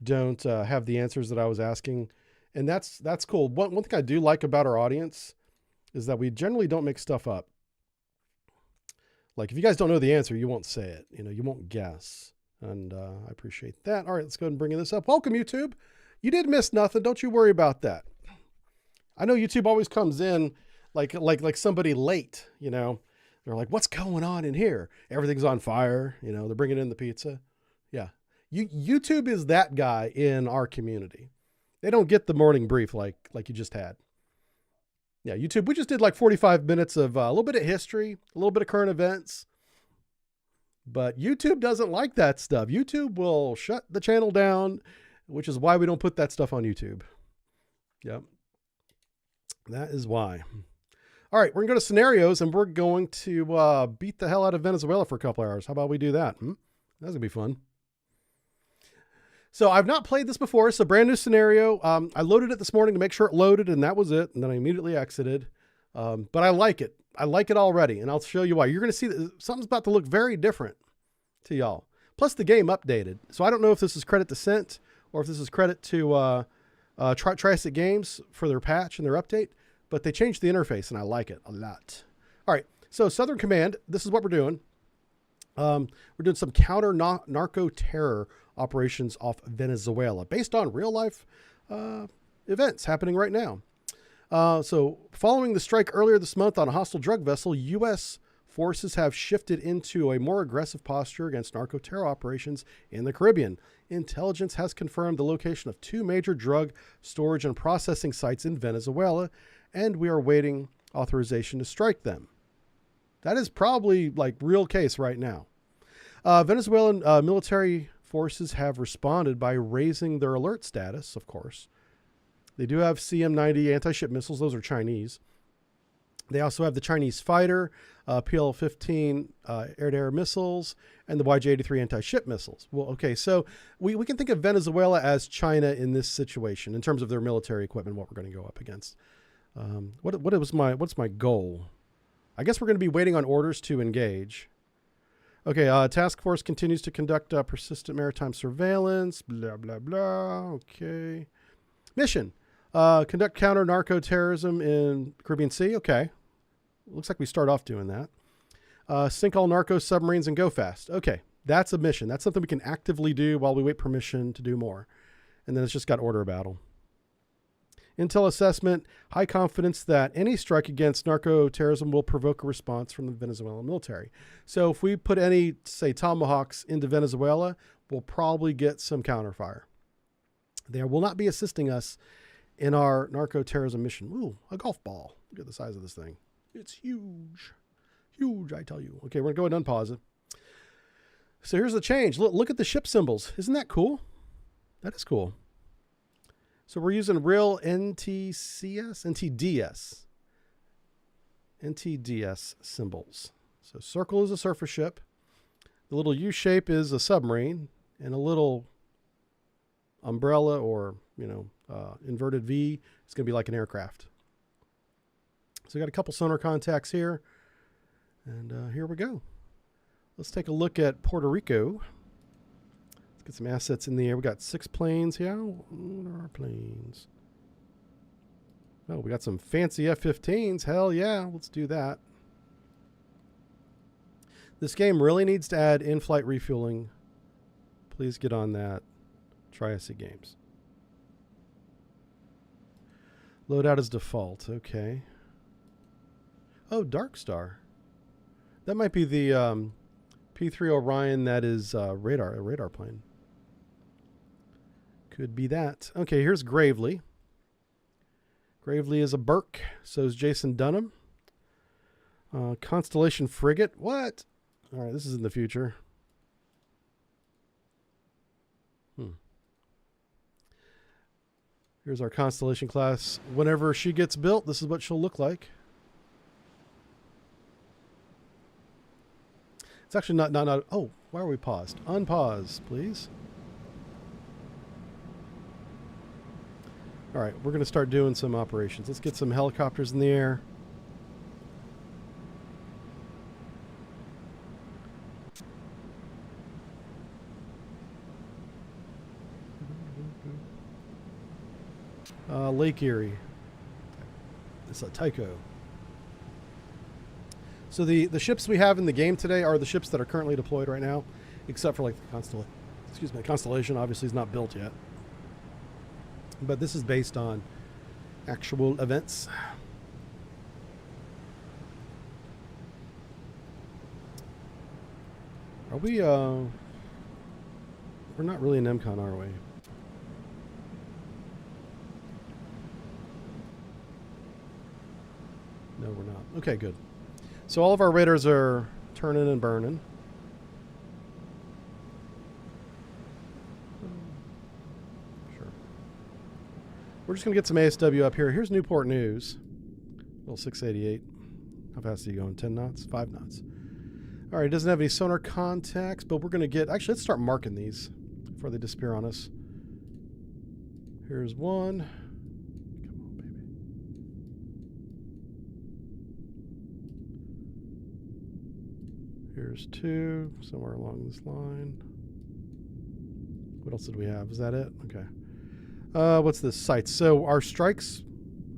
don't have the answers that I was asking, and that's cool. One thing I do like about our audience is that we generally don't make stuff up. Like if you guys don't know the answer, you won't say it. You know, you won't guess, and I appreciate that. All right, let's go ahead and bring this up. Welcome, YouTube. You did miss nothing. Don't you worry about that. I know YouTube always comes in like somebody late. You know, they're like, "What's going on in here? Everything's on fire." You know, they're bringing in the pizza. Yeah, YouTube is that guy in our community. They don't get the morning brief like you just had. Yeah, YouTube. We just did like 45 minutes of a little bit of history, a little bit of current events. But YouTube doesn't like that stuff. YouTube will shut the channel down, which is why we don't put that stuff on YouTube. Yep. That is why. All right, we're going to go to scenarios, and we're going to beat the hell out of Venezuela for a couple hours. How about we do that? That's going to be fun. So I've not played this before. It's a brand new scenario. I loaded it this morning to make sure it loaded, and that was it. And then I immediately exited. But I like it. I like it already, and I'll show you why. You're going to see that something's about to look very different to y'all. Plus, the game updated. So I don't know if this is credit to Cent or if this is credit to Triassic Games for their patch and their update. But they changed the interface, and I like it a lot. All right, so Southern Command, this is what we're doing. We're doing some counter narco terror operations off Venezuela based on real life events happening right now. So following the strike earlier this month on a hostile drug vessel, U.S. forces have shifted into a more aggressive posture against narco terror operations in the Caribbean. Intelligence has confirmed the location of 2 major drug storage and processing sites in Venezuela, and we are waiting authorization to strike them. That is probably like real case right now. Venezuelan military forces have responded by raising their alert status, of course. They do have CM-90 anti-ship missiles. Those are Chinese. They also have the Chinese fighter, PL-15 air-to-air missiles, and the YJ-83 anti-ship missiles. Well, okay, so we can think of Venezuela as China in this situation in terms of their military equipment, what we're going to go up against. What's my goal? I guess we're going to be waiting on orders to engage. Okay, task force continues to conduct persistent maritime surveillance, blah, blah, blah. Okay. Mission, conduct counter-narco-terrorism in Caribbean Sea. Okay. Looks like we start off doing that. Sink all narco submarines and go fast. Okay, that's a mission. That's something we can actively do while we wait permission to do more. And then it's just got order of battle. Intel assessment, high confidence that any strike against narco-terrorism will provoke a response from the Venezuelan military. So if we put any, say, Tomahawks into Venezuela, we'll probably get some counterfire. They will not be assisting us in our narco-terrorism mission. Ooh, a golf ball. Look at the size of this thing. It's huge. Huge, I tell you. Okay, we're going to go ahead and unpause it. So here's the change. Look at the ship symbols. Isn't that cool? That is cool. So we're using real NTCS, NTDS symbols. So circle is a surface ship. The little U shape is a submarine, and a little umbrella or, inverted V is going to be like an aircraft. So we got a couple sonar contacts here, and here we go. Let's take a look at Puerto Rico. Get some assets in the air. We got 6 planes here. What are our planes? Oh, we got some fancy F-15s. Hell yeah, let's do that. This game really needs to add in-flight refueling. Please get on that. Triassic Games. Loadout is default. Okay. Oh, Dark Star. That might be the P-3 Orion that is a radar plane. Could be that. Okay, here's Gravely. Gravely is a Burke. So is Jason Dunham. Constellation Frigate. What? All right, this is in the future. Here's our Constellation class. Whenever she gets built, this is what she'll look like. It's actually not. Oh, why are we paused? Unpause, please. All right, we're going to start doing some operations. Let's get some helicopters in the air. Lake Erie. It's a Tycho. So the ships we have in the game today are the ships that are currently deployed right now, except for like the Constellation obviously is not built yet. But this is based on actual events. Are we we're not really in MCON, are we? No, we're not. Okay, good. So all of our radars are turning and burning. Sure. We're just going to get some ASW up here. Here's Newport News. Little 688. How fast are you going? 10 knots? 5 knots. All right, it doesn't have any sonar contacts, but we're going to get... Actually, let's start marking these before they disappear on us. Here's one. Come on, baby. Here's two, somewhere along this line. What else did we have? Is that it? Okay. What's this? Sights. So our strikes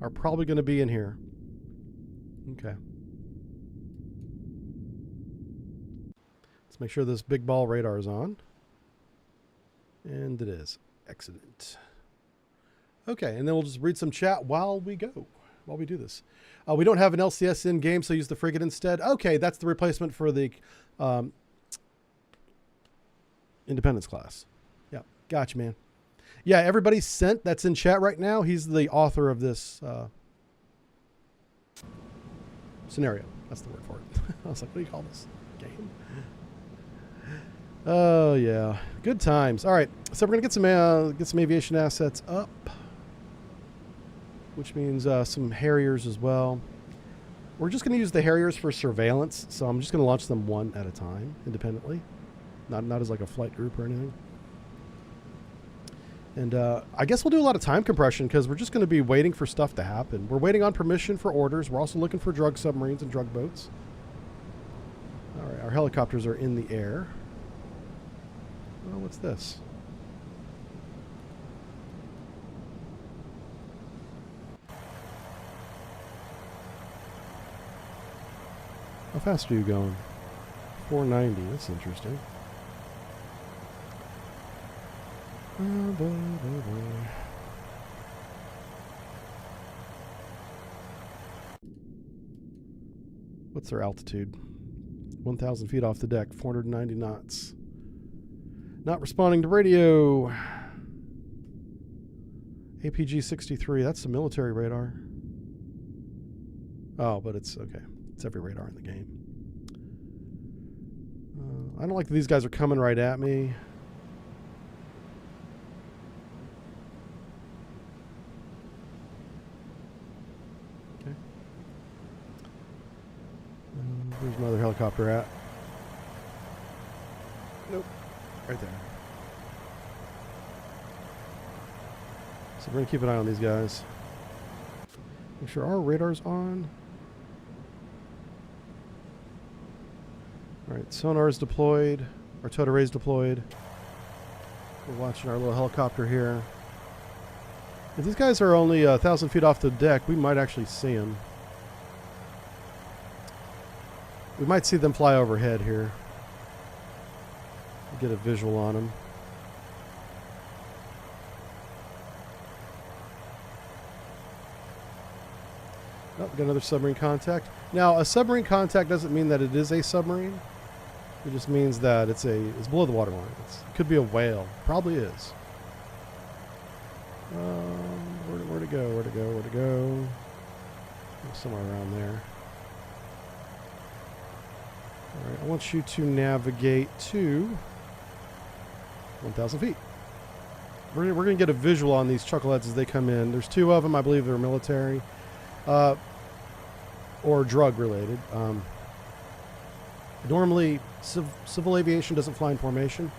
are probably going to be in here. Okay. Let's make sure this big ball radar is on. And it is. Excellent. Okay, and then we'll just read some chat while we go, while we do this. We don't have an LCS in game, so use the frigate instead. Okay, that's the replacement for the Independence class. Yeah, gotcha, man. Yeah, everybody sent that's in chat right now. He's the author of this scenario. That's the word for it. I was like, what do you call this game? Oh, yeah. Good times. All right, so we're going to get some aviation assets up, which means some Harriers as well. We're just going to use the Harriers for surveillance, so I'm just going to launch them one at a time, independently, not as like a flight group or anything. And I guess we'll do a lot of time compression because we're just going to be waiting for stuff to happen. We're waiting on permission for orders. We're also looking for drug submarines and drug boats. All right, our helicopters are in the air. Oh, what's this? How fast are you going? 490. That's interesting. Oh, boy, boy, boy. What's their altitude? 1,000 feet off the deck, 490 knots. Not responding to radio. APG-63, that's the military radar. Oh, but it's okay. It's every radar in the game. I don't like that these guys are coming right at me. Okay. Where's my other helicopter at? Nope. Right there. So we're going to keep an eye on these guys. Make sure our radar's on. Alright, sonar is deployed. Our towed array is deployed. We're watching our little helicopter here. If these guys are only 1,000 feet off the deck, we might actually see them. We might see them fly overhead here. Get a visual on them. Oh, got another submarine contact. Now, a submarine contact doesn't mean that it is a submarine. It just means that it's below the waterline. It could be a whale. Probably is. Where to go? Where to go? Where to go? Somewhere around there. All right, I want you to navigate to 1,000 feet. We're going to get a visual on these chuckleheads as they come in. There's two of them. I believe they're military or drug related. Normally, civil aviation doesn't fly in formation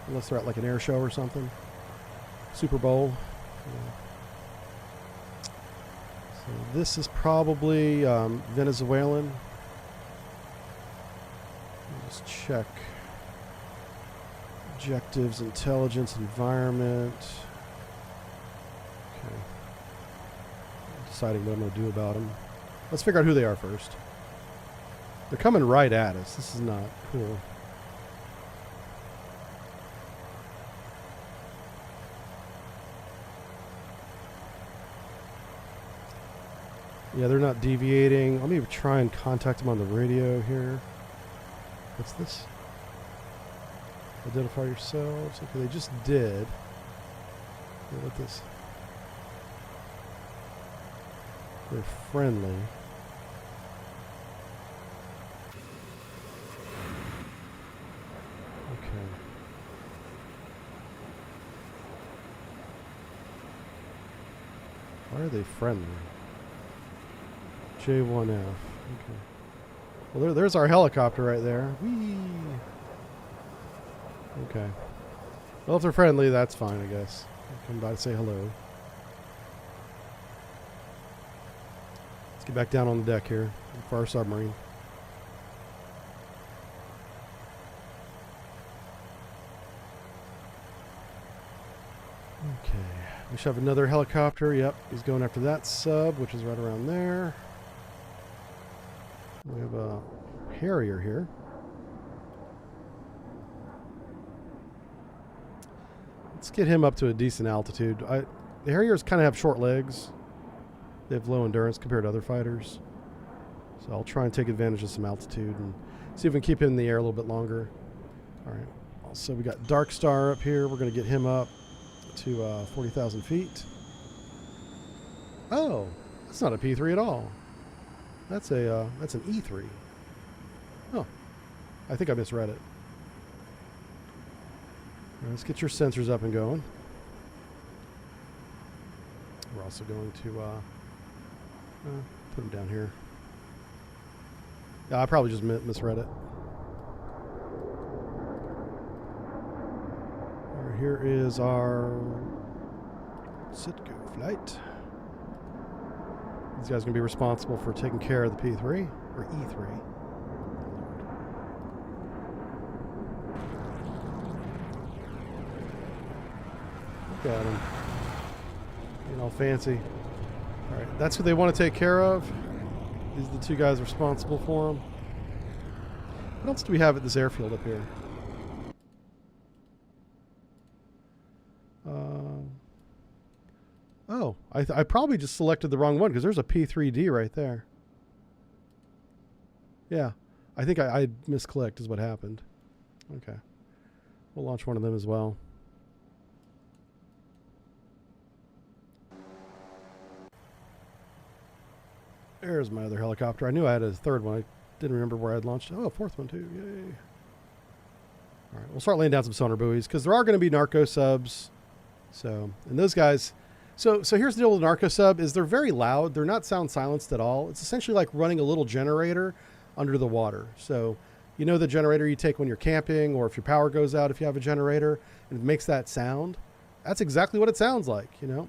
unless they're at like an air show or something. Super Bowl. So this is probably Venezuelan. Just check. Objectives, intelligence, environment. Okay. deciding what I'm going to do about them. Let's figure out who they are first. They're coming right at us. This is not cool. Yeah, they're not deviating. Let me try and contact them on the radio here. What's this? Identify yourselves. Okay, they just did. What this? They're friendly. Okay. Why are they friendly? J1F. Okay. Well, there's our helicopter right there. Whee! Okay. Well, if they're friendly, that's fine, I guess. I'll come by to say hello. Let's get back down on the deck here for our submarine. Okay. We should have another helicopter. Yep, he's going after that sub, which is right around there. We have a Harrier here. Let's get him up to a decent altitude. The Harriers kind of have short legs. They have low endurance compared to other fighters. So I'll try and take advantage of some altitude and see if we can keep him in the air a little bit longer. All right. Also, we got Dark Star up here. We're going to get him up to 40,000 feet. Oh, that's not a P3 at all. That's an E3. Oh, I think I misread it. All right, let's get your sensors up and going. We're also going to put them down here. Yeah, I probably just misread it. All right, here is our sit-go flight. These guys are going to be responsible for taking care of the P3 or E3. Look at them. Being all fancy. All right, that's who they want to take care of. These are the two guys responsible for them. What else do we have at this airfield up here? Oh, I probably just selected the wrong one because there's a P3D right there. Yeah, I think I misclicked is what happened. Okay. We'll launch one of them as well. There's my other helicopter. I knew I had a third one. I didn't remember where I'd launched. Oh, a fourth one too. Yay. All right, we'll start laying down some sonar buoys because there are going to be narco subs. So, and those guys... So here's the deal with narco sub is they're very loud. They're not sound silenced at all. It's essentially like running a little generator under the water. So, you know the generator you take when you're camping or if your power goes out if you have a generator and it makes that sound? That's exactly what it sounds like, you know?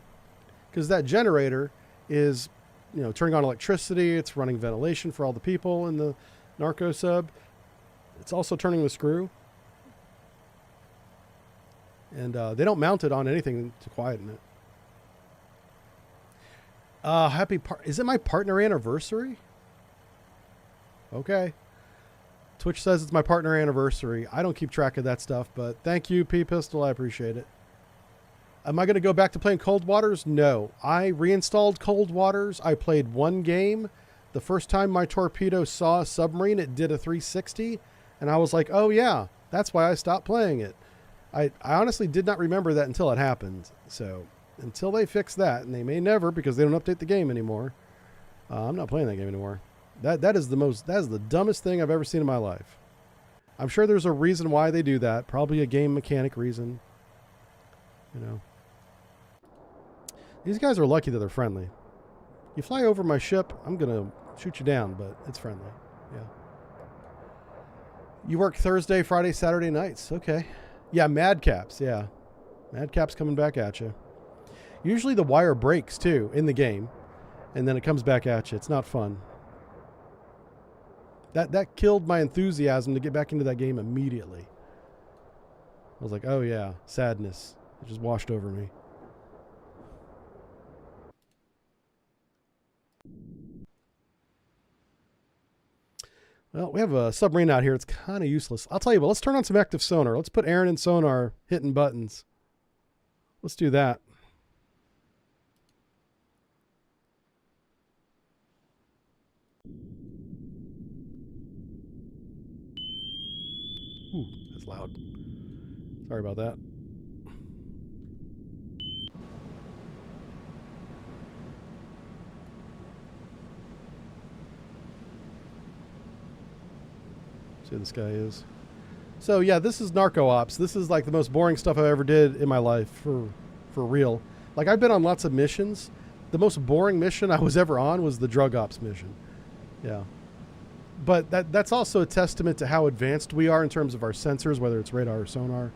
Because that generator is, you know, turning on electricity. It's running ventilation for all the people in the narco sub. It's also turning the screw. And they don't mount it on anything to quieten it. Is it my partner anniversary? Okay. Twitch says it's my partner anniversary. I don't keep track of that stuff, but thank you, P-Pistol. I appreciate it. Am I going to go back to playing Cold Waters? No. I reinstalled Cold Waters. I played one game. The first time my torpedo saw a submarine, it did a 360. And I was like, oh yeah, that's why I stopped playing it. I honestly did not remember that until it happened. So... until they fix that, and they may never because they don't update the game anymore. I'm not playing that game anymore. That is the dumbest thing I've ever seen in my life. I'm sure there's a reason why they do that. Probably a game mechanic reason. You know. These guys are lucky that they're friendly. You fly over my ship, I'm gonna shoot you down, but it's friendly. Yeah. You work Thursday, Friday, Saturday nights. Okay. Yeah, Madcaps. Yeah. Madcaps coming back at you. Usually the wire breaks too in the game, and then it comes back at you. It's not fun. That killed my enthusiasm to get back into that game immediately. I was like, oh yeah, sadness. It just washed over me. Well, we have a submarine out here. It's kind of useless. I'll tell you what, let's turn on some active sonar. Let's put Aaron in sonar hitting buttons. Let's do that. Ooh, that's loud. Sorry about that. See who this guy is. So yeah, this is narco ops. This is like the most boring stuff I ever did in my life, for real. Like, I've been on lots of missions. The most boring mission I was ever on was the drug ops mission. Yeah. But that's also a testament to how advanced we are in terms of our sensors, whether it's radar or sonar.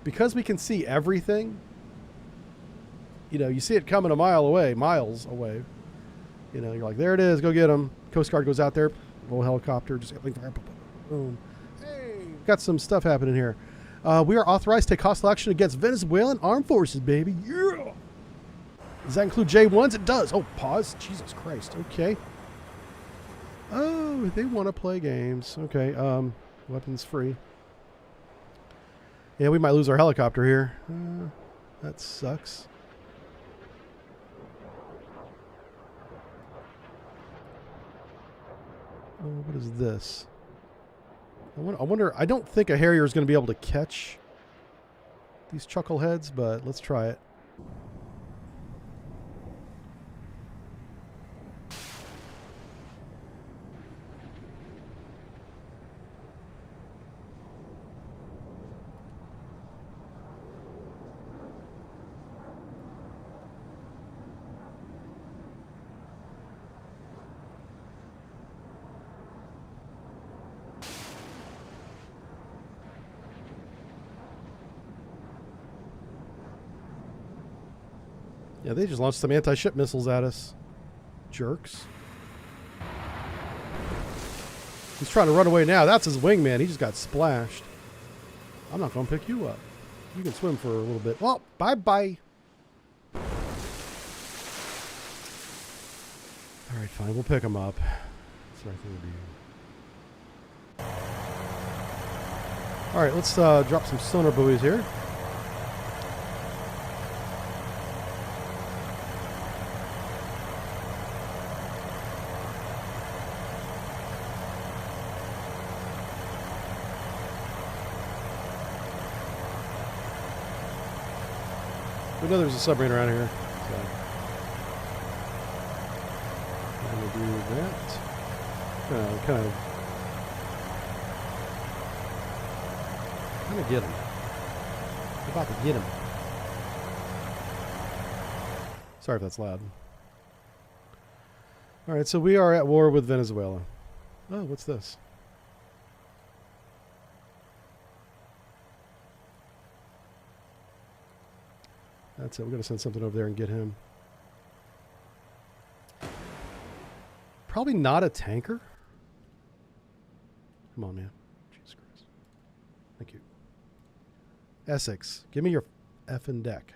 Because we can see everything, you know, you see it coming miles away. You know, you're like, there it is, go get him. Coast Guard goes out there, little helicopter, just boom. Hey, got some stuff happening here. We are authorized to take hostile action against Venezuelan armed forces, baby. Yeah. Does that include J1s? It does. Oh, pause. Jesus Christ. Okay. Oh, they want to play games. Okay. Weapons free. Yeah, we might lose our helicopter here. That sucks. Oh, what is this? I wonder. I don't think a Harrier is going to be able to catch these chuckleheads, but let's try it. Yeah, they just launched some anti-ship missiles at us. Jerks. He's trying to run away now. That's his wingman. He just got splashed. I'm not going to pick you up. You can swim for a little bit. Well, bye-bye. All right, fine. We'll pick him up. That's the right thing to do. All right, let's drop some sonar buoys here. We know there's a submarine around here, so I'm going to do that. Kind of get him. I'm about to get him. Sorry if that's loud. All right, so we are at war with Venezuela. Oh, what's this? That's it. We're going to send something over there and get him. Probably not a tanker. Come on, man. Jesus Christ. Thank you. Essex, give me your effing deck.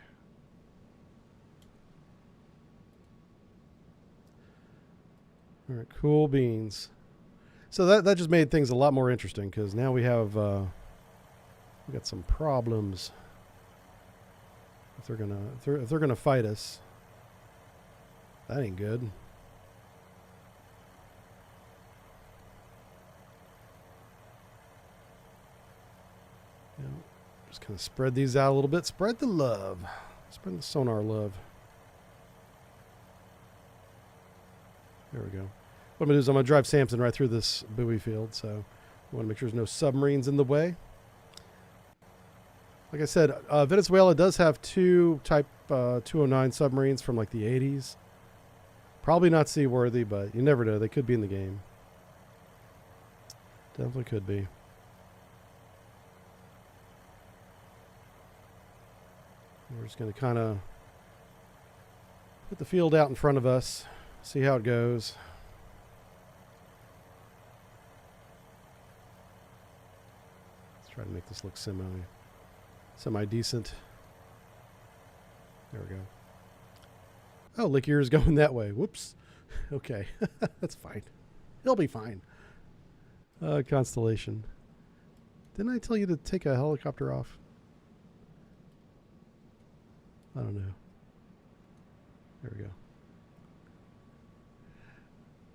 All right, cool beans. So that just made things a lot more interesting, because now we have we got some problems. If they're gonna fight us, that ain't good. You know, just kind of spread these out a little bit. Spread the love. Spread the sonar love. There we go. What I'm gonna do is I'm gonna drive Samson right through this buoy field. So I want to make sure there's no submarines in the way. Like I said, Venezuela does have two Type 209 submarines from like the 80s. Probably not seaworthy, but you never know. They could be in the game. Definitely could be. We're just going to kind of put the field out in front of us, see how it goes. Let's try to make this look semi-decent. There we go. Oh, Lick Ear's going that way. Whoops. Okay. That's fine. He'll be fine. Constellation. Didn't I tell you to take a helicopter off? I don't know. There we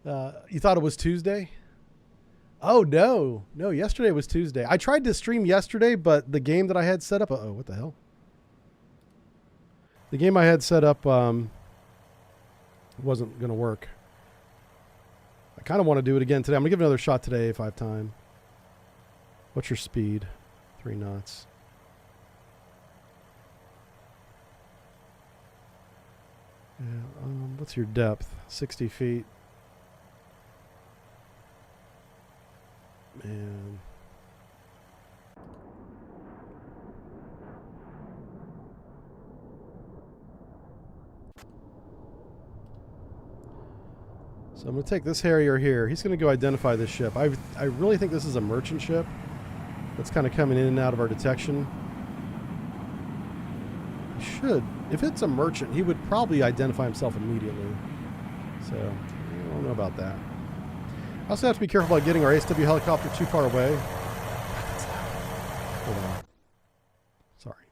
go. You thought it was Tuesday? Oh, no. No, yesterday was Tuesday. I tried to stream yesterday, but the game that I had set up... Uh-oh, what the hell? The game I had set up wasn't going to work. I kind of want to do it again today. I'm going to give it another shot today if I have time. What's your speed? 3 knots. Yeah, what's your depth? 60 feet. Man. So I'm going to take this Harrier here. He's going to go identify this ship. I really think this is a merchant ship that's kind of coming in and out of our detection. He should. If it's a merchant, he would probably identify himself immediately. So, I don't know about that. I also have to be careful about getting our ASW helicopter too far away. Hold on. Sorry.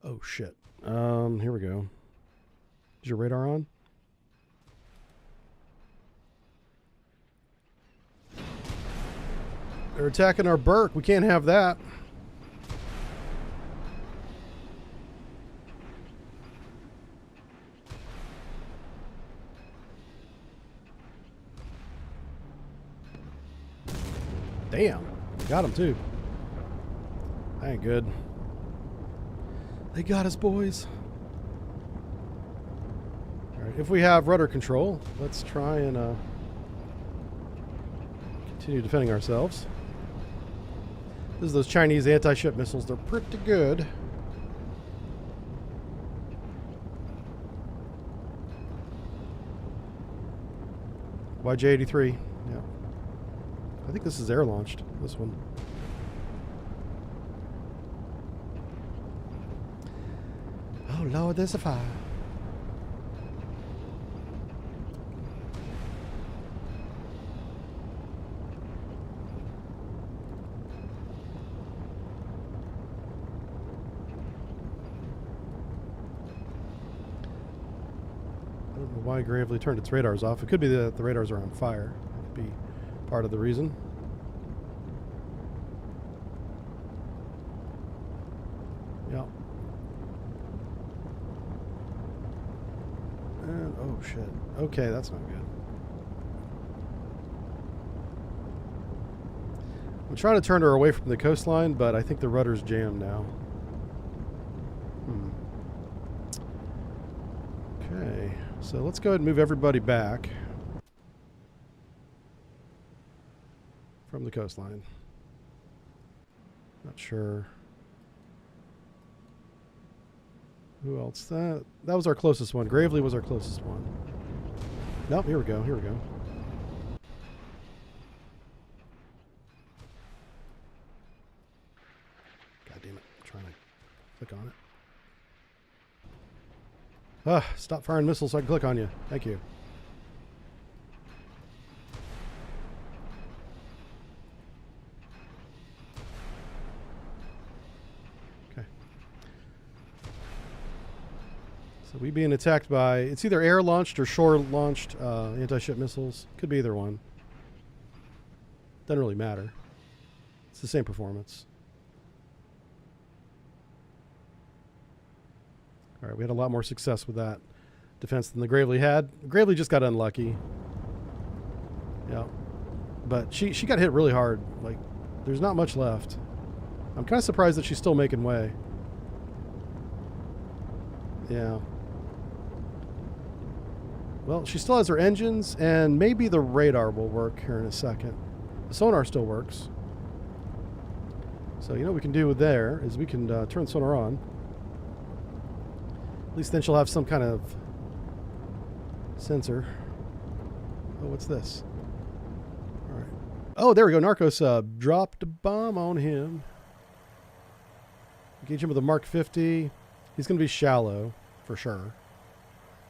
Oh, shit. Here we go. Is your radar on? They're attacking our Burke. We can't have that. Damn. Got him too. That ain't good. They got us, boys. Alright, if we have rudder control, let's try and continue defending ourselves. This is those Chinese anti-ship missiles. They're pretty good. YJ-83. Yeah. I think this is air-launched, this one. Oh, Lord, there's a fire. I don't know why Gravely turned its radars off. It could be that the radars are on fire. That could be part of the reason. Yep. And, oh shit. Okay, that's not good. I'm trying to turn her away from the coastline, but I think the rudder's jammed now. Okay, so let's go ahead and move everybody back from the coastline. Not sure. Who else? That was our closest one. Gravely was our closest one. Nope, here we go. Here we go. God damn it. I'm trying to click on it. Ah, stop firing missiles so I can click on you. Thank you. Okay. So we being attacked by, it's either air-launched or shore-launched anti-ship missiles. Could be either one. Doesn't really matter. It's the same performance. All right, we had a lot more success with that defense than the Gravely had. Gravely just got unlucky. Yeah. But she got hit really hard. Like, there's not much left. I'm kind of surprised that she's still making way. Yeah. Well, she still has her engines, and maybe the radar will work here in a second. The sonar still works. So, you know what we can do with there is we can turn the sonar on. At least then she'll have some kind of sensor. Oh, what's this? All right. Oh, there we go. Narco sub. Dropped a bomb on him. Engage him with a Mark 50. He's going to be shallow, for sure.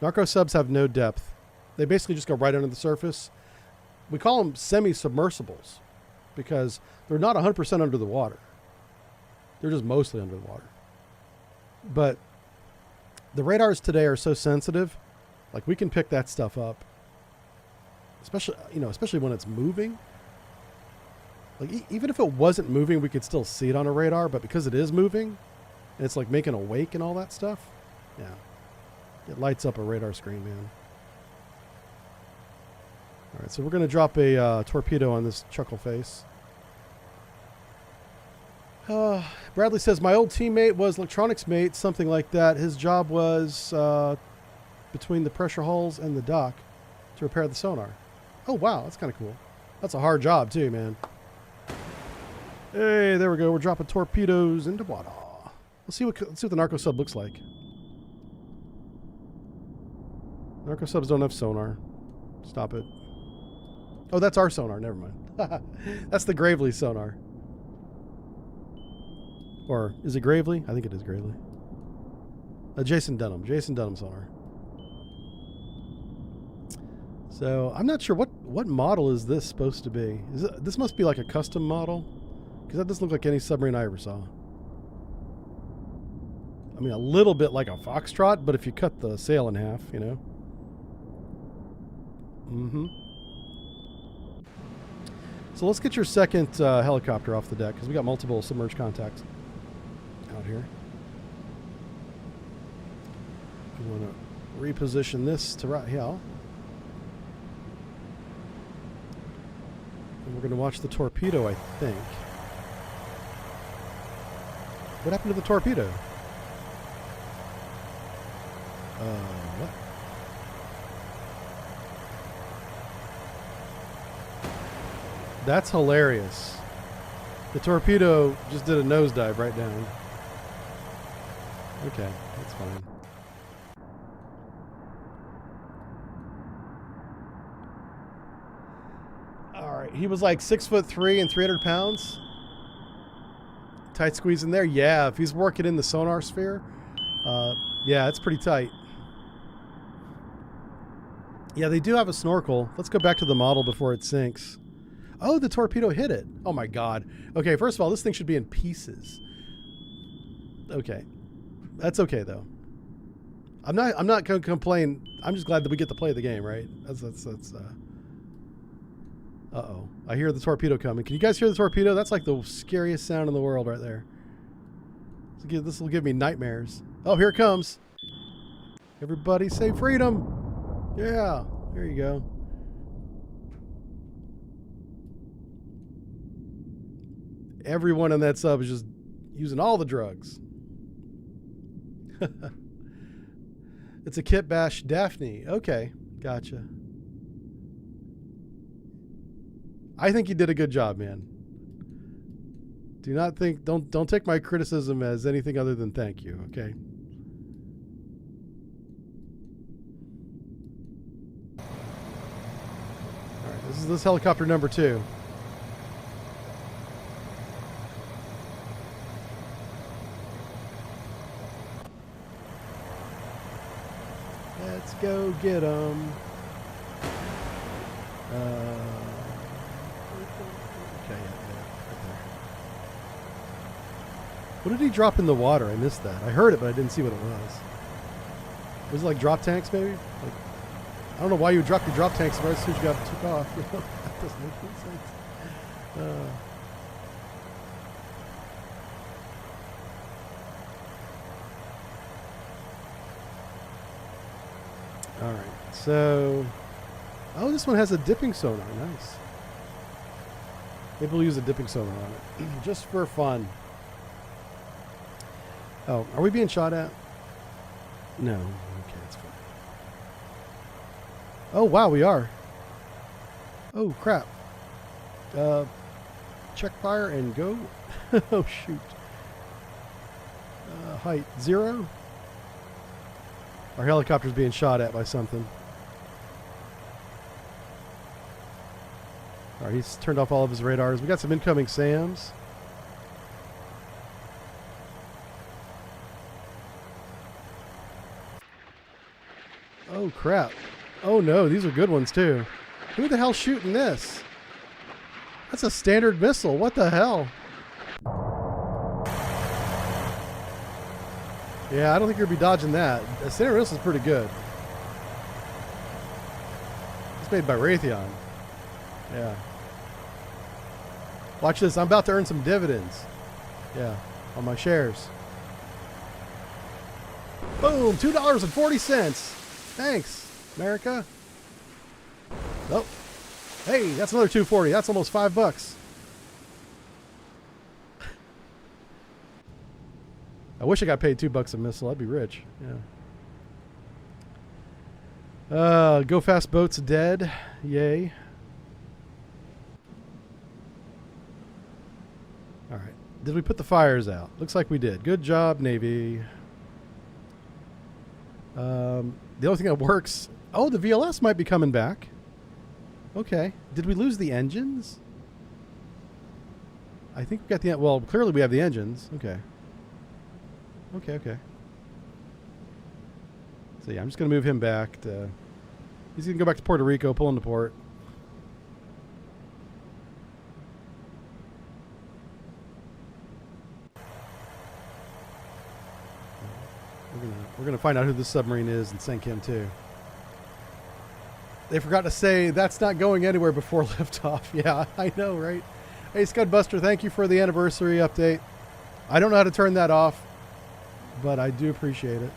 Narco subs have no depth. They basically just go right under the surface. We call them semi-submersibles because they're not 100% under the water. They're just mostly under the water. But the radars today are so sensitive, like we can pick that stuff up, especially when it's moving. Like even if it wasn't moving, we could still see it on a radar, but because it is moving, and it's like making a wake and all that stuff, yeah, it lights up a radar screen, man. All right, so we're going to drop a torpedo on this chuckle face. Bradley says, my old teammate was electronics mate, something like that. His job was between the pressure hulls and the dock to repair the sonar. Oh, wow, that's kind of cool. That's a hard job, too, man. Hey, there we go. We're dropping torpedoes into water. Let's see what the narco sub looks like. Narco subs don't have sonar. Stop it. Oh, that's our sonar. Never mind. That's the Gravely sonar. Or is it Gravely? I think it is Gravely. Jason Dunham. Jason Dunham sonar. So I'm not sure what model is this supposed to be. This must be like a custom model, because that doesn't look like any submarine I ever saw. I mean, a little bit like a Foxtrot, but if you cut the sail in half, you know. Mm-hmm. So let's get your second helicopter off the deck, because we got multiple submerged contacts out here. We want to reposition this to right here. And we're going to watch the torpedo, I think. What happened to the torpedo? What? That's hilarious. The torpedo just did a nosedive right down. Okay, that's fine. All right, he was like 6'3" and 300 pounds. Tight squeeze in there. Yeah, if he's working in the sonar sphere, yeah, it's pretty tight. Yeah, they do have a snorkel. Let's go back to the model before it sinks. Oh, the torpedo hit it. Oh my God. Okay, first of all, this thing should be in pieces. Okay. That's okay though. I'm not going to complain. I'm just glad that we get to play the game, right? Uh-oh. I hear the torpedo coming. Can you guys hear the torpedo? That's like the scariest sound in the world right there. This will give me nightmares. Oh, here it comes. Everybody say freedom. Yeah, there you go. Everyone in that sub is just using all the drugs. It's a Kit Bash Daphne. Okay, gotcha. I think you did a good job, man. Do not think, don't take my criticism as anything other than thank you, okay? All right, this is helicopter number 2. Let's go get them. Okay, yeah, right there. What did he drop in the water? I missed that. I heard it, but I didn't see what it was. Was it like drop tanks, maybe? Like, I don't know why you would drop the drop tanks right as soon as you took off. That doesn't make any sense. All right, so, oh, this one has a dipping sonar. Nice. Maybe we'll use a dipping sonar on it, just for fun. Oh, are we being shot at? No. Okay, that's fine. Oh, wow, we are. Oh, crap. Check fire and go. Oh, shoot. Height 0. Our helicopter's being shot at by something. All right, he's turned off all of his radars. We got some incoming SAMs. Oh, crap. Oh, no, these are good ones, too. Who the hell's shooting this? That's a standard missile. What the hell? Yeah, I don't think you're going to be dodging that. A standard missile is pretty good. It's made by Raytheon. Yeah. Watch this. I'm about to earn some dividends. Yeah, on my shares. Boom, $2.40. Thanks, America. Oh, hey, that's another $2.40. That's almost $5. I wish I got paid $2 a missile. I'd be rich. Yeah. Go fast boat's dead. Yay. All right. Did we put the fires out? Looks like we did. Good job, Navy. The only thing that works... Oh, the VLS might be coming back. Okay. Did we lose the engines? I think we got the... Well, clearly we have the engines. Okay. Okay. So yeah, I'm just going to move him back to... He's going to go back to Puerto Rico, pull into port. We're gonna find out who this submarine is and sink him too. They forgot to say that's not going anywhere before liftoff. Yeah, I know, right? Hey, Scudbuster, thank you for the anniversary update. I don't know how to turn that off, but I do appreciate it.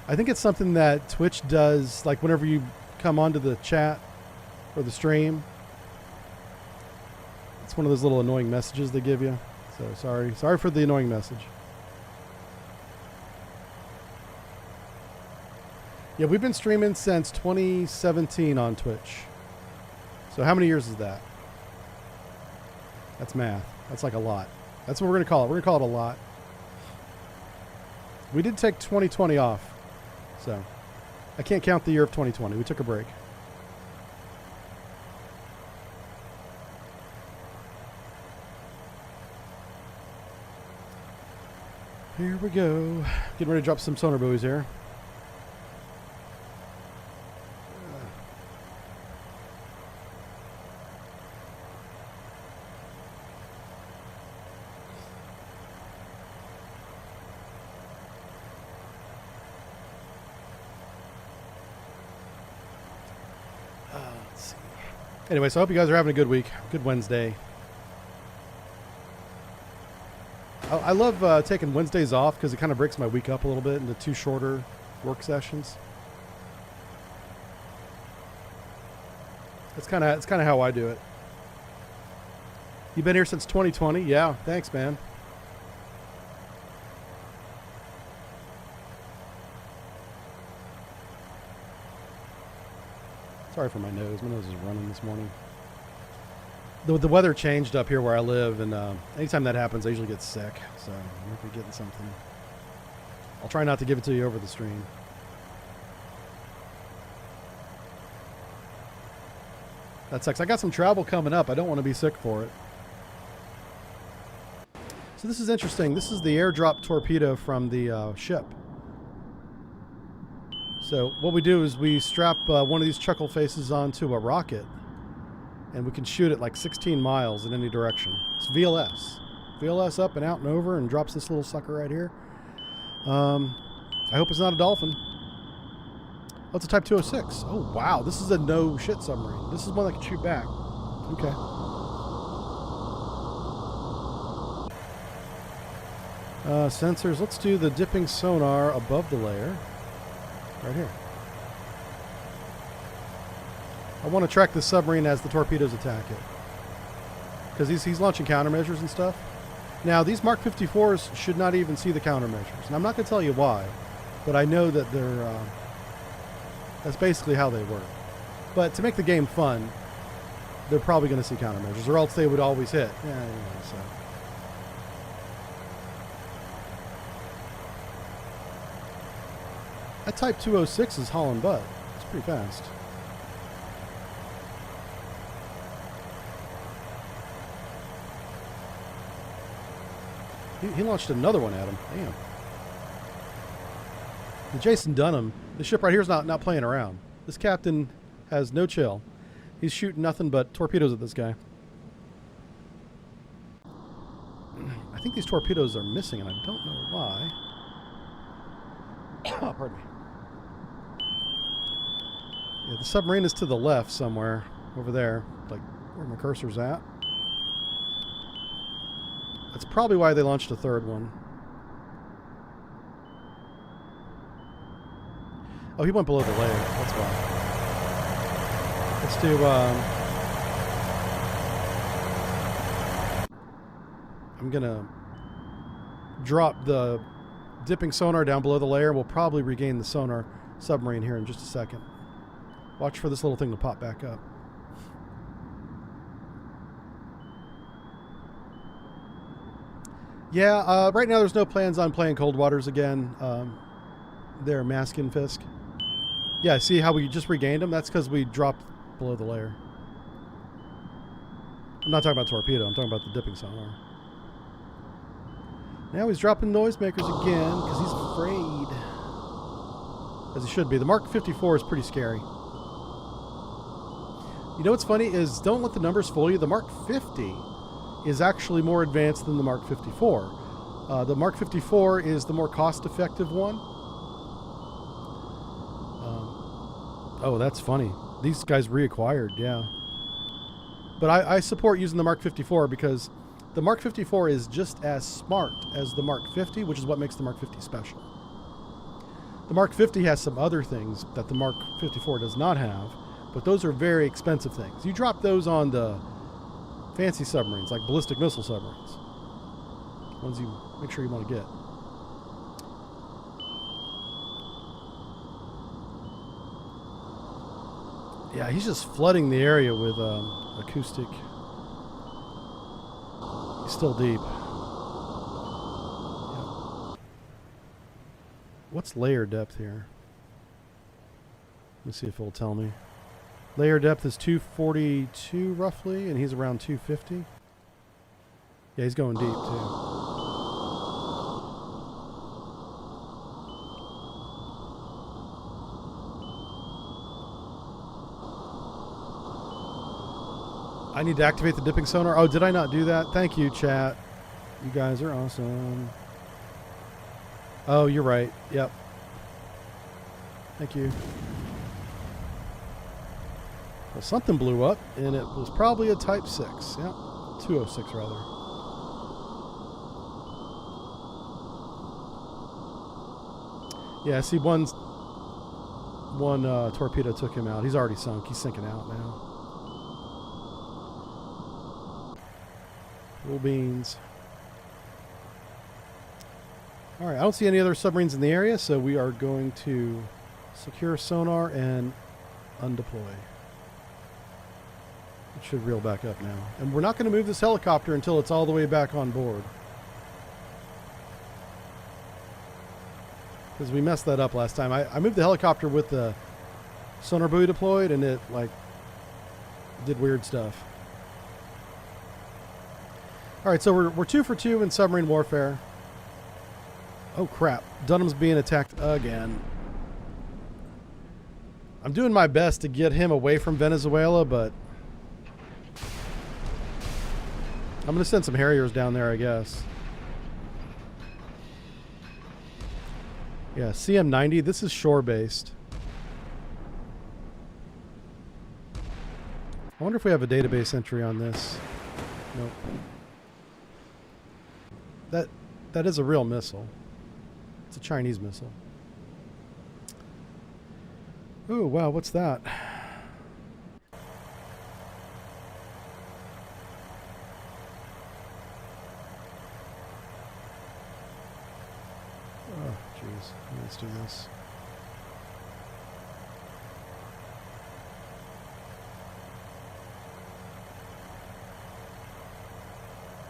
I think it's something that Twitch does, like whenever you come onto the chat or the stream. It's one of those little annoying messages they give you. So sorry for the annoying message. Yeah, we've been streaming since 2017 on Twitch. So how many years is that? That's math. That's like a lot. That's what we're going to call it. We're going to call it a lot. We did take 2020 off. So I can't count the year of 2020. We took a break. Here we go. Getting ready to drop some sonar buoys here. Anyway, so I hope you guys are having a good week. Good Wednesday. I love taking Wednesdays off because it kind of breaks my week up a little bit into 2 shorter work sessions. It's kind of how I do it. You've been here since 2020? Yeah, thanks, man. Sorry for my nose. My nose is running this morning. The weather changed up here where I live, and anytime that happens, I usually get sick. So I might be getting something. I'll try not to give it to you over the stream. That sucks. I got some travel coming up. I don't want to be sick for it. So this is interesting. This is the airdrop torpedo from the ship. So what we do is we strap one of these chuckle faces onto a rocket, and we can shoot it like 16 miles in any direction. It's VLS. VLS up and out and over, and drops this little sucker right here. I hope it's not a dolphin. Oh, it's a Type 206. Oh, wow. This is a no-shit submarine. This is one that can shoot back. Okay. Sensors. Let's do the dipping sonar above the layer. Right here. I want to track the submarine as the torpedoes attack it. Because he's launching countermeasures and stuff. Now, these Mark 54s should not even see the countermeasures. And I'm not going to tell you why. But I know that they're... that's basically how they work. But to make the game fun, they're probably going to see countermeasures. Or else they would always hit. Yeah, anyway, so... That Type 206 is hauling butt. It's pretty fast. He launched another one at him. Damn. The Jason Dunham, the ship right here is not playing around. This captain has no chill. He's shooting nothing but torpedoes at this guy. I think these torpedoes are missing, and I don't know why. Pardon me. Yeah, the submarine is to the left somewhere. Over there. Like, where my cursor's at. That's probably why they launched a third one. Oh, he went below the layer. That's why. Let's do, I'm gonna drop the dipping sonar down below the layer. We'll probably regain the sonar submarine here in just a second. Watch for this little thing to pop back up. Yeah, right now there's no plans on playing Cold Waters again. They're Maskin Fisk. Yeah, see how we just regained them? That's because we dropped below the layer. I'm not talking about torpedo, I'm talking about the dipping sonar. Now he's dropping noisemakers again because he's afraid. As he should be. The Mark 54 is pretty scary. You know what's funny is don't let the numbers fool you. The Mark 50 is actually more advanced than the Mark 54. The Mark 54 is the more cost-effective one. Oh, that's funny. These guys reacquired, yeah. But I support using the Mark 54 because the Mark 54 is just as smart as the Mark 50, which is what makes the Mark 50 special. The Mark 50 has some other things that the Mark 54 does not have, but those are very expensive things. You drop those on the fancy submarines, like ballistic missile submarines. Ones you make sure you want to get. Yeah, he's just flooding the area with acoustic. He's still deep. Yeah. What's layer depth here? Let me see if it'll tell me. Layer depth is 242 roughly, and he's around 250. Yeah, he's going deep too. I need to activate the dipping sonar. Oh, did I not do that? Thank you, chat. You guys are awesome. Oh, you're right. Yep. Thank you. Well, something blew up, and it was probably a Type 6. Yep. 206, rather. Yeah, see, one torpedo took him out. He's already sunk. He's sinking out now. Cool beans. All right, I don't see any other submarines in the area, so we are going to secure sonar and undeploy. It should reel back up now. And we're not going to move this helicopter until it's all the way back on board. Because we messed that up last time. I moved the helicopter with the sonar buoy deployed, and it, like, did weird stuff. All right, so we're 2 for 2 in submarine warfare. Oh, crap. Dunham's being attacked again. I'm doing my best to get him away from Venezuela, but I'm going to send some Harriers down there, I guess. Yeah, CM-90. This is shore-based. I wonder if we have a database entry on this. Nope. That is a real missile. It's a Chinese missile. Oh, wow, what's that? Oh, jeez. Let's do this.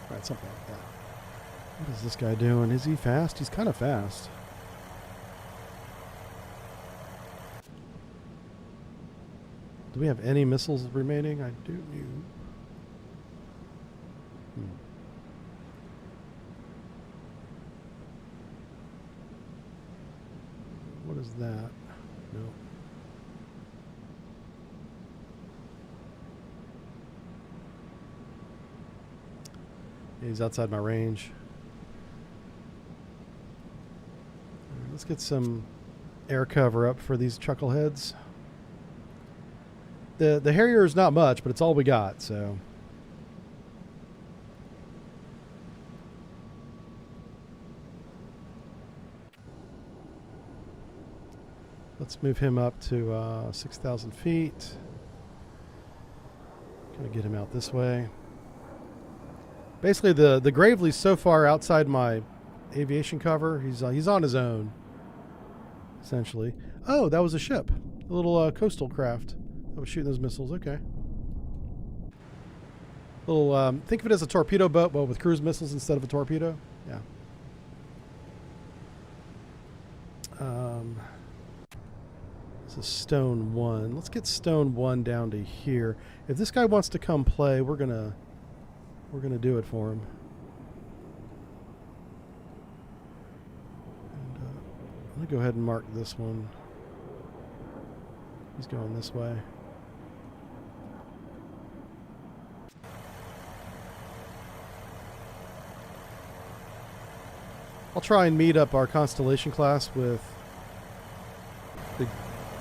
All right, something like that. What is this guy doing? Is he fast? He's kind of fast. Do we have any missiles remaining? I do. What is that? No. He's outside my range. Let's get some air cover up for these chuckleheads. The Harrier is not much, but it's all we got, so. Let's move him up to 6,000 feet. Gonna get him out this way. Basically, the Gravely's so far outside my aviation cover. He's on his own, essentially. Oh, that was a ship, a little coastal craft that was shooting those missiles. Okay. Little think of it as a torpedo boat, but with cruise missiles instead of a torpedo. Yeah. This is Stone 1. Let's get Stone 1 down to here. If this guy wants to come play, we're gonna do it for him. And, I'm gonna go ahead and mark this one. He's going this way. I'll try and meet up our Constellation class with the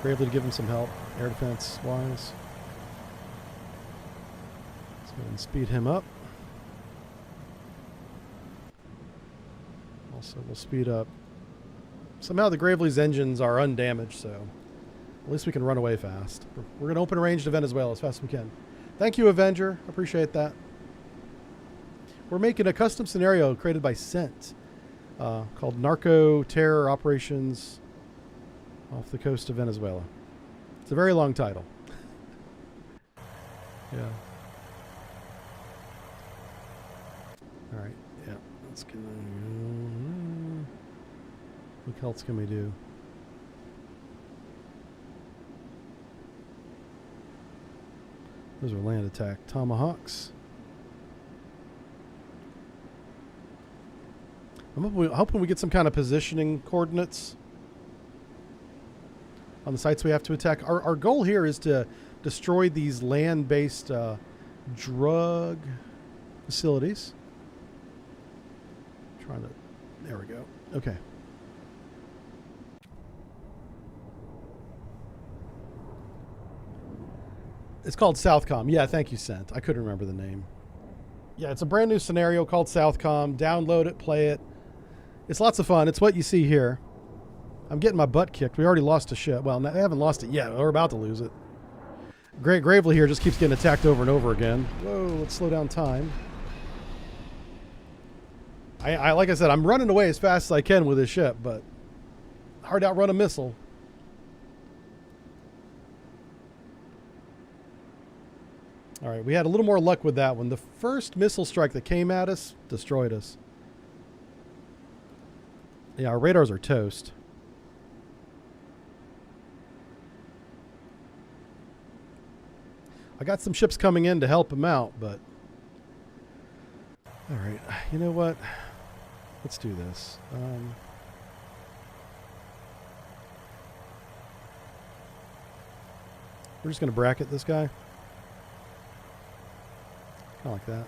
Gravely to give him some help, air defense wise. Let's go ahead and speed him up. Also, we'll speed up. Somehow the Gravely's engines are undamaged, so at least we can run away fast. We're going to open range to Venezuela as fast as we can. Thank you, Avenger. Appreciate that. We're making a custom scenario created by Scent called Narco Terror Operations off the coast of Venezuela. It's a very long title. Yeah. All right. Yeah. Let's get on. What else can we do? Those are land attack Tomahawks. I'm hoping we get some kind of positioning coordinates on the sites we have to attack. Our goal here is to destroy these land-based drug facilities. Trying to, there we go. Okay. It's called Southcom. Yeah, thank you, Scent. I couldn't remember the name. Yeah, it's a brand new scenario called Southcom. Download it, play it. It's lots of fun. It's what you see here. I'm getting my butt kicked. We already lost a ship. Well, I haven't lost it yet. We're about to lose it. Gravely here just keeps getting attacked over and over again. Whoa, let's slow down time. I like I said, I'm running away as fast as I can with this ship, but hard to outrun a missile. All right, we had a little more luck with that one. The first missile strike that came at us destroyed us. Yeah, our radars are toast. I got some ships coming in to help him out, but... All right, you know what? Let's do this. We're just going to bracket this guy. Kind of like that.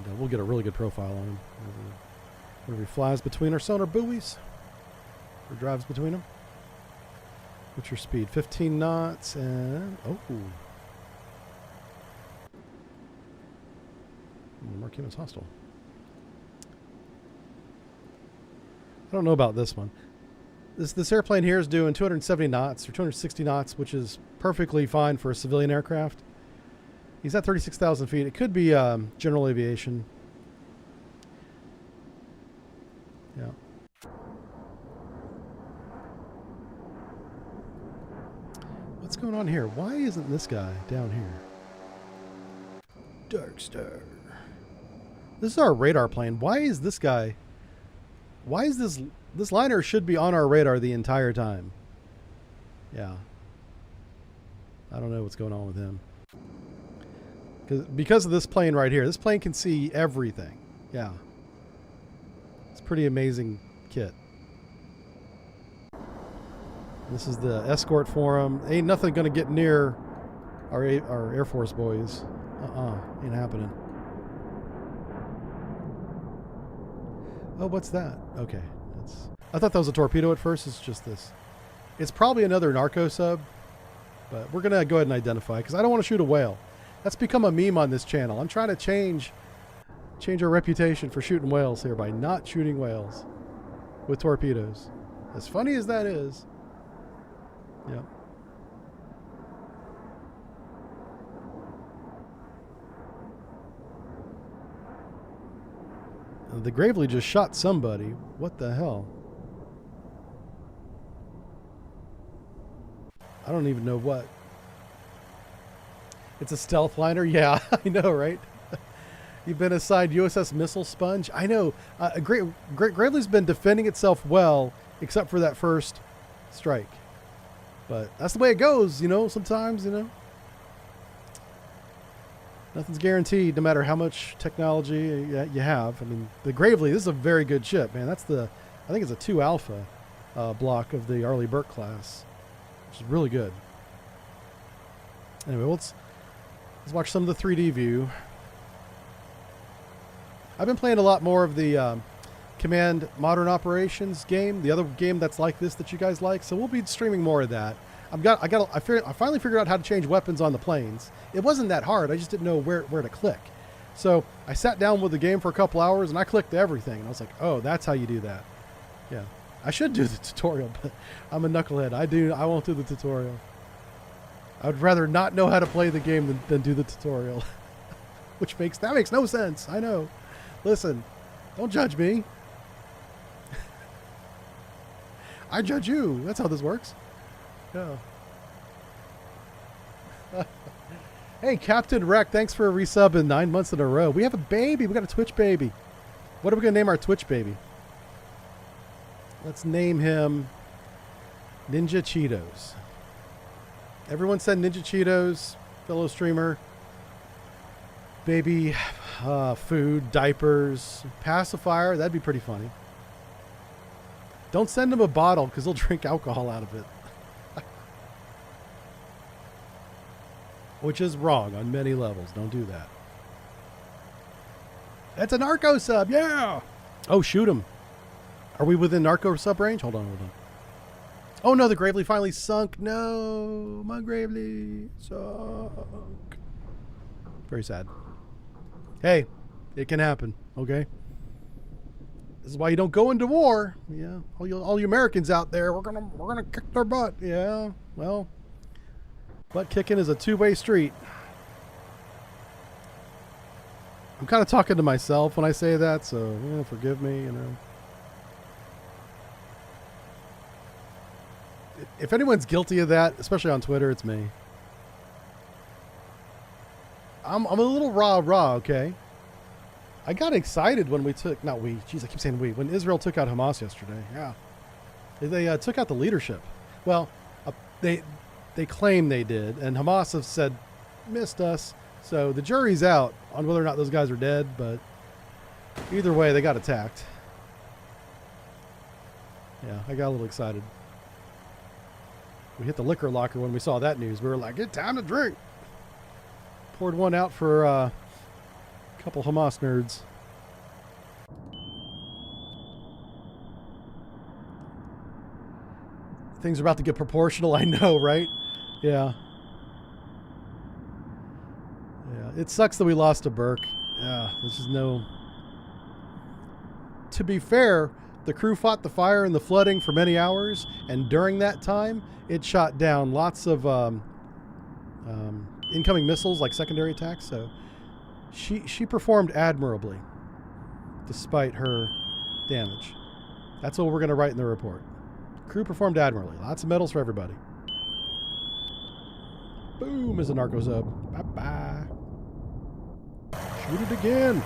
And we'll get a really good profile on him. Whenever he flies between our sonar buoys. Or drives between them. What's your speed? 15 knots and... Oh. Mark him as hostile. I don't know about this one. This airplane here is doing 270 knots or 260 knots, which is perfectly fine for a civilian aircraft. He's at 36,000 feet. It could be general aviation. Yeah. What's going on here? Why isn't this guy down here? Dark Star. This is our radar plane. Why is this guy... Why is this liner should be on our radar the entire time? Yeah. I don't know what's going on with him. Because of this plane right here. This plane can see everything. Yeah. It's a pretty amazing kit. This is the escort for him. Ain't nothing going to get near our Air Force boys. Ain't happening. Oh, what's that? Okay. I thought that was a torpedo at first. It's just this. It's probably another narco sub, but we're going to go ahead and identify because I don't want to shoot a whale. That's become a meme on this channel. I'm trying to change our reputation for shooting whales here by not shooting whales with torpedoes. As funny as that is. Yeah. The Gravely just shot somebody. What the hell? I don't even know what. It's a stealth liner? Yeah, I know, right? You've been assigned USS Missile Sponge? I know. Gravely's been defending itself well, except for that first strike. But that's the way it goes, you know, sometimes, you know. Nothing's guaranteed, no matter how much technology you have. I mean, the Gravely, this is a very good ship, man. That's I think it's a 2 Alpha block of the Arleigh Burke class, which is really good. Anyway, let's watch some of the 3D view. I've been playing a lot more of the Command Modern Operations game, the other game that's like this that you guys like. So we'll be streaming more of that. I finally figured out how to change weapons on the planes. It wasn't that hard. I just didn't know where to click. So I sat down with the game for a couple hours and I clicked everything. And I was like, oh, that's how you do that. Yeah. I should do the tutorial, but I'm a knucklehead. I won't do the tutorial. I would rather not know how to play the game than do the tutorial. That makes no sense. I know. Listen, don't judge me. I judge you. That's how this works. Yeah. Hey, Captain Wreck, thanks for a resub in 9 months in a row. We have a baby. We got a Twitch baby. What are we going to name our Twitch baby? Let's name him Ninja Cheetos. Everyone send Ninja Cheetos, fellow streamer. Baby food, diapers, pacifier. That'd be pretty funny. Don't send him a bottle because he'll drink alcohol out of it. Which is wrong on many levels. Don't do that. That's a narco sub. Yeah. Oh, shoot him. Are we within narco sub range? Hold on. Oh, no. The Gravely finally sunk. No. My Gravely sunk. Very sad. Hey, it can happen. Okay. This is why you don't go into war. Yeah. All you Americans out there, we're gonna kick their butt. Yeah. Well, butt kicking is a two-way street. I'm kind of talking to myself when I say that, so yeah, forgive me, you know. If anyone's guilty of that, especially on Twitter, it's me. I'm a little rah, okay? I got excited when when Israel took out Hamas yesterday. Yeah. They took out the leadership. Well, they claim they did, and Hamas have said, missed us. So the jury's out on whether or not those guys are dead, but either way, they got attacked. Yeah, I got a little excited. We hit the liquor locker when we saw that news. We were like, it's time to drink. Poured one out for a couple Hamas nerds. Things are about to get proportional, I know, right? Yeah. Yeah, it sucks that we lost to Burke. Yeah, this is no... To be fair, the crew fought the fire and the flooding for many hours, and during that time, it shot down lots of incoming missiles, like secondary attacks, so she performed admirably, despite her damage. That's what we're going to write in the report. Crew performed admirably. Lots of medals for everybody. Boom is a narco sub. Bye-bye. Shoot it again.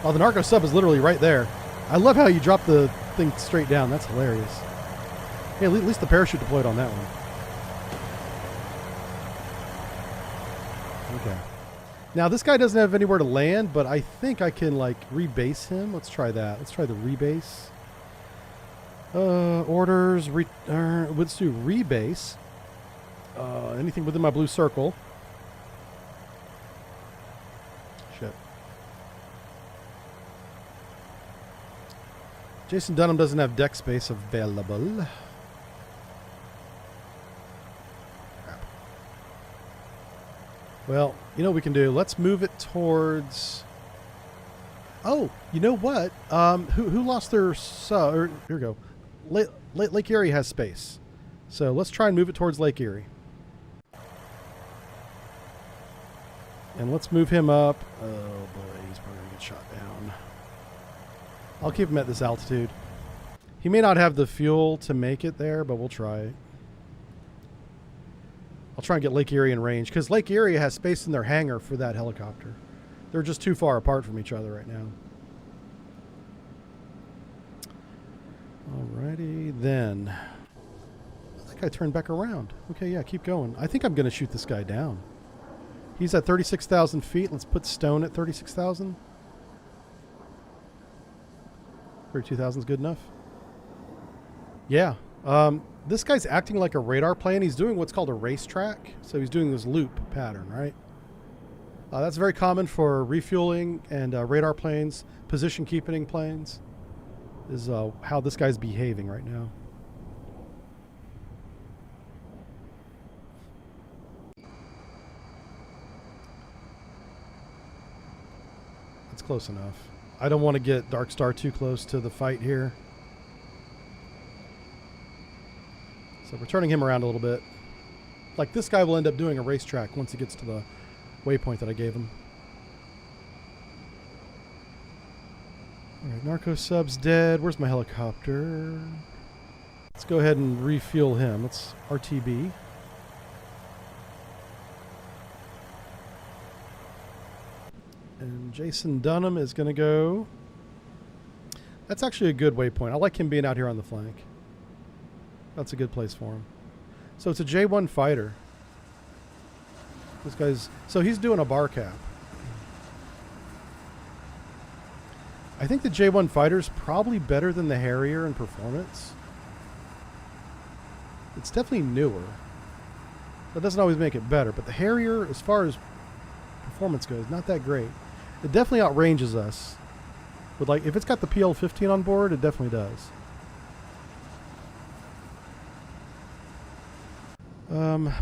Oh, the narco sub is literally right there. I love how you drop the thing straight down. That's hilarious. Hey, at least the parachute deployed on that one. Okay. Now, this guy doesn't have anywhere to land, but I think I can, like, rebase him. Let's try that. Let's try the rebase. Orders. Let's do rebase. Anything within my blue circle. Shit. Jason Dunham doesn't have deck space available. Crap. Well, you know what we can do? Let's move it towards... Oh, you know what? Who lost their... here we go. Lake Erie has space. So let's try and move it towards Lake Erie. And let's move him up. Oh boy, he's probably going to get shot down. I'll keep him at this altitude. He may not have the fuel to make it there, but we'll try it. I'll try and get Lake Erie in range, because Lake Erie has space in their hangar for that helicopter. They're just too far apart from each other right now. Alrighty, then. That guy turned back around. Okay, yeah, keep going. I think I'm going to shoot this guy down. He's at 36,000 feet. Let's put Stone at 36,000. 32,000 is good enough. Yeah. This guy's acting like a radar plane. He's doing what's called a racetrack. So he's doing this loop pattern, right? That's very common for refueling and radar planes, position keeping planes, is how this guy's behaving right now. That's close enough. I don't want to get Dark Star too close to the fight here. So we're turning him around a little bit. Like, this guy will end up doing a racetrack once he gets to the waypoint that I gave him. Alright, Narco Sub's dead. Where's my helicopter? Let's go ahead and refuel him. Let's RTB. And Jason Dunham is going to go... That's actually a good waypoint. I like him being out here on the flank. That's a good place for him. So it's a J1 fighter. This guy's... So he's doing a bar cap. I think the J1 fighter's probably better than the Harrier in performance. It's definitely newer. That doesn't always make it better, but the Harrier, as far as performance goes, not that great. It definitely outranges us. With, like, if it's got the PL-15 on board, it definitely does.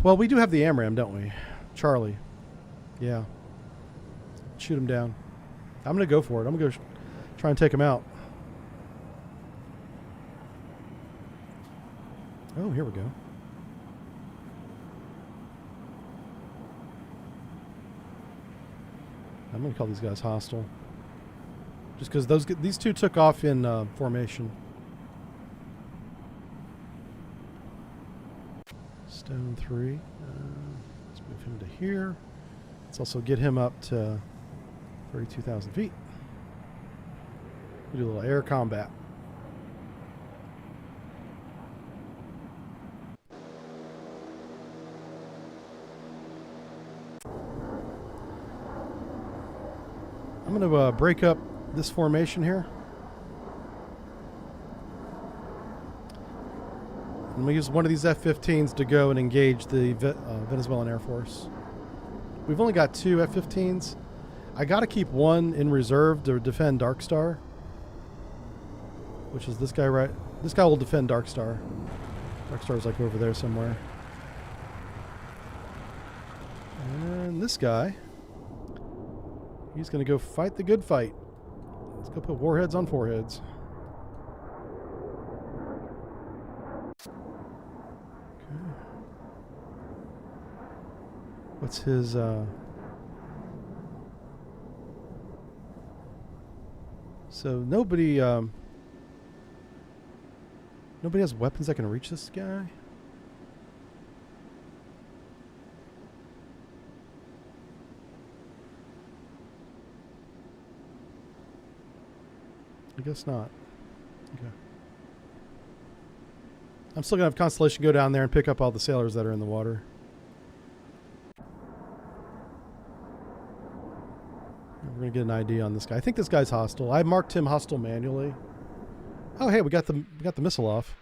Well, we do have the AMRAAM, don't we? Charlie. Yeah. Shoot him down. I'm going to go for it. I'm going to go try and take him out. Oh, here we go. I'm going to call these guys hostile. Just because these two took off in formation. Stone 3. Let's move him to here. Let's also get him up to 32,000 feet. We do a little air combat. I'm going to break up this formation here. I'm going to use one of these F-15s to go and engage the Venezuelan Air Force. We've only got 2 F-15s. I got to keep one in reserve to defend Dark Star, which is this guy right. This guy will defend Dark Star. Dark Star's like over there somewhere. And this guy, he's going to go fight the good fight. Let's go put warheads on foreheads. What's his, So nobody has weapons that can reach this guy? I guess not. Okay. I'm still going to have Constellation go down there and pick up all the sailors that are in the water. We're going to get an ID on this guy. I think this guy's hostile. I marked him hostile manually. Oh, hey, we got the missile off.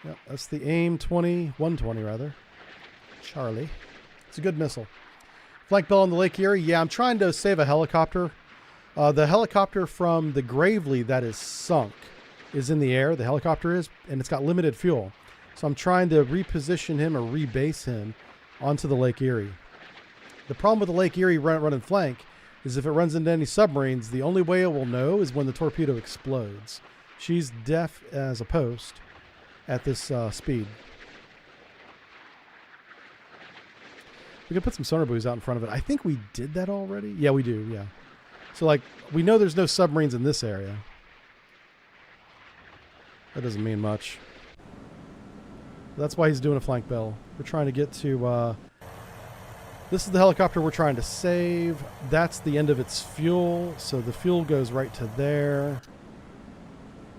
Yep, that's the AIM 120 rather. Charlie. It's a good missile. Flank bell on the Lake Erie. Yeah, I'm trying to save a helicopter. The helicopter from the Gravely that is sunk is in the air. The helicopter is, and it's got limited fuel. So I'm trying to reposition him or rebase him onto the Lake Erie. The problem with the Lake Erie running flank is if it runs into any submarines, the only way it will know is when the torpedo explodes. She's deaf as a post at this speed. We could put some sonar buoys out in front of it. I think we did that already. Yeah, we do, yeah. So, like, we know there's no submarines in this area. That doesn't mean much. That's why he's doing a flank bell. We're trying to get to... this is the helicopter we're trying to save. That's the end of its fuel. So the fuel goes right to there.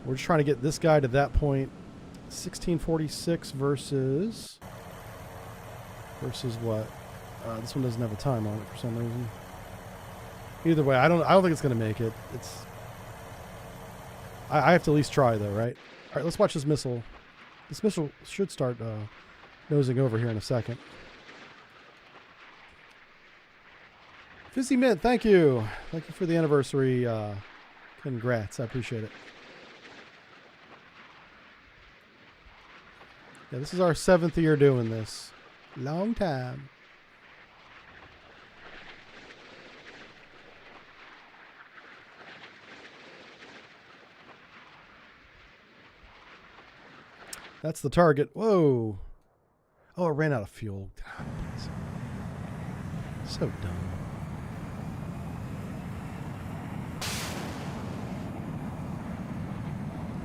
We're just trying to get this guy to that point. 1646 versus what? This one doesn't have a time on it for some reason. Either way, I don't think it's going to make it. I have to at least try though, right? All right, let's watch this missile. This missile should start nosing over here in a second. Fizzy Mint, thank you. Thank you for the anniversary. Congrats, I appreciate it. Yeah, this is our 7th year doing this. Long time. That's the target. Whoa. Oh, it ran out of fuel. God, so dumb.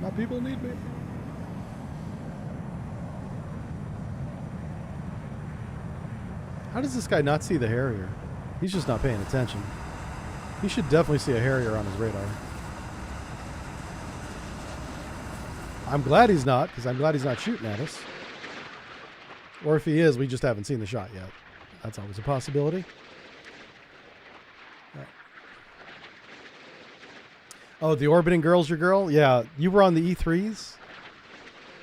My people need me. How does this guy not see the Harrier? He's just not paying attention. He should definitely see a Harrier on his radar. I'm glad he's not, because I'm glad he's not shooting at us. Or if he is, we just haven't seen the shot yet. That's always a possibility. Right. Oh, the orbiting girl's your girl? Yeah, you were on the E3s?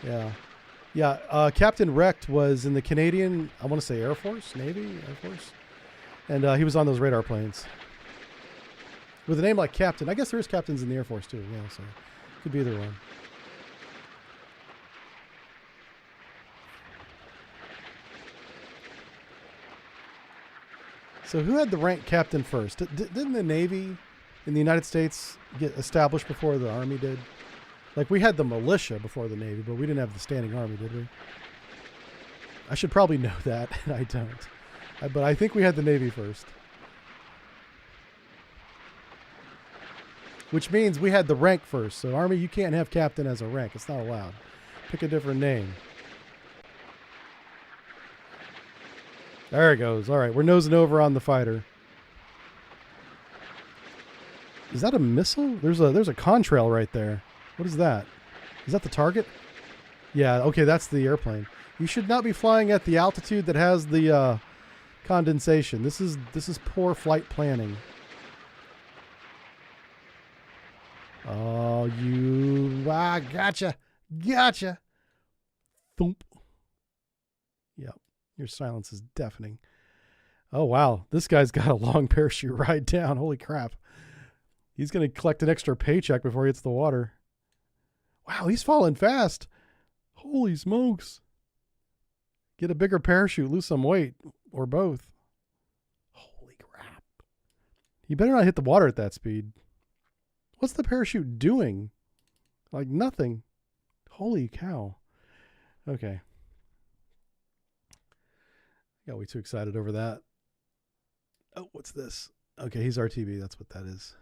Yeah. Yeah, Captain Recht was in the Canadian, I want to say Air Force, Navy, Air Force. And he was on those radar planes. With a name like Captain. I guess there is captains in the Air Force too, yeah, so could be either one. So who had the rank captain first? Didn't the Navy in the United States get established before the Army did? Like, we had the militia before the Navy, but we didn't have the standing Army, did we? I should probably know that, and I don't. But I think we had the Navy first. Which means we had the rank first. So, Army, you can't have captain as a rank. It's not allowed. Pick a different name. There it goes. All right, we're nosing over on the fighter. Is that a missile? There's a contrail right there. What is that? Is that the target? Yeah, okay, that's the airplane. You should not be flying at the altitude that has the condensation. This is poor flight planning. Oh, gotcha. Gotcha. Thump. Yep. Your silence is deafening. Oh, wow. This guy's got a long parachute ride down. Holy crap. He's going to collect an extra paycheck before he hits the water. Wow, he's falling fast. Holy smokes. Get a bigger parachute, lose some weight, or both. Holy crap. He better not hit the water at that speed. What's the parachute doing? Like nothing. Holy cow. Okay. Got way too excited over that. Oh, what's this? Okay, he's RTB. That's what that is.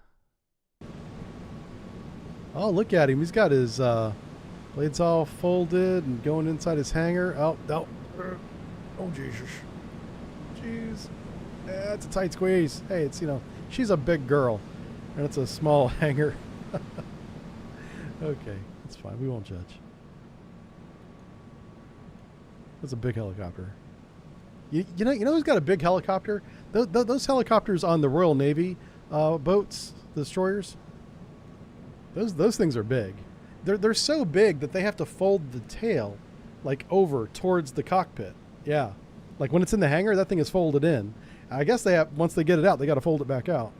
Oh, look at him. He's got his blades all folded and going inside his hangar. Oh, no. Oh, Jesus. Jeez. Yeah, it's a tight squeeze. Hey, it's, she's a big girl. And it's a small hangar. Okay, it's fine. We won't judge. That's a big helicopter. You know who's got a big helicopter? Those helicopters on the Royal Navy boats, the destroyers. Those things are big. They're so big that they have to fold the tail like over towards the cockpit. Yeah. Like when it's in the hangar, that thing is folded in. I guess they have, once they get it out, they got to fold it back out.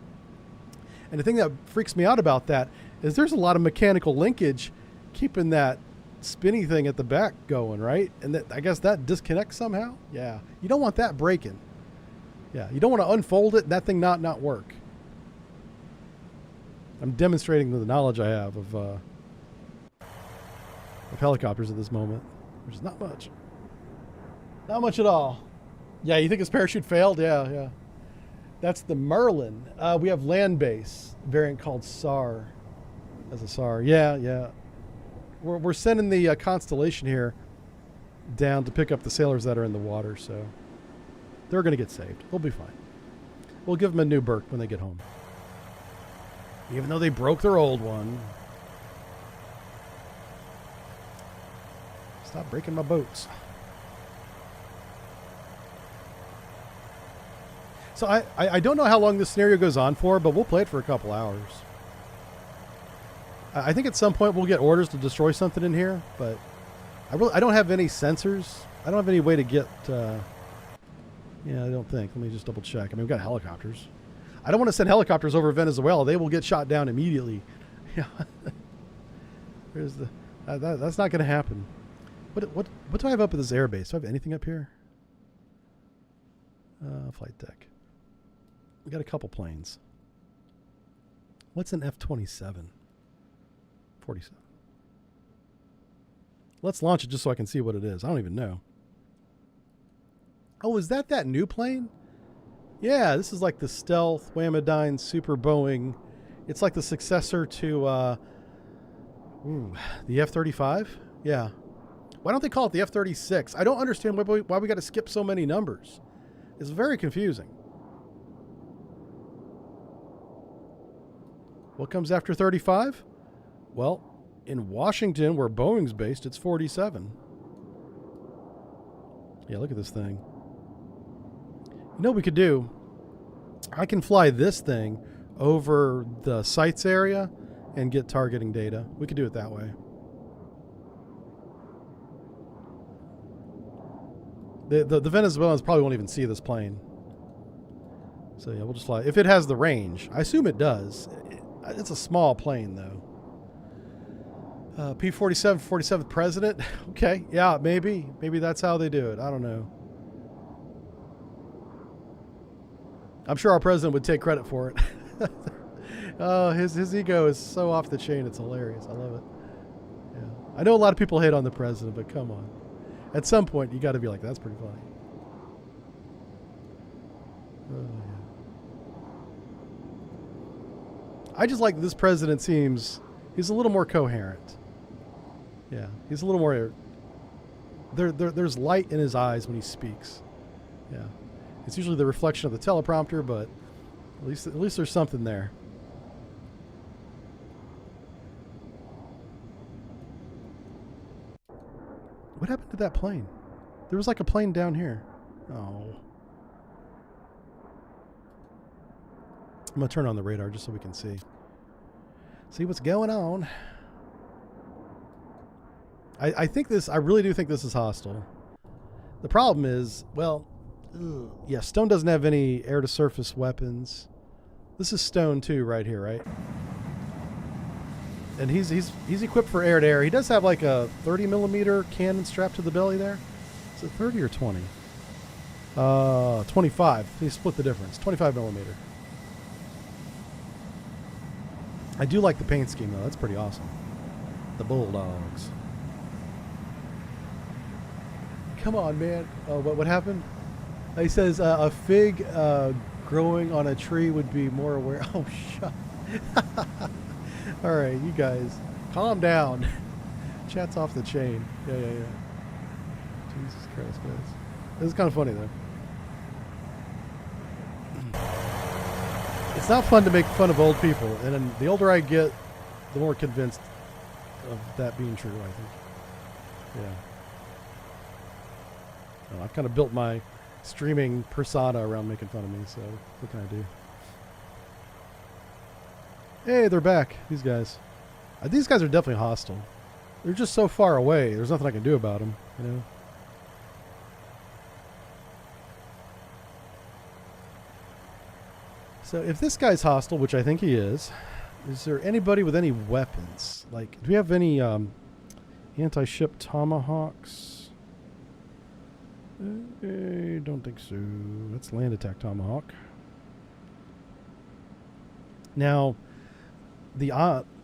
And the thing that freaks me out about that is there's a lot of mechanical linkage keeping that spinny thing at the back going, right? And that, I guess that disconnects somehow. Yeah. You don't want that breaking. Yeah. You don't want to unfold it and that thing not work. I'm demonstrating the knowledge I have of helicopters at this moment, which is not much. Not much at all. Yeah, you think his parachute failed? Yeah. That's the Merlin. We have land base variant called SAR. As a SAR. Yeah. We're sending the Constellation here down to pick up the sailors that are in the water, so they're going to get saved. They'll be fine. We'll give them a new Burke when they get home. Even though they broke their old one. Stop breaking my boats. So I don't know how long this scenario goes on for, but we'll play it for a couple hours. I think at some point we'll get orders to destroy something in here, but I don't have any sensors. I don't have any way to get... yeah, I don't think. Let me just double check. I mean, we've got helicopters. I don't want to send helicopters over Venezuela. They will get shot down immediately. Yeah. There's the... that's not going to happen. What do I have up at this airbase? Do I have anything up here? Flight deck. We got a couple planes. What's an F-27? 47. Let's launch it just so I can see what it is. I don't even know. Oh, is that new plane? Yeah, this is like the stealth Whammadine Super Boeing. It's like the successor to the F-35. Yeah. Why don't they call it the F-36? I don't understand why we got to skip so many numbers. It's very confusing. What comes after 35? Well, in Washington, where Boeing's based, it's 47. Yeah, look at this thing. You know what we could do? I can fly this thing over the sites area and get targeting data. We could do it that way. The Venezuelans probably won't even see this plane. So yeah, we'll just fly. If it has the range. I assume it does. It's a small plane, though. P-47, 47th president? Okay, yeah, maybe. Maybe that's how they do it. I don't know. I'm sure our president would take credit for it. Oh, his ego is so off the chain. It's hilarious. I love it. Yeah. I know a lot of people hate on the president, but come on. At some point, you got to be like, that's pretty funny. Oh, yeah. I just like this president seems, he's a little more coherent. Yeah, he's a little more, there's light in his eyes when he speaks. Yeah. It's usually the reflection of the teleprompter, but at least there's something there. What happened to that plane? There was like a plane down here. Oh. I'm going to turn on the radar just so we can see. See what's going on. I think this, I really do think this is hostile. The problem is, well, yeah, Stone doesn't have any air-to-surface weapons. This is Stone too right here, right? And he's equipped for air-to-air. He does have like a 30mm cannon strapped to the belly there. Is it 30 or 20? 25. He split the difference. 25mm. I do like the paint scheme though. That's pretty awesome. The Bulldogs. Come on, man. What happened? He says a fig growing on a tree would be more aware. Oh, shut. All right, you guys, calm down. Chat's off the chain. Yeah. Jesus Christ, guys. This is kind of funny, though. It's not fun to make fun of old people, and then the older I get, the more convinced of that being true, I think. Yeah. Well, I've kind of built my streaming persona around making fun of me, so what can I do? Hey, they're back, these guys. These guys are definitely hostile. They're just so far away, there's nothing I can do about them, you know? So if this guy's hostile, which I think he is there anybody with any weapons? Like, do we have any anti-ship tomahawks? I don't think so. That's land attack tomahawk. Now, the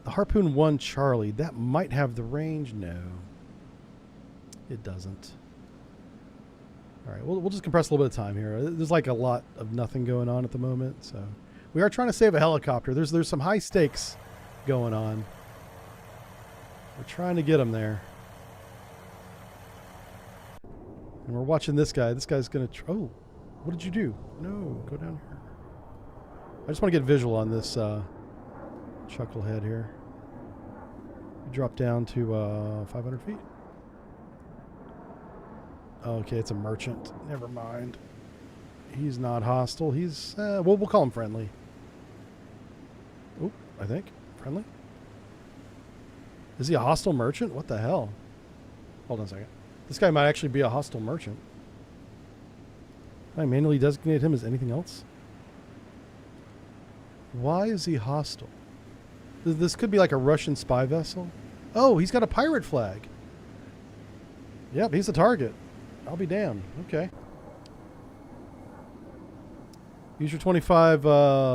Harpoon 1 Charlie, that might have the range. No, it doesn't. All right, we'll just compress a little bit of time here. There's like a lot of nothing going on at the moment, so we are trying to save a helicopter. There's some high stakes going on. We're trying to get them there, and we're watching this guy. This guy's gonna. Oh, what did you do? No, go down here. I just want to get visual on this chucklehead here. You drop down to 500 feet. Okay, it's a merchant. Never mind. He's not hostile. He's, we'll call him friendly. Oop, I think. Friendly? Is he a hostile merchant? What the hell? Hold on a second. This guy might actually be a hostile merchant. Can I manually designate him as anything else? Why is he hostile? This could be like a Russian spy vessel. Oh, he's got a pirate flag. Yep, he's the target. I'll be damned. Okay. Use your 25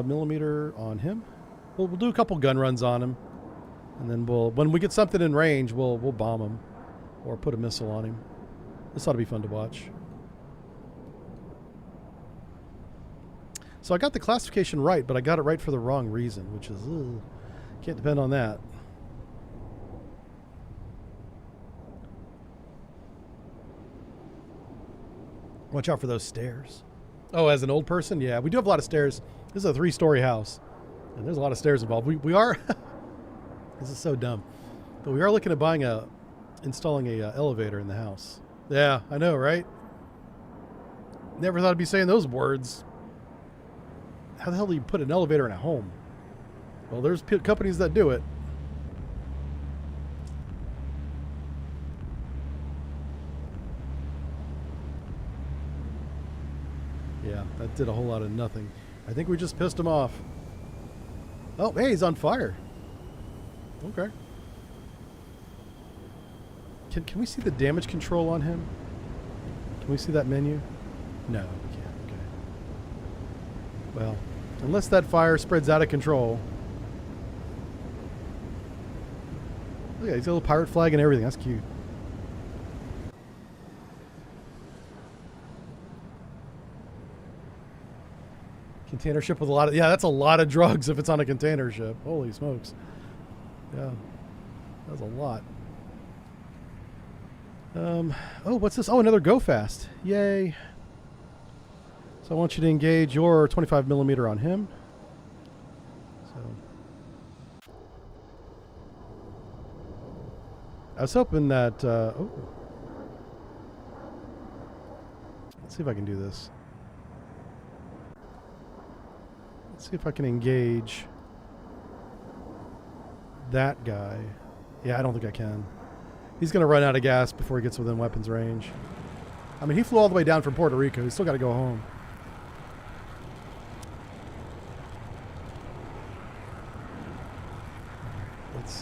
millimeter on him. We'll do a couple gun runs on him, and then when we get something in range, we'll bomb him or put a missile on him. This ought to be fun to watch. So I got the classification right, but I got it right for the wrong reason, which is can't depend on that. Watch out for those stairs. Oh, as an old person? Yeah, we do have a lot of stairs. This is a 3-story house, and there's a lot of stairs involved. We are, this is so dumb, but we are looking at installing a elevator in the house. Yeah, I know, right? Never thought I'd be saying those words. How the hell do you put an elevator in a home? Well, there's companies that do it. Yeah, that did a whole lot of nothing. I think we just pissed him off. Oh, hey, he's on fire. Okay. Can we see the damage control on him? Can we see that menu? No, we can't. Okay. Well, unless that fire spreads out of control. Look at, he's got a little pirate flag and everything. That's cute. Container ship with a lot of, yeah, that's a lot of drugs if it's on a container ship. Holy smokes. Yeah, that's a lot. Oh, what's this? Oh, another go fast. Yay. So I want you to engage your 25 millimeter on him. So I was hoping that, oh, let's see if I can do this. See if I can engage that guy. Yeah, I don't think I can. He's going to run out of gas before he gets within weapons range. I mean, he flew all the way down from Puerto Rico. He's still got to go home.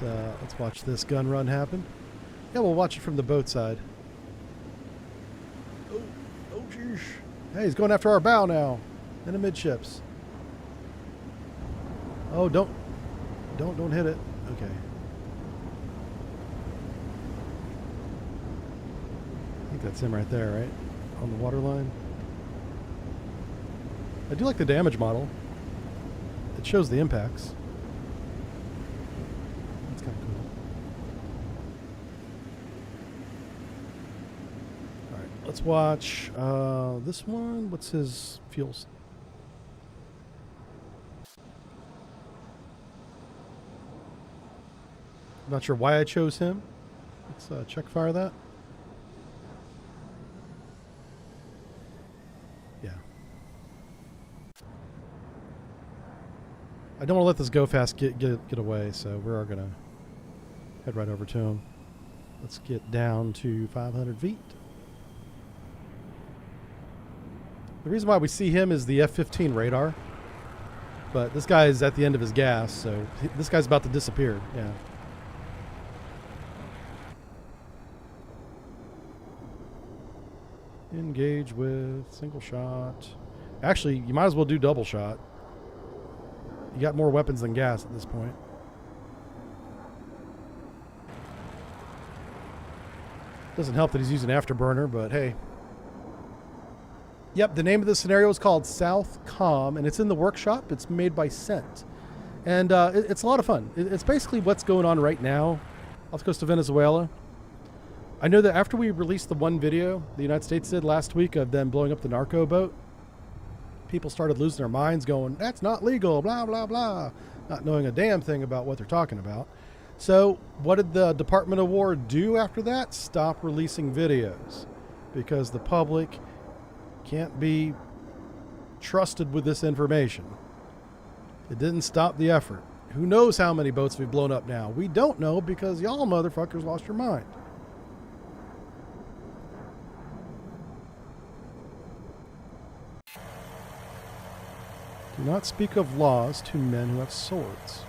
Let's watch this gun run happen. Yeah, we'll watch it from the boat side. Oh, jeez. Hey, he's going after our bow now. In the midships. Oh, don't hit it. Okay. I think that's him right there, right? On the water line. I do like the damage model. It shows the impacts. That's kind of cool. All right, let's watch this one. What's his fuels? Not sure why I chose him. Let's check fire that. Yeah. I don't want to let this go fast get away, so we're going to head right over to him. Let's get down to 500 feet. The reason why we see him is the F-15 radar. But this guy is at the end of his gas, so this guy's about to disappear. Yeah. Engage with single shot. Actually, you might as well do double shot. You got more weapons than gas at this point. Doesn't help that he's using afterburner, but hey. Yep, the name of the scenario is called South Com, and it's in the workshop. It's made by Scent. And it's a lot of fun. It's basically what's going on right now off the coast of Venezuela. I know that after we released the one video the United States did last week of them blowing up the narco boat, people started losing their minds going, that's not legal, blah, blah, blah, not knowing a damn thing about what they're talking about. So what did the Department of War do after that? Stop releasing videos because the public can't be trusted with this information. It didn't stop the effort. Who knows how many boats we've blown up now? We don't know because y'all motherfuckers lost your mind. Do not speak of laws to men who have swords.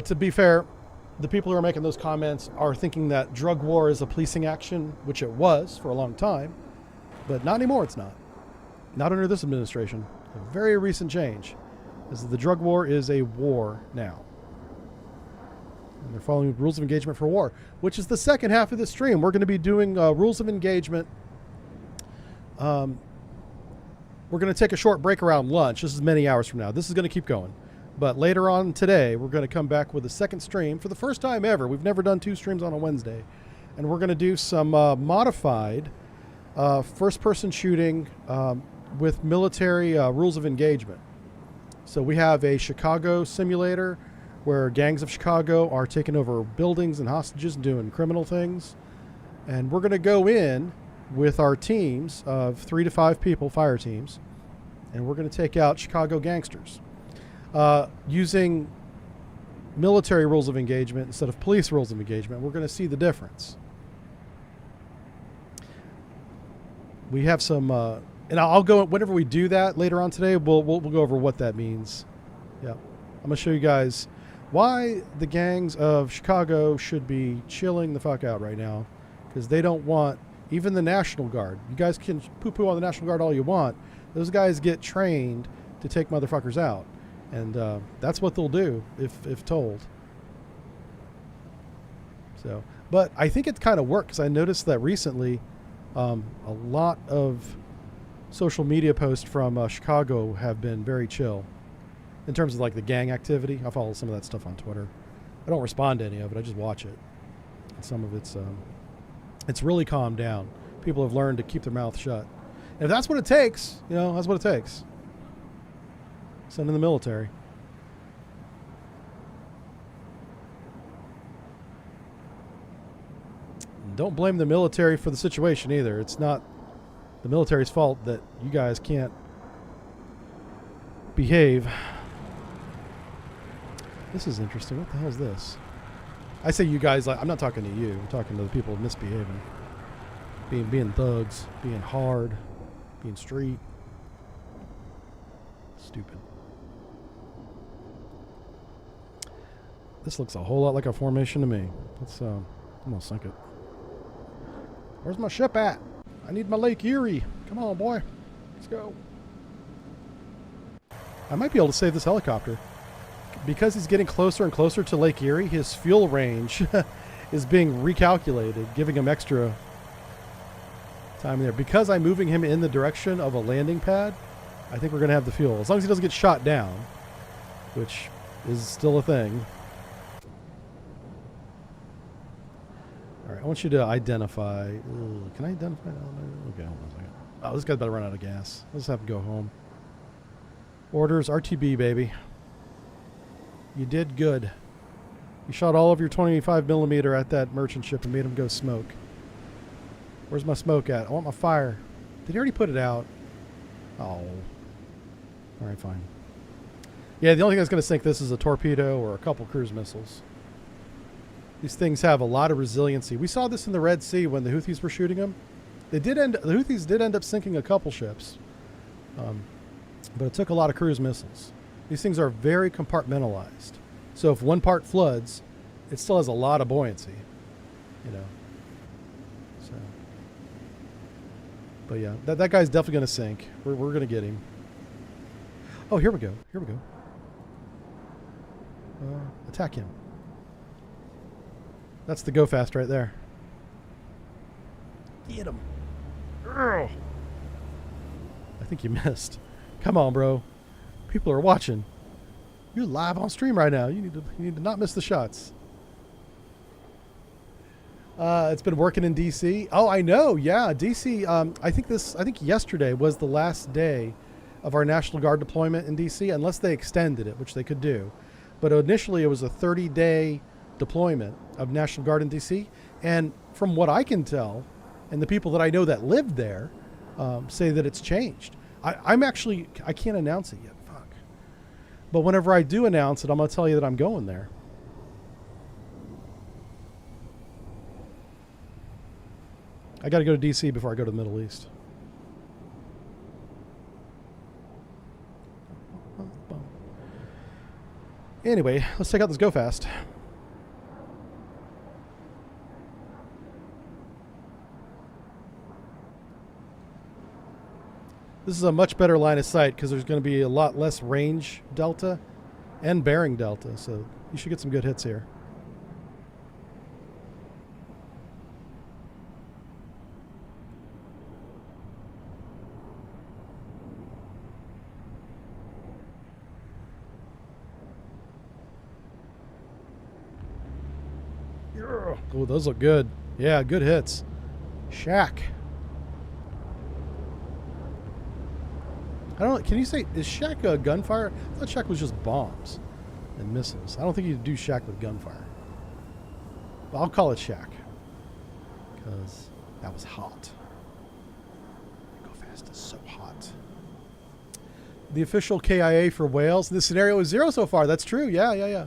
To be fair, the people who are making those comments are thinking that drug war is a policing action, which it was for a long time, but not anymore. It's not. Not under this administration. A very recent change is that the drug war is a war now. And they're following rules of engagement for war, which is the second half of this stream. We're going to be doing rules of engagement. We're going to take a short break around lunch. This is many hours from now. This is going to keep going. But later on today, we're going to come back with a second stream for the first time ever. We've never done 2 streams on a Wednesday. And we're going to do some modified first-person shooting with military rules of engagement. So we have a Chicago simulator where gangs of Chicago are taking over buildings and hostages and doing criminal things. And we're going to go in with our teams of 3 to 5 people, fire teams, and we're going to take out Chicago gangsters using military rules of engagement instead of police rules of engagement. We're going to see the difference. We have some, and I'll go, whenever we do that later on today, we'll go over what that means. Yeah. I'm going to show you guys why the gangs of Chicago should be chilling the fuck out right now, because they don't want even the National Guard. You guys can poo-poo on the National Guard all you want. Those guys get trained to take motherfuckers out, and that's what they'll do if told. So, but I think it kind of worked, because I noticed that recently a lot of social media posts from Chicago have been very chill. In terms of like the gang activity, I follow some of that stuff on Twitter. I don't respond to any of it. I just watch it. And some of it's really calmed down. People have learned to keep their mouth shut. And if that's what it takes, you know, that's what it takes. Send in the military. And don't blame the military for the situation either. It's not the military's fault that you guys can't behave. This is interesting. What the hell is this? I say you guys, like, I'm not talking to you. I'm talking to the people misbehaving. Being thugs. Being hard. Being street. Stupid. This looks a whole lot like a formation to me. Let's, I'm gonna sink it. Where's my ship at? I need my Lake Erie. Come on, boy. Let's go. I might be able to save this helicopter. Because he's getting closer and closer to Lake Erie, his fuel range is being recalculated, giving him extra time there. Because I'm moving him in the direction of a landing pad, I think we're going to have the fuel. As long as he doesn't get shot down, which is still a thing. All right, I want you to identify. Ooh, can I identify? Okay, hold on a second. Oh, this guy's about to run out of gas. Let's have him go home. Orders, RTB, baby. You did good. You shot all of your 25 millimeter at that merchant ship and made him go smoke. Where's my smoke at? I want my fire. Did he already put it out? Oh. All right, fine. Yeah, the only thing that's going to sink this is a torpedo or a couple cruise missiles. These things have a lot of resiliency. We saw this in the Red Sea when the Houthis were shooting them. The Houthis did end up sinking a couple ships, but it took a lot of cruise missiles. These things are very compartmentalized. So if one part floods, it still has a lot of buoyancy, you know. So, but yeah, that guy's definitely going to sink. We're going to get him. Oh, here we go. Here we go. Attack him. That's the go fast right there. Get him. I think you missed. Come on, bro. People are watching. You're live on stream right now. You need to not miss the shots. It's been working in DC. Oh, I know. Yeah, DC. I think yesterday was the last day of our National Guard deployment in DC, unless they extended it, which they could do. But initially, it was a 30-day deployment of National Guard in DC. And from what I can tell, and the people that I know that lived there say that it's changed. I can't announce it yet. Fuck. But whenever I do announce it, I'm going to tell you that I'm going there. I got to go to DC before I go to the Middle East. Anyway, let's check out this go fast. This is a much better line of sight because there's going to be a lot less range delta and bearing delta, so you should get some good hits here. Oh, those look good. Yeah, good hits. Shack. I don't know, can you say, is Shack gunfire? I thought Shack was just bombs and missiles. I don't think you do Shack with gunfire. But I'll call it Shack because that was hot. Go fast is so hot. The official KIA for Wales. This scenario is 0 so far. That's true. Yeah.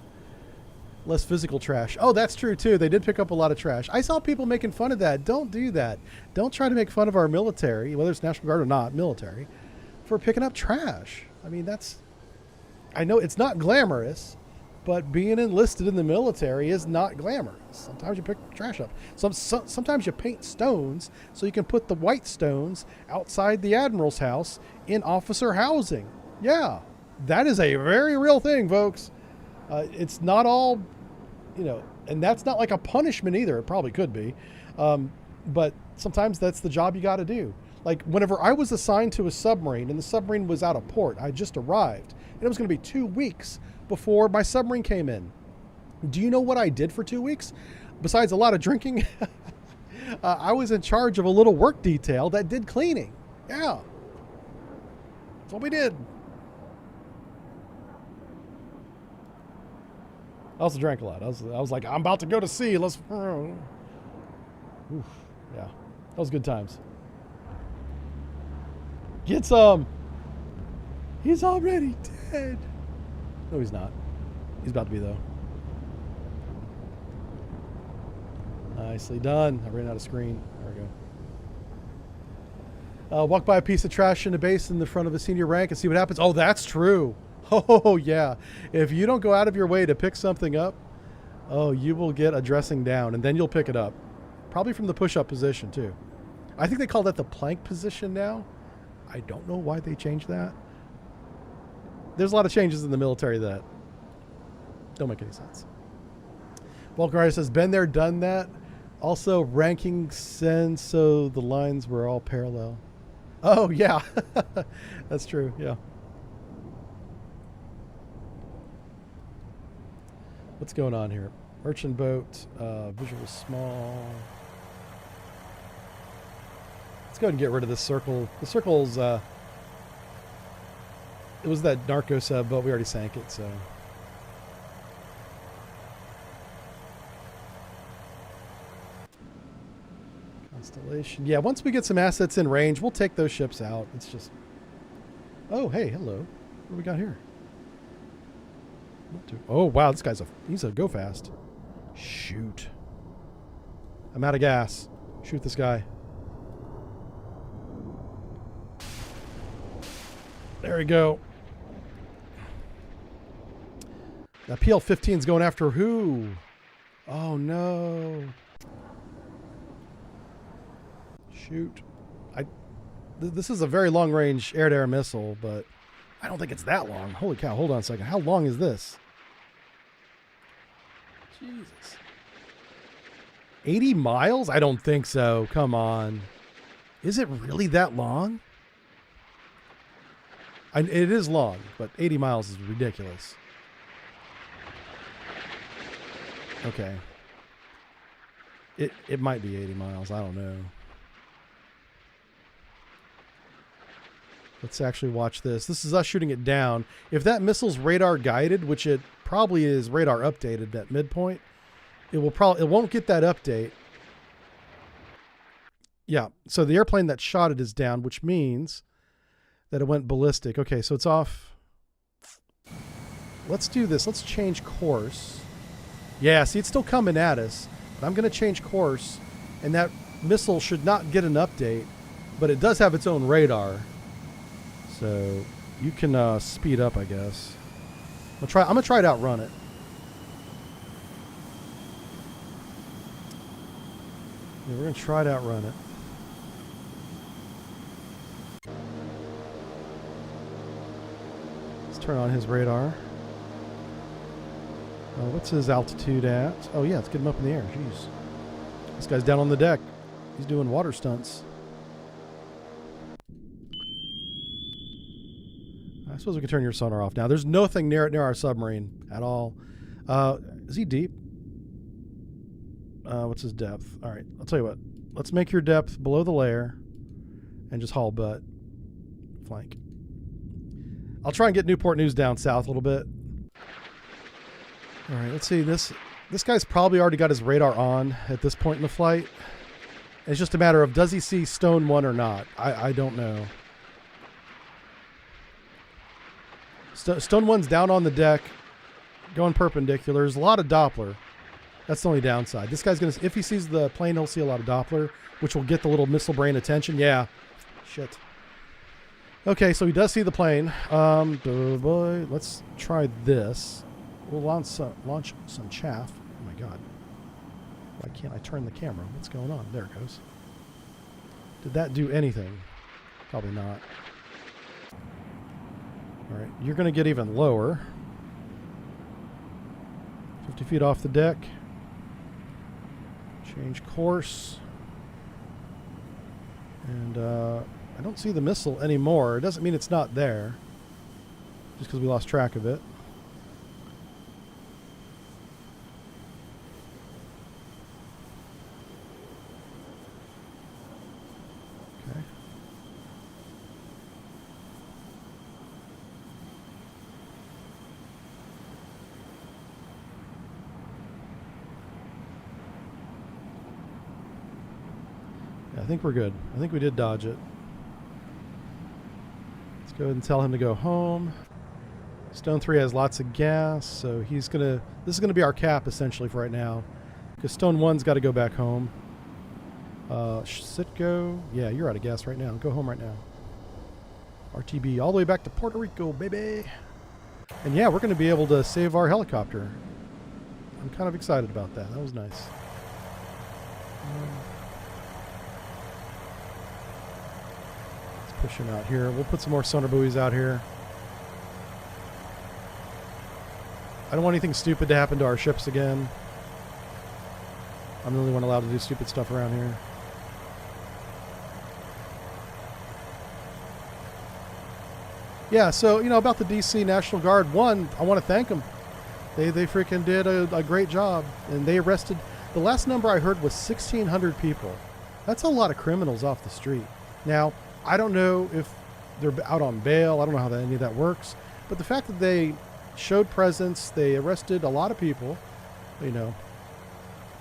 Less physical trash. Oh, that's true too. They did pick up a lot of trash. I saw people making fun of that. Don't do that. Don't try to make fun of our military, whether it's National Guard or not, military, for picking up trash. I mean, I know it's not glamorous, but being enlisted in the military is not glamorous. Sometimes you pick trash up. Sometimes you paint stones so you can put the white stones outside the admiral's house in officer housing. Yeah, that is a very real thing, folks. It's not all, and that's not like a punishment either. It probably could be. But sometimes that's the job you got to do. Like whenever I was assigned to a submarine and the submarine was out of port, I just arrived and it was going to be 2 weeks before my submarine came in. Do you know what I did for 2 weeks? Besides a lot of drinking, I was in charge of a little work detail that did cleaning. Yeah. That's what we did. I also drank a lot. I was like, I'm about to go to sea. Let's. Oof. Yeah. That was good times. Get some. He's already dead. No, he's not. He's about to be, though. Nicely done. I ran out of screen. There we go. Walk by a piece of trash in the base in the front of a senior rank and see what happens. Oh, that's true. Oh, yeah. If you don't go out of your way to pick something up, oh, you will get a dressing down, and then you'll pick it up. Probably from the push-up position, too. I think they call that the plank position now. I don't know why they changed that. There's a lot of changes in the military that don't make any sense. Vulcan Rider says, been there, done that. Also, ranking sends so the lines were all parallel. Oh, yeah. That's true, yeah. What's going on here? Merchant boat, visual small. Let's go ahead and get rid of this circle. The circle's, it was that narco sub, but we already sank it, so. Constellation. Yeah, once we get some assets in range, we'll take those ships out. It's just. Oh, hey, hello. What do we got here? Oh, wow, this guy's he's a go fast. Shoot. I'm out of gas. Shoot this guy. There we go. That PL-15 is going after who? Oh no. Shoot. This is a very long-range air-to-air missile, but I don't think it's that long. Holy cow, hold on a second. How long is this? Jesus. 80 miles? I don't think so. Come on. Is it really that long? It is long, but 80 miles is ridiculous. Okay. It might be 80 miles. I don't know. Let's actually watch this. This is us shooting it down. If that missile's radar guided, which it probably is radar updated at midpoint, it won't get that update. Yeah, so the airplane that shot it is down, which means that it went ballistic. Okay, so it's off. Let's do this. Let's change course. Yeah, see, it's still coming at us, but I'm going to change course, and that missile should not get an update, but it does have its own radar. So you can speed up, I guess. I'm gonna try to outrun it. Yeah, we're gonna try to outrun it. Let's turn on his radar. What's his altitude at? Oh yeah, let's get him up in the air. Jeez, this guy's down on the deck. He's doing water stunts. I suppose we can turn your sonar off now. There's nothing near our submarine at all. Is he deep? What's his depth? All right, I'll tell you what. Let's make your depth below the layer and just haul butt. Flank. I'll try and get Newport News down south a little bit. All right, let's see. This guy's probably already got his radar on at this point in the flight. It's just a matter of, does he see Stone 1 or not? I don't know. Stone 1's down on the deck, going perpendicular. There's a lot of Doppler. That's the only downside. This guy's going to, if he sees the plane, he'll see a lot of Doppler, which will get the little missile brain attention. Yeah. Shit. Okay, so he does see the plane. Boy, let's try this. We'll launch some chaff. Oh my God. Why can't I turn the camera? What's going on? There it goes. Did that do anything? Probably not. All right, you're going to get even lower. 50 feet off the deck. Change course. And I don't see the missile anymore. It doesn't mean it's not there, just because we lost track of it. Okay. I think we're good. I think we did dodge it. Let's go ahead and tell him to go home. Stone 3 has lots of gas, so he's gonna. This is gonna be our cap essentially for right now, because Stone 1's got to go back home. Sitco, yeah, you're out of gas right now. Go home right now. RTB all the way back to Puerto Rico, baby. And yeah, we're gonna be able to save our helicopter. I'm kind of excited about that. That was nice. Push him out here. We'll put some more sonar buoys out here. I don't want anything stupid to happen to our ships again. I'm the only one allowed to do stupid stuff around here. Yeah, so, you know, about the DC National Guard, one, I want to thank them. They freaking did a great job. And they arrested, the last number I heard was 1,600 people. That's a lot of criminals off the street. Now, I don't know if they're out on bail. I don't know how any of that works. But the fact that they showed presence, they arrested a lot of people, you know,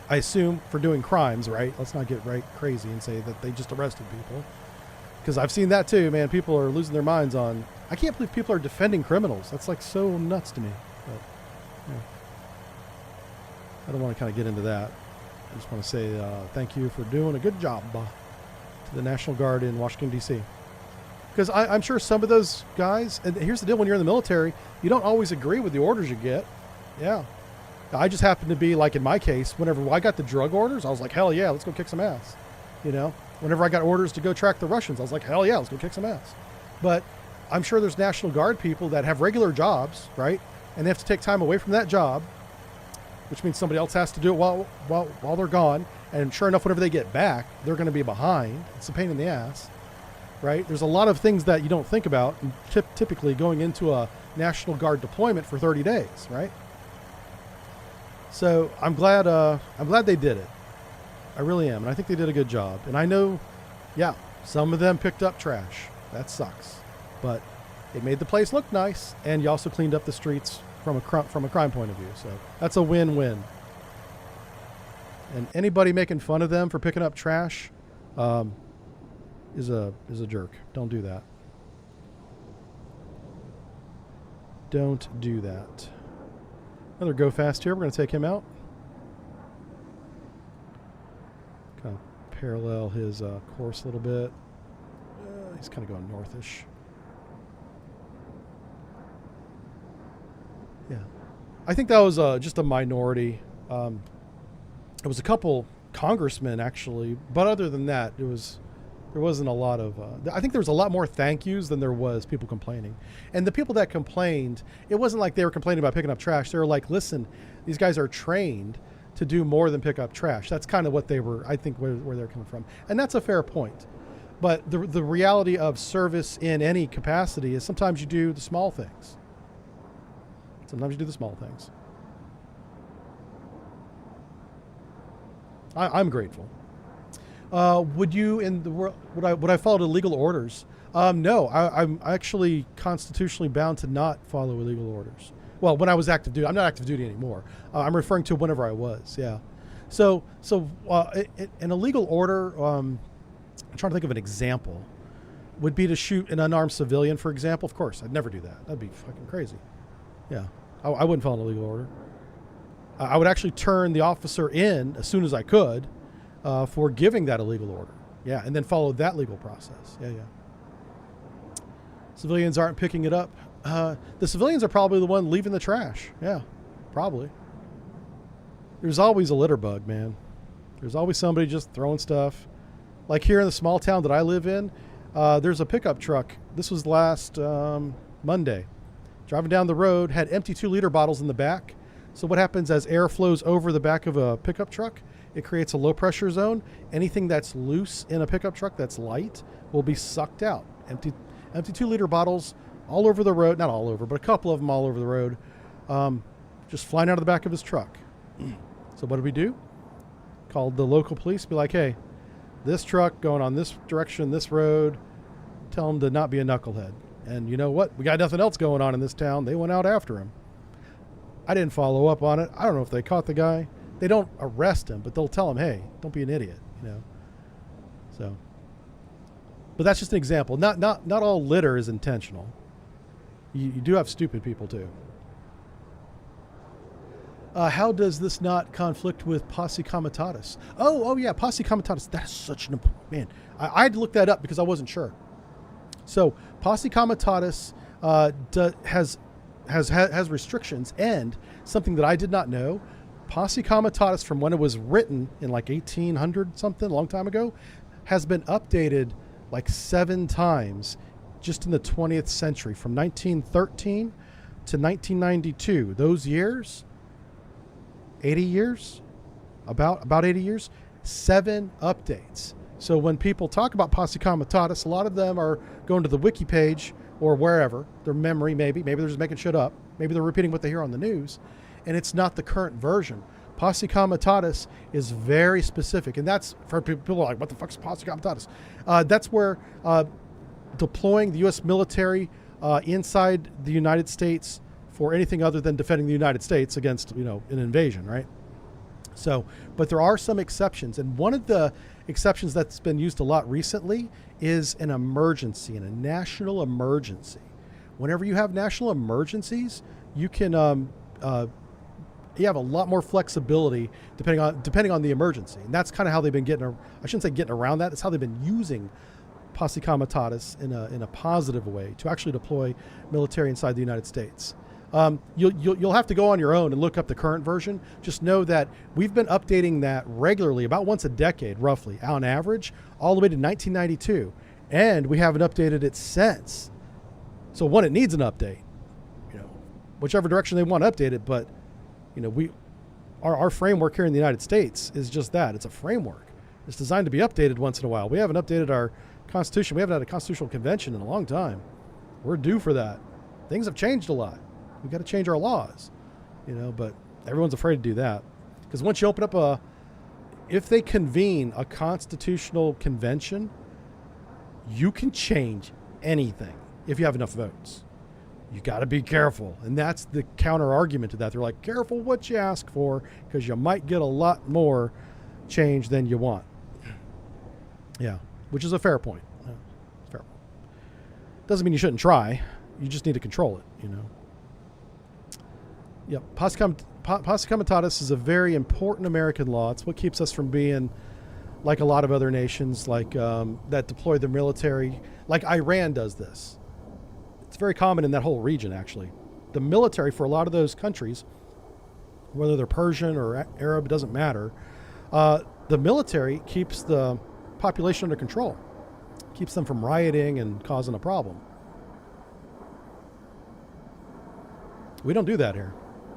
I assume for doing crimes, right? Let's not get crazy and say that they just arrested people. Because I've seen that too, man. People are losing their minds on, I can't believe people are defending criminals. That's like so nuts to me. But, I don't want to kind of get into that. I just want to say thank you for doing a good job to the National Guard in Washington, D.C. Because I'm sure some of those guys, and here's the deal, when you're in the military, you don't always agree with the orders you get. Yeah. I just happened to be, like in my case, whenever I got the drug orders, I was like, hell yeah, let's go kick some ass. You know, whenever I got orders to go track the Russians, I was like, hell yeah, let's go kick some ass. But I'm sure there's National Guard people that have regular jobs, right? And they have to take time away from that job, which means somebody else has to do it while they're gone. And sure enough, whenever they get back, they're going to be behind. It's a pain in the ass, right? There's a lot of things that you don't think about, typically going into a National Guard deployment for 30 days, right? So I'm glad they did it. I really am. And I think they did a good job. And I know, yeah, some of them picked up trash. That sucks. But it made the place look nice. And you also cleaned up the streets from a crime point of view. So that's a win-win. And anybody making fun of them for picking up trash is a jerk. Don't do that. Don't do that. Another go fast here. We're going to take him out. Kind of parallel his course a little bit. He's kind of going northish. Yeah. I think that was just a minority. It was a couple congressmen, actually. But other than that, there wasn't a lot of... I think there was a lot more thank yous than there was people complaining. And the people that complained, it wasn't like they were complaining about picking up trash. They were like, listen, these guys are trained to do more than pick up trash. That's kind of what they were, I think, where they're coming from. And that's a fair point. But the reality of service in any capacity is sometimes you do the small things. Sometimes you do the small things. I'm grateful. Would you in the world would I follow illegal orders? No, I'm actually constitutionally bound to not follow illegal orders. Well, when I was active duty, I'm not active duty anymore. I'm referring to whenever I was. Yeah. So an illegal order. I'm trying to think of an example. Would be to shoot an unarmed civilian, for example. Of course, I'd never do that. That'd be fucking crazy. Yeah, I wouldn't follow an illegal order. I would actually turn the officer in as soon as I could. For giving that illegal order. Yeah, and then follow that legal process. Yeah. Civilians aren't picking it up. The civilians are probably the one leaving the trash. Yeah, probably. There's always a litter bug, man. There's always somebody just throwing stuff. Like here in the small town that I live in, there's a pickup truck. This was last Monday. Driving down the road, had empty 2-liter bottles in the back. So what happens as air flows over the back of a pickup truck? It creates a low pressure zone. Anything that's loose in a pickup truck that's light will be sucked out. Empty 2-liter bottles all over the road. Not all over, but a couple of them all over the road. Just flying out of the back of his truck. So what did we do? Called the local police. Be like, hey, this truck going on this direction, this road. Tell them to not be a knucklehead. And you know what? We got nothing else going on in this town. They went out after him. I didn't follow up on it. I don't know if they caught the guy. They don't arrest him, but they'll tell him, hey, don't be an idiot, you know. So, but that's just an example. Not all litter is intentional. You do have stupid people too. How does this not conflict with posse comitatus? Oh yeah, posse comitatus. That's such an important, man. I had to look that up because I wasn't sure. So posse comitatus has restrictions, and something that I did not know. Posse comitatus, from when it was written in like 1800 something, a long time ago, has been updated like 7 times just in the 20th century, from 1913 to 1992. Those years, 80 years, about 80 years, 7 updates. So when people talk about posse comitatus, a lot of them are going to the wiki page or wherever, their memory maybe they're just making shit up. Maybe they're repeating what they hear on the news. And it's not the current version. Posse comitatus is very specific. And that's, for people like, what the fuck is posse comitatus? That's where deploying the U.S. military inside the United States for anything other than defending the United States against, an invasion, right? So, but there are some exceptions. And one of the exceptions that's been used a lot recently is an emergency, and a national emergency. Whenever you have national emergencies, you can you have a lot more flexibility depending on the emergency. And that's kind of how they've been I shouldn't say getting around that. It's how they've been using posse comitatus in a positive way to actually deploy military inside the United States. You'll have to go on your own and look up the current version. Just know that we've been updating that regularly, about once a decade, roughly, on average, all the way to 1992. And we haven't updated it since. So one, it needs an update, whichever direction they want to update it. But, our framework here in the United States is just that. It's a framework. It's designed to be updated once in a while. We haven't updated our Constitution. We haven't had a constitutional convention in a long time. We're due for that. Things have changed a lot. We've got to change our laws, but everyone's afraid to do that. Because once you open up if they convene a constitutional convention, you can change anything if you have enough votes. You got to be careful. And that's the counter argument to that. They're like, careful what you ask for, because you might get a lot more change than you want. Yeah, which is a fair point. Fair point. Doesn't mean you shouldn't try. You just need to control it, Yep, posse comitatus is a very important American law. It's what keeps us from being like a lot of other nations, like that deploy their military. Like Iran does this. It's very common in that whole region, actually. The military for a lot of those countries, whether they're Persian or Arab, it doesn't matter. The military keeps the population under control, keeps them from rioting and causing a problem. We don't do that here.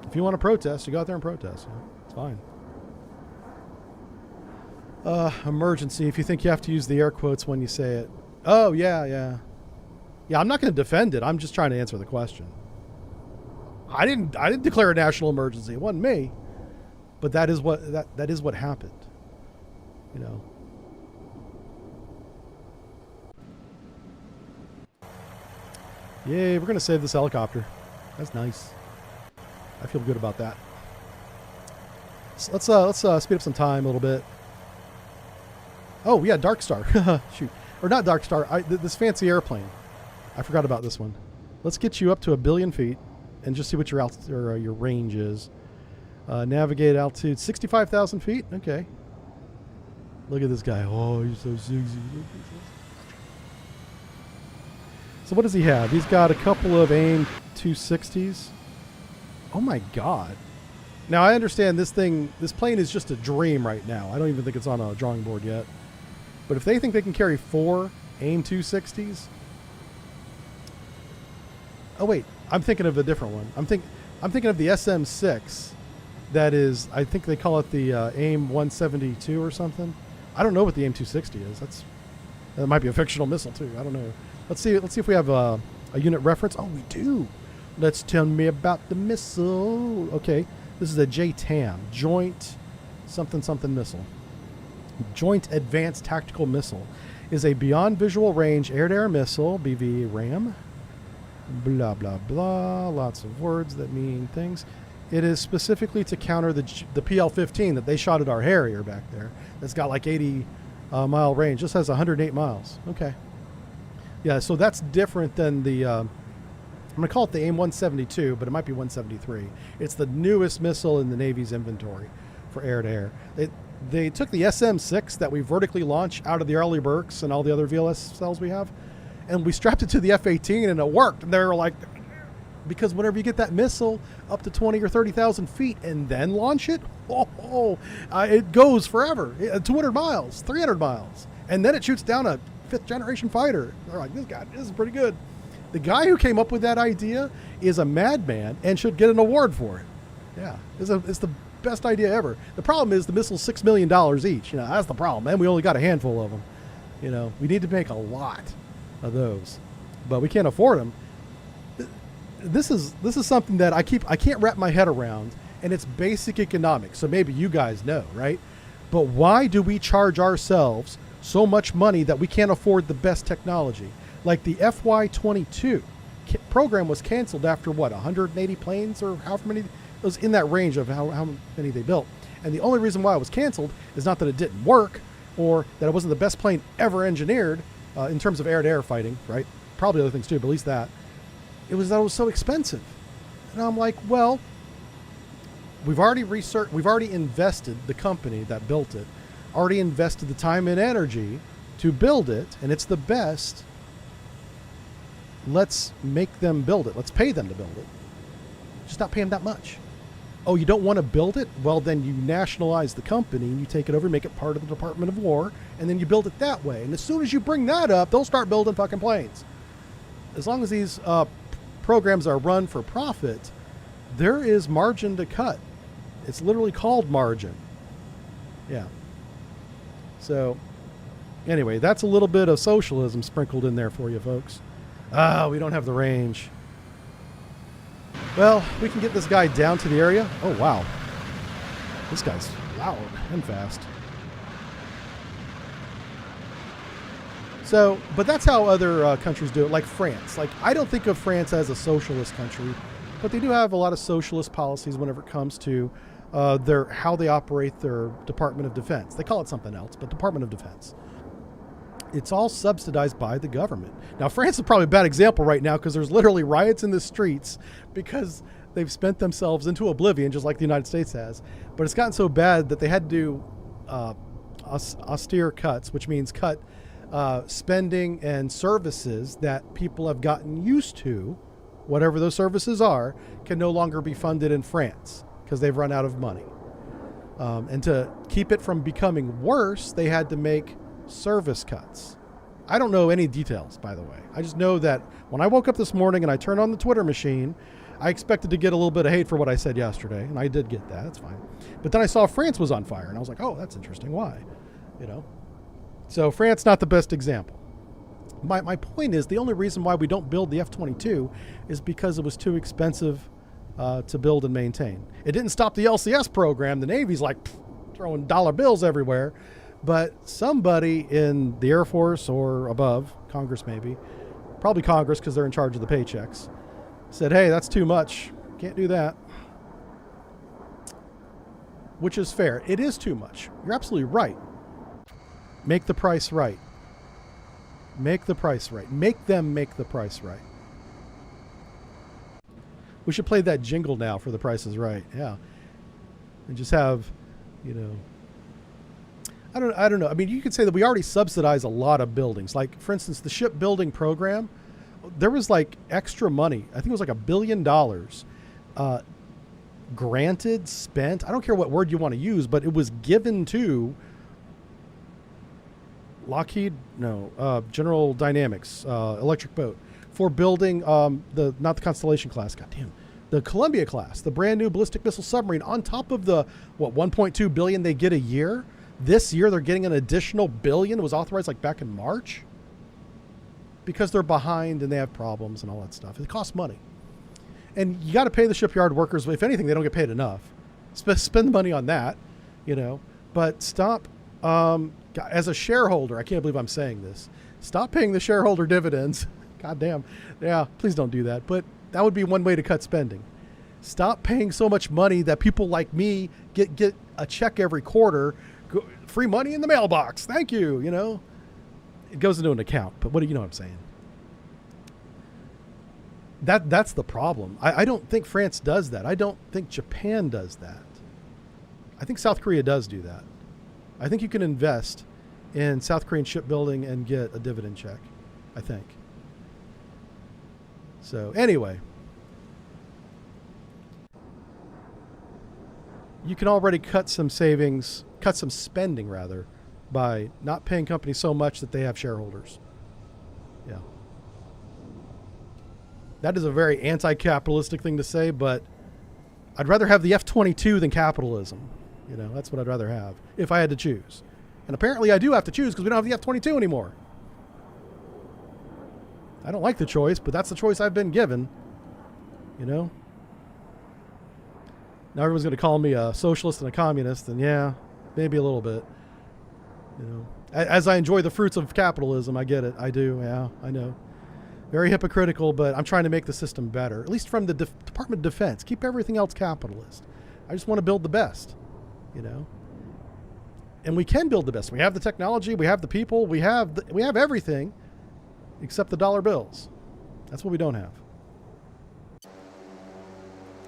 If you want to protest, you go out there and protest. It's fine. Emergency, if you think you have to use the air quotes when you say it. Oh, yeah. Yeah, I'm not going to defend it. I'm just trying to answer the question. I didn't declare a national emergency. It wasn't me. But that is what happened. Yay, we're going to save this helicopter. That's nice. I feel good about that. So let's speed up some time a little bit. Oh, yeah, Dark Star. Shoot. Or not Dark Star. This fancy airplane. I forgot about this one. Let's get you up to 1 billion feet and just see what your range is. Navigate altitude 65,000 feet. Okay. Look at this guy. Oh, he's so sexy. So what does he have? He's got a couple of AIM 260s. Oh my God. Now I understand this plane is just a dream right now. I don't even think it's on a drawing board yet. But if they think they can carry 4 AIM 260s. Oh wait, I'm thinking of a different one. I'm thinking of the SM-6. That is, I think they call it the AIM 172 or something. I don't know what the AIM 260 is. That might be a fictional missile too. I don't know. Let's see if we have a unit reference. Oh, we do. Let's tell me about the missile. Okay, this is a JTAM, Joint something missile. Joint Advanced Tactical Missile is a beyond visual range air-to-air missile, BVA RAM. Blah blah blah. Lots of words that mean things. It is specifically to counter the PL-15 that they shot at our Harrier back there. That's got like 80 mile range. This has 108 miles. Okay. Yeah, so that's different than the. I'm going to call it the AIM 172, but it might be 173. It's the newest missile in the Navy's inventory for air-to-air. They took the SM-6 that we vertically launch out of the Arleigh Burkes and all the other VLS cells we have, and we strapped it to the F-18 and it worked. And they were like, because whenever you get that missile up to 20 or 30,000 feet and then launch it, it goes forever. 200 miles, 300 miles. And then it shoots down a 5th generation fighter. They're like, this is pretty good. The guy who came up with that idea is a madman and should get an award for it. Yeah, it's the best idea ever. The problem is the missile's $6 million each. That's the problem. And we only got a handful of them. We need to make a lot of those, but we can't afford them. This is something that I can't wrap my head around, and it's basic economics. So maybe you guys know, right? But why do we charge ourselves so much money that we can't afford the best technology? Like the FY-22 program was canceled after 180 planes or however many. It was in that range of how many they built. And the only reason why it was canceled is not that it didn't work or that it wasn't the best plane ever engineered in terms of air-to-air fighting, right? Probably other things too, but at least that. It was that it was so expensive. And I'm like, well, we've already researched, we've already invested, the company that built it, already invested the time and energy to build it, and it's the best. Let's make them build it. Let's pay them to build it. Just not pay them that much. Oh, you don't want to build it? Well, then you nationalize the company and you take it over, make it part of the Department of War, and then you build it that way. And as soon as you bring that up, they'll start building fucking planes. As long as these programs are run for profit, there is margin to cut. It's literally called margin. Yeah. So, anyway, that's a little bit of socialism sprinkled in there for you folks. Ah, we don't have the range. Well, we can get this guy down to the area. Oh, wow. This guy's loud and fast. So, but that's how other countries do it, like France. Like, I don't think of France as a socialist country, but they do have a lot of socialist policies whenever it comes to how they operate their Department of Defense. They call it something else, but Department of Defense. It's all subsidized by the government. Now, France is probably a bad example right now because there's literally riots in the streets because they've spent themselves into oblivion, just like the United States has. But it's gotten so bad that they had to do austere cuts, which means cut spending and services that people have gotten used to, whatever those services are, can no longer be funded in France because they've run out of money. And to keep it from becoming worse, they had to make service cuts. I don't know any details, by the way. I just know that when I woke up this morning and I turned on the Twitter machine, I expected to get a little bit of hate for what I said yesterday, and I did get that. That's fine. But then I saw France was on fire, and I was like, oh, that's interesting. Why? You know? So France, not the best example. My point is, the only reason why we don't build the F-22 is because it was too expensive to build and maintain. It didn't stop the LCS program. The Navy's like throwing dollar bills everywhere. But somebody in the Air Force or above, Congress maybe, probably Congress because they're in charge of the paychecks, said, hey, that's too much. Can't do that. Which is fair. It is too much. You're absolutely right. Make the price right. Make the price right. Make them make the price right. We should play that jingle now for The Price is Right. Yeah. And just have, you know, I don't know. I mean, you could say that we already subsidize a lot of buildings. Like, for instance, the shipbuilding program, there was like extra money. I think it was like $1 billion granted, spent. I don't care what word you want to use, but it was given to General Dynamics, Electric Boat, for building not the Constellation class, goddamn, the Columbia class, the brand new ballistic missile submarine on top of the, $1.2 billion they get a year. This year, they're getting an additional $1 billion. It was authorized like back in March because they're behind and they have problems and all that stuff. It costs money. And you got to pay the shipyard workers. If anything, they don't get paid enough. Spend the money on that, you know. But stop, as a shareholder, I can't believe I'm saying this. Stop paying the shareholder dividends. God damn. Yeah, please don't do that. But that would be one way to cut spending. Stop paying so much money that people like me get a check every quarter. Free money in the mailbox. Thank you. You know, it goes into an account, but what do you know what I'm saying? That's the problem. I don't think France does that. I don't think Japan does that. I think South Korea does do that. I think you can invest in South Korean shipbuilding and get a dividend check. I think. So anyway, you can already cut some spending rather, by not paying companies so much that they have shareholders. Yeah. That is a very anti-capitalistic thing to say, but I'd rather have the F-22 than capitalism. You know, that's what I'd rather have if I had to choose. And apparently I do have to choose because we don't have the F-22 anymore. I don't like the choice, but that's the choice I've been given. You know? Now everyone's going to call me a socialist and a communist, and yeah, maybe a little bit. You know, as I enjoy the fruits of capitalism, I get it. I do. Yeah, I know. Very hypocritical, but I'm trying to make the system better, at least from the Department of Defense. Keep everything else capitalist. I just want to build the best, you know. And we can build the best. We have the technology. We have the people. We have everything except the dollar bills. That's what we don't have.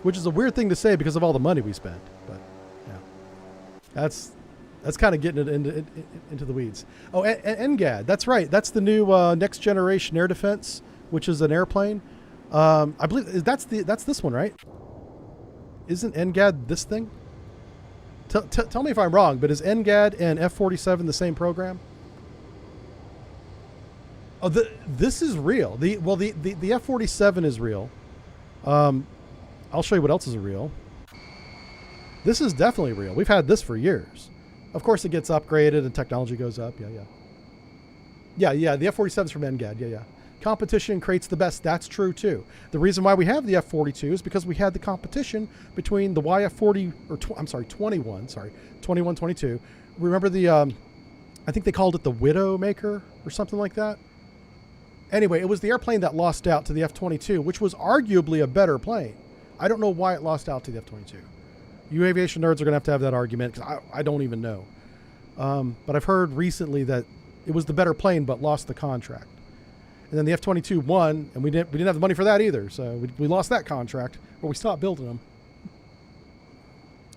which is a weird thing to say because of all the money we spent. But yeah, that's kind of getting it into the weeds. Oh, NGAD. That's right. That's the new next generation air defense, which is an airplane. I believe that's this one, right? Isn't NGAD this thing? Tell me if I'm wrong, but is NGAD and F-47 the same program? Oh, this is real. The F-47 is real. I'll show you what else is real. This is definitely real. We've had this for years. Of course, it gets upgraded and technology goes up. Yeah. The F-47 is from NGAD. Yeah. Competition creates the best. That's true too. The reason why we have the F-42 is because we had the competition between the YF-40 or 21-22. Remember the I think they called it the Widowmaker or something like that. Anyway, it was the airplane that lost out to the F-22, which was arguably a better plane. I don't know why it lost out to the F-22. You aviation nerds are going to have that argument because I don't even know. But I've heard recently that it was the better plane but lost the contract. And then the F-22 won, and we didn't have the money for that either. So we lost that contract, or we stopped building them.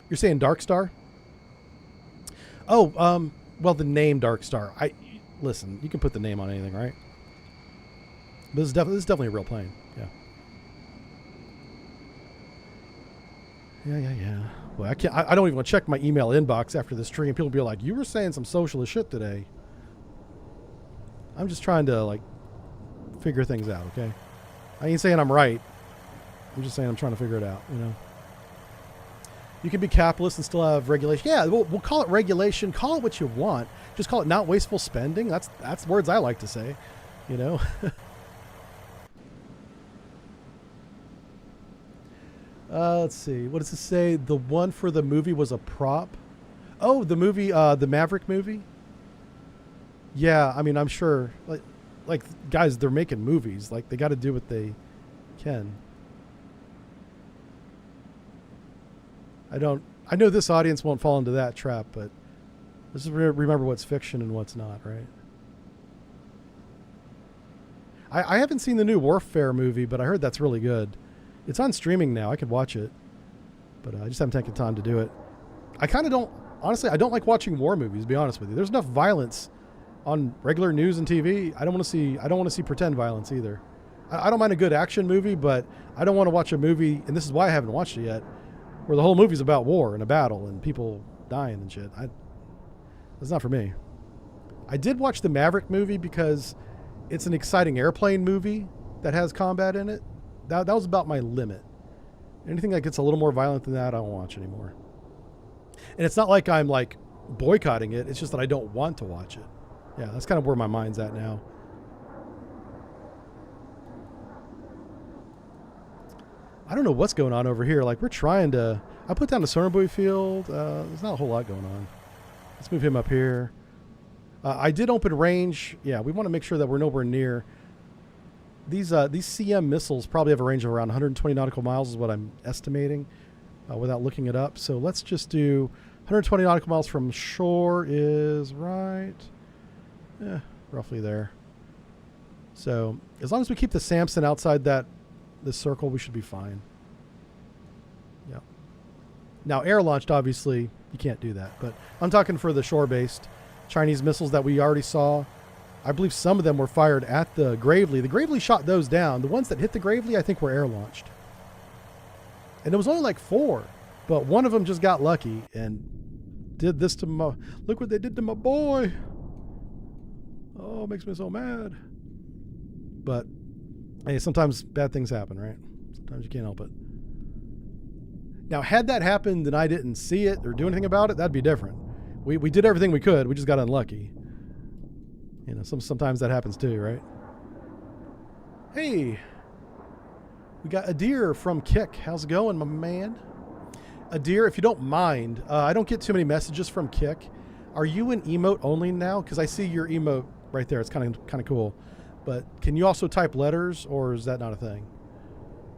You're saying Dark Star? Oh, well, the name Dark Star. Listen, you can put the name on anything, right? This is definitely a real plane. Yeah. Well, I don't even want to check my email inbox after this stream. People will be like, "You were saying some socialist shit today." I'm just trying to like figure things out. Okay, I ain't saying I'm right. I'm just saying I'm trying to figure it out. You know, you can be capitalist and still have regulation. Yeah, we'll call it regulation. Call it what you want. Just call it not wasteful spending. That's words I like to say. You know. Let's see. What does it say? The one for the movie was a prop. Oh, the movie, the Maverick movie. Yeah, I mean, I'm sure. Like guys, they're making movies. Like they got to do what they can. I know this audience won't fall into that trap, but let's just remember what's fiction and what's not, right? I haven't seen the new Warfare movie, but I heard that's really good. It's on streaming now. I could watch it, but I just haven't taken time to do it. I kind of don't, honestly, I don't like watching war movies, to be honest with you. There's enough violence on regular news and TV. I don't want to see pretend violence either. I don't mind a good action movie, but I don't want to watch a movie, and this is why I haven't watched it yet, where the whole movie's about war and a battle and people dying and shit. That's not for me. I did watch the Maverick movie because it's an exciting airplane movie that has combat in it. That was about my limit. Anything that gets a little more violent than that, I won't watch anymore. And it's not like I'm like boycotting it. It's just that I don't want to watch it. Yeah, that's kind of where my mind's at now. I don't know what's going on over here. Like we're trying to, I put down the sonar buoy field. There's not a whole lot going on. Let's move him up here. I did open range. Yeah, we want to make sure that we're nowhere near. These CM missiles probably have a range of around 120 nautical miles is what I'm estimating without looking it up. So let's just do 120 nautical miles from shore is right. Yeah, roughly there. So as long as we keep the Samson outside this circle, we should be fine. Yeah. Now air launched, obviously, you can't do that. But I'm talking for the shore-based Chinese missiles that we already saw. I believe some of them were fired at the Gravely. The Gravely shot those down. The ones that hit the Gravely, I think, were air launched. And it was only like 4, but one of them just got lucky and did this to my. Look what they did to my boy. Oh, it makes me so mad. But hey, sometimes bad things happen, right? Sometimes you can't help it. Now, had that happened and I didn't see it or do anything about it, that'd be different. We did everything we could. We just got unlucky. You know, sometimes that happens too, right? Hey, we got Adir from Kick. How's it going, my man? Adir, if you don't mind, I don't get too many messages from Kick. Are you in emote only now? Because I see your emote right there. It's kind of cool. But can you also type letters, or is that not a thing?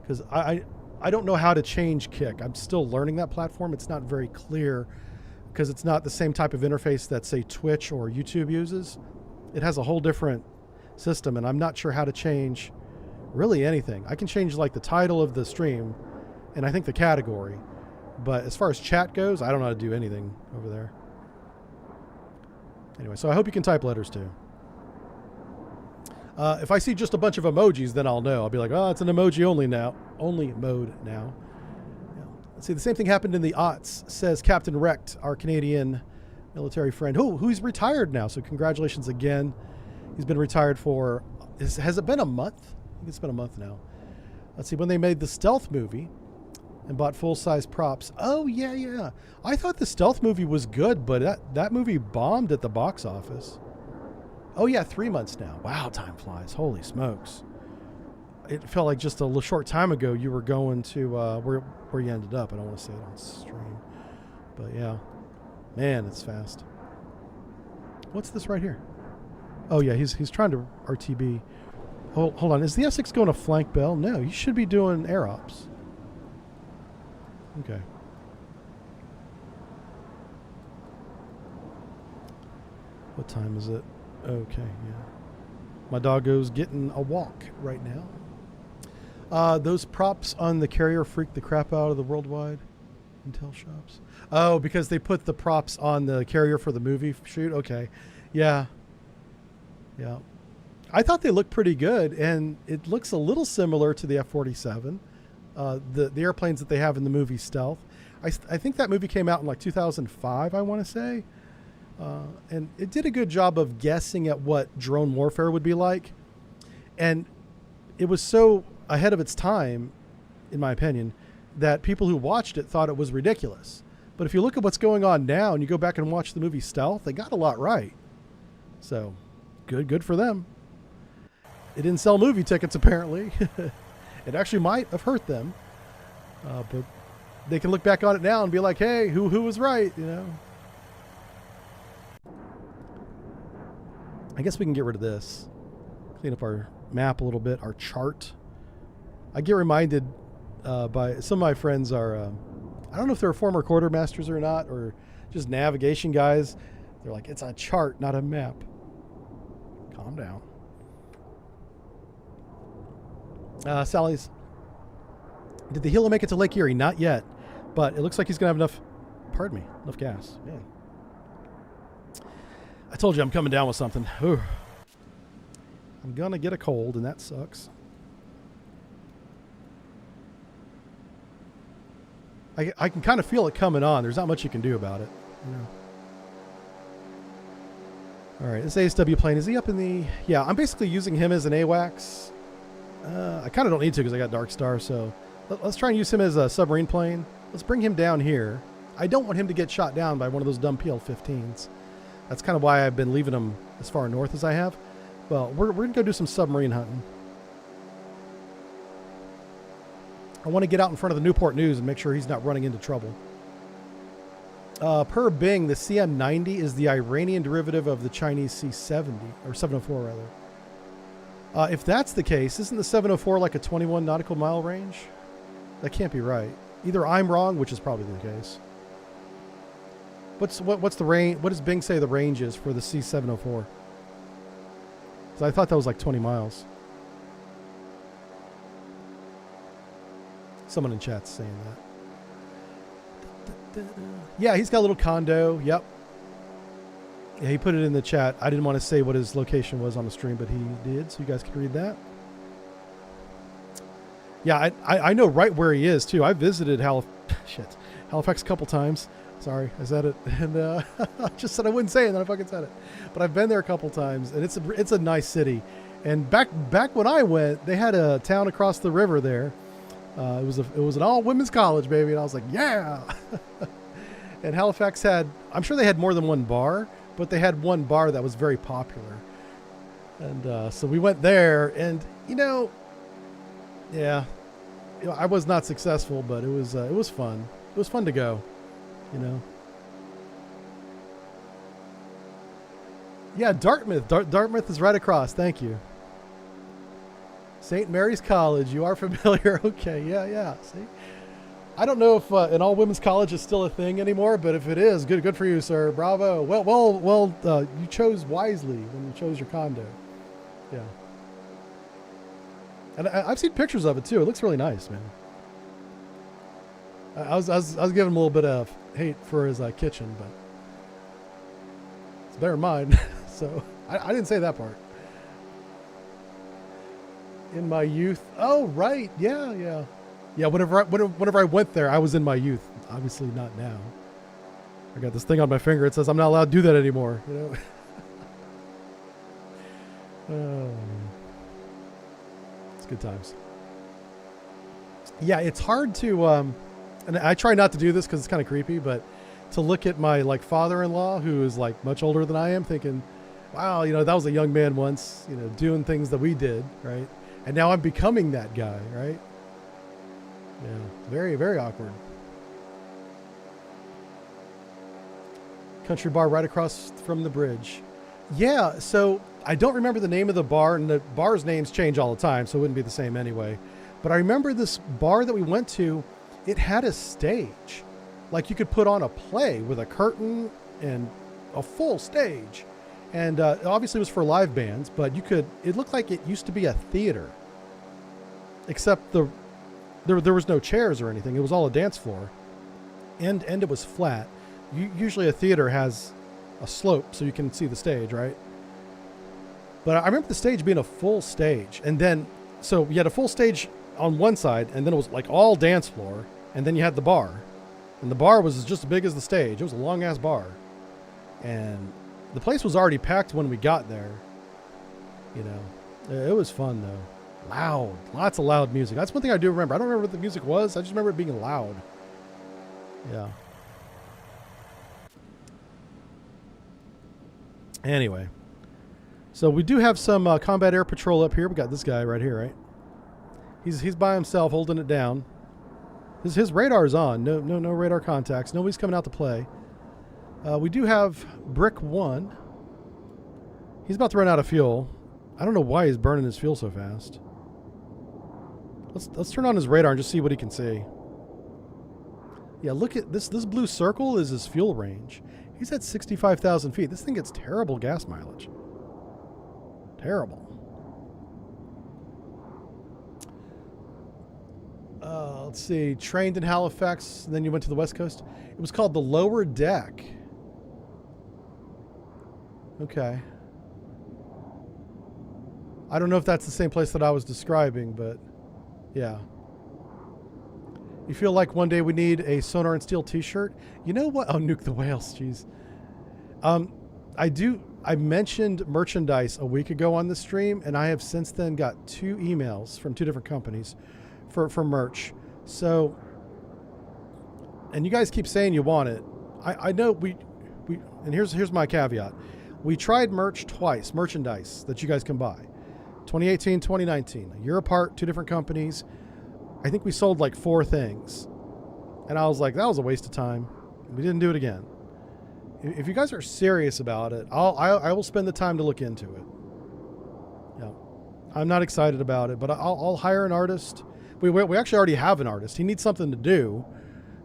Because I don't know how to change Kick. I'm still learning that platform. It's not very clear because it's not the same type of interface that, say, Twitch or YouTube uses. It has a whole different system, and I'm not sure how to change really anything. I can change like the title of the stream, and I think the category. But as far as chat goes, I don't know how to do anything over there. Anyway, so I hope you can type letters too. If I see just a bunch of emojis, then I'll know. I'll be like, oh, it's an emoji only mode now. Yeah. Let's see, the same thing happened in the aughts, says Captain Recht, our Canadian military friend, who's retired now. So congratulations again. He's been retired for, has it been a month? I think it's been a month now. Let's see, when they made the Stealth movie and bought full-size props. Oh, yeah. I thought the Stealth movie was good, but that movie bombed at the box office. Oh, yeah, 3 months now. Wow, time flies. Holy smokes. It felt like just a little short time ago you were going to where you ended up. I don't want to say it on stream. But, yeah. Man, it's fast. What's this right here? Oh, yeah, he's trying to RTB. Hold on. Is the F6 going to flank Bell? No, you should be doing air ops. Okay. What time is it? Okay, yeah. My doggo's getting a walk right now. Those props on the carrier freak the crap out of the worldwide intel shops. Oh, because they put the props on the carrier for the movie shoot? Okay. Yeah. Yeah. I thought they looked pretty good, and it looks a little similar to the F-47, the airplanes that they have in the movie Stealth. I think that movie came out in like 2005, I want to say. And it did a good job of guessing at what drone warfare would be like. And it was so ahead of its time, in my opinion, that people who watched it thought it was ridiculous. But if you look at what's going on now and you go back and watch the movie Stealth, they got a lot right. So good for them. It didn't sell movie tickets, apparently. It actually might have hurt them. But they can look back on it now and be like, hey, who was right, you know? I guess we can get rid of this. Clean up our map a little bit, our chart. I get reminded by some of my friends are, I don't know if they're former quartermasters or not, or just navigation guys. They're like, it's a chart, not a map. Calm down. Sally's. Did the Hilo make it to Lake Erie? Not yet, but it looks like he's going to have enough gas. Man. I told you I'm coming down with something. Ooh. I'm going to get a cold, and that sucks. I can kind of feel it coming on. There's not much you can do about it. You know. All right, this ASW plane, is he up in the... Yeah, I'm basically using him as an AWACS. I kind of don't need to because I got Dark Star, so let's try and use him as a submarine plane. Let's bring him down here. I don't want him to get shot down by one of those dumb PL-15s. That's kind of why I've been leaving him as far north as I have. Well, we're going to go do some submarine hunting. I want to get out in front of the Newport News and make sure he's not running into trouble. Per Bing, the CM-90 is the Iranian derivative of the Chinese C-70, or 704 rather. If that's the case, isn't the 704 like a 21 nautical mile range? That can't be right. Either I'm wrong, which is probably the case. What's the range? What does Bing say the range is for the C-704? Because I thought that was like 20 miles. Someone in chat's saying that. Yeah, he's got a little condo. Yep. Yeah, he put it in the chat. I didn't want to say what his location was on the stream, but he did, so you guys can read that. Yeah, I know right where he is, too. I visited Halifax a couple times. Sorry, I said it. And I just said I wouldn't say it, and then I fucking said it. But I've been there a couple times, and it's a nice city. And back when I went, they had a town across the river there. It was an all-women's college, baby. And I was like, yeah. And Halifax I'm sure they had more than one bar, but they had one bar that was very popular. And so we went there, and, yeah, I was not successful, but it was fun. It was fun to go, Yeah, Dartmouth. Dartmouth is right across. Thank you. St. Mary's College. You are familiar. Okay. Yeah. See, I don't know if an all-women's college is still a thing anymore, but if it is, good for you, sir. Bravo. Well, you chose wisely when you chose your condo. Yeah. And I've seen pictures of it too. It looks really nice, man. I was giving him a little bit of hate for his kitchen, but it's better than mine. So I didn't say that part. In my youth. Oh, right. Yeah, yeah. Yeah, whenever I went there, I was in my youth. Obviously not now. I got this thing on my finger. It says I'm not allowed to do that anymore. You know? Oh, it's good times. Yeah, it's hard to, and I try not to do this because it's kind of creepy, but to look at my like father-in-law who is like much older than I am, thinking, wow, you know, that was a young man once, you know, doing things that we did, right? And now I'm becoming that guy, right? Yeah, very, very awkward. Country bar right across from the bridge. Yeah, so I don't remember the name of the bar, and the bar's names change all the time, so it wouldn't be the same anyway. But I remember this bar that we went to, it had a stage. Like you could put on a play with a curtain and a full stage. And obviously it was for live bands, but it looked like it used to be a theater. Except there was no chairs or anything. It was all a dance floor. And it was flat. Usually a theater has a slope so you can see the stage, right? But I remember the stage being a full stage. And then, so you had a full stage on one side, and then it was like all dance floor. And then you had the bar. And the bar was just as big as the stage. It was a long ass bar. And the place was already packed when we got there. You know, it was fun though. Loud, lots of loud music. That's one thing I do remember. I don't remember what the music was. I just remember it being loud. Yeah. Anyway, so we do have some combat air patrol up here. We got this guy right here, right? He's by himself holding it down. His radar's on. No radar contacts. Nobody's coming out to play. We do have Brick 1. He's about to run out of fuel. I don't know why he's burning his fuel so fast. Let's turn on his radar and just see what he can see. Yeah, look at this. This blue circle is his fuel range. He's at 65,000 feet. This thing gets terrible gas mileage. Terrible. Let's see. Trained in Halifax, and then you went to the West Coast. It was called the Lower Deck. Okay. I don't know if that's the same place that I was describing, but yeah. You feel like one day we need a Sonar and Steel t-shirt? You know what? Oh, Nuke the Whales, jeez. I mentioned merchandise a week ago on the stream, and I have since then got 2 emails from 2 different companies for merch. So, and you guys keep saying you want it. I know we and here's my caveat. We tried merch twice, merchandise that you guys can buy. 2018, 2019, a year apart, 2 different companies. I think we sold like 4 things. And I was like, that was a waste of time. We didn't do it again. If you guys are serious about it, I will spend the time to look into it. Yeah. I'm not excited about it, but I'll hire an artist. We actually already have an artist. He needs something to do.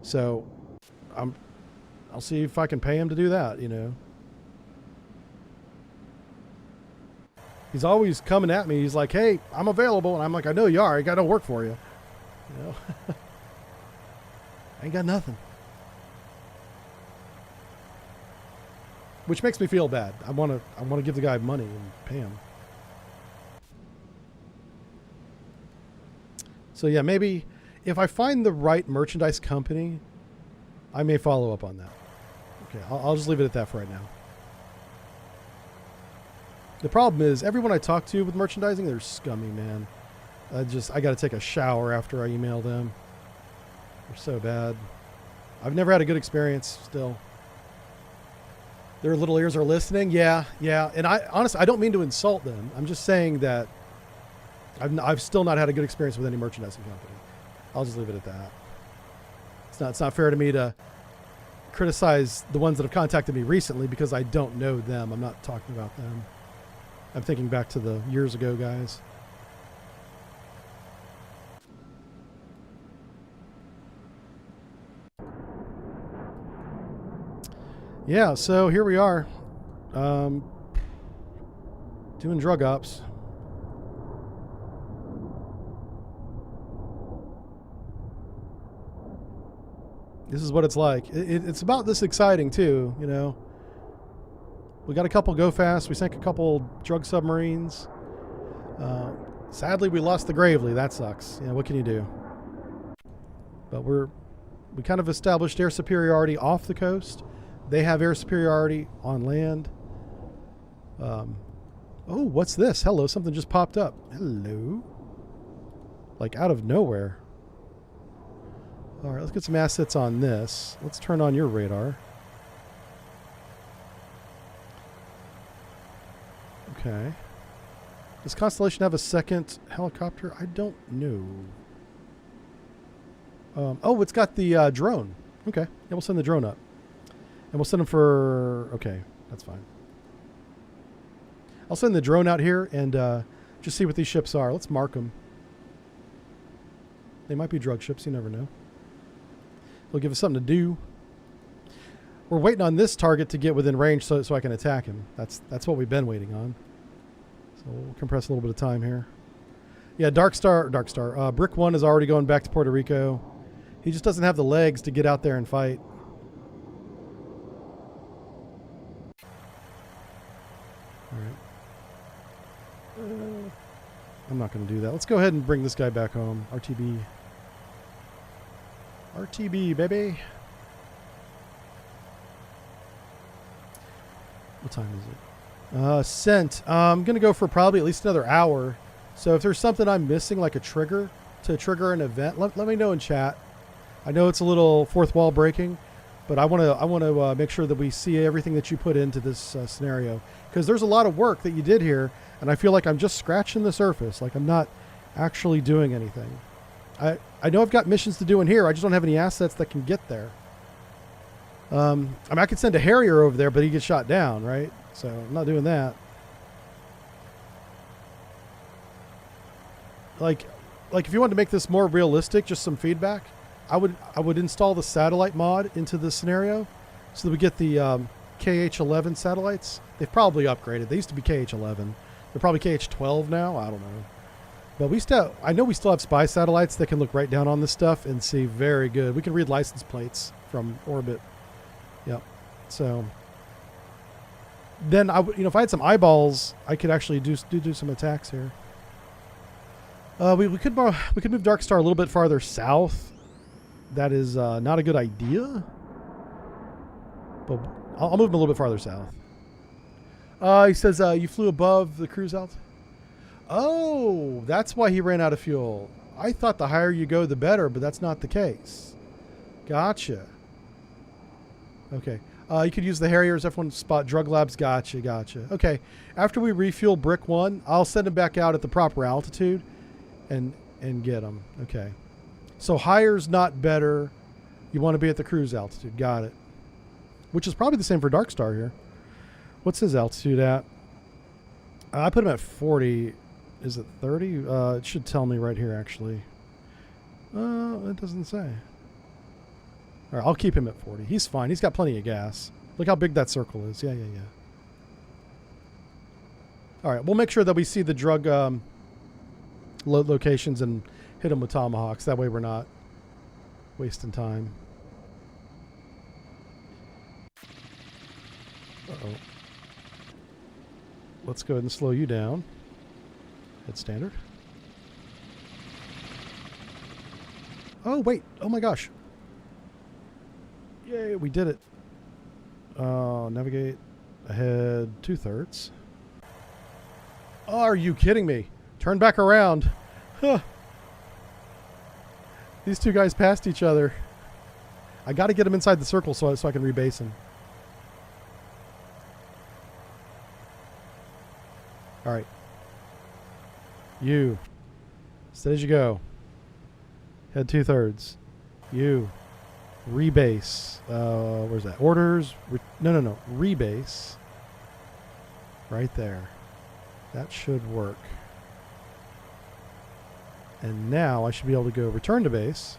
So I'll see if I can pay him to do that, you know. He's always coming at me. He's like, hey, I'm available. And I'm like, I know you are. I got no work for you. You know? I ain't got nothing. Which makes me feel bad. I want to give the guy money and pay him. So yeah, maybe if I find the right merchandise company, I may follow up on that. Okay, I'll just leave it at that for right now. The problem is everyone I talk to with merchandising, they're scummy, man. I got to take a shower after I email them. They're so bad. I've never had a good experience still. Their little ears are listening. Yeah. And honestly, I don't mean to insult them. I'm just saying that I've still not had a good experience with any merchandising company. I'll just leave it at that. It's not fair to me to criticize the ones that have contacted me recently because I don't know them. I'm not talking about them. I'm thinking back to the years ago guys. Yeah, so here we are. Doing drug ops. This is what it's like. It's about this exciting too, you know. We got a couple go fast. We sank a couple drug submarines. Sadly, we lost the Gravely. That sucks. Yeah, what can you do? But we kind of established air superiority off the coast. They have air superiority on land. Oh, what's this? Hello, something just popped up. Hello. Like out of nowhere. All right, let's get some assets on this. Let's turn on your radar. Okay. Does Constellation have a second helicopter? I don't know. Oh, it's got the drone. Okay. Yeah, we'll send the drone up. And we'll send them for... Okay, that's fine. I'll send the drone out here and just see what these ships are. Let's mark them. They might be drug ships. You never know. They'll give us something to do. We're waiting on this target to get within range so I can attack him. That's what we've been waiting on. So we'll compress a little bit of time here. Yeah, Dark Star. Brick 1 is already going back to Puerto Rico. He just doesn't have the legs to get out there and fight. All right. I'm not going to do that. Let's go ahead and bring this guy back home. RTB. RTB, baby. What time is it? Sent. I'm going to go for probably at least another hour. So if there's something I'm missing, like a trigger to trigger an event, let me know in chat. I know it's a little fourth wall breaking, but I want to make sure that we see everything that you put into this scenario, because there's a lot of work that you did here, and I feel like I'm just scratching the surface. Like I'm not actually doing anything. I know I've got missions to do in here. I just don't have any assets that can get there. I mean, I could send a Harrier over there, but he gets shot down, right? So I'm not doing that. Like if you wanted to make this more realistic, just some feedback, I would install the satellite mod into the scenario so that we get the KH-11 satellites. They've probably upgraded. They used to be KH-11. They're probably KH-12 now. I don't know. But I know we still have spy satellites that can look right down on this stuff and see very good. We can read license plates from orbit. Yep. So then if I had some eyeballs, I could actually do some attacks here. We could move Dark Star a little bit farther south. That is not a good idea. But I'll move him a little bit farther south. He says you flew above the cruise altitude. Oh, that's why he ran out of fuel. I thought the higher you go, the better, but that's not the case. Gotcha. Okay. You could use the Harriers, F1 spot drug labs. Gotcha. Okay. After we refuel Brick 1, I'll send him back out at the proper altitude and get him. Okay. So higher's not better. You want to be at the cruise altitude. Got it. Which is probably the same for Dark Star here. What's his altitude at? I put him at 40. Is it 30? It should tell me right here, actually. It doesn't say. All right, I'll keep him at 40. He's fine. He's got plenty of gas. Look how big that circle is. Yeah. All right, we'll make sure that we see the drug locations and hit them with tomahawks. That way we're not wasting time. Uh-oh. Let's go ahead and slow you down. Hit standard. Oh, wait. Oh, my gosh. Yay, we did it. Navigate ahead 2/3. Oh, are you kidding me? Turn back around. Huh. These two guys passed each other. I got to get him inside the circle so I can rebase him. All right. You. Steady as you go. Head 2/3. You. Rebase. Where's that? Orders. No. Rebase. Right there. That should work. And now I should be able to go return to base.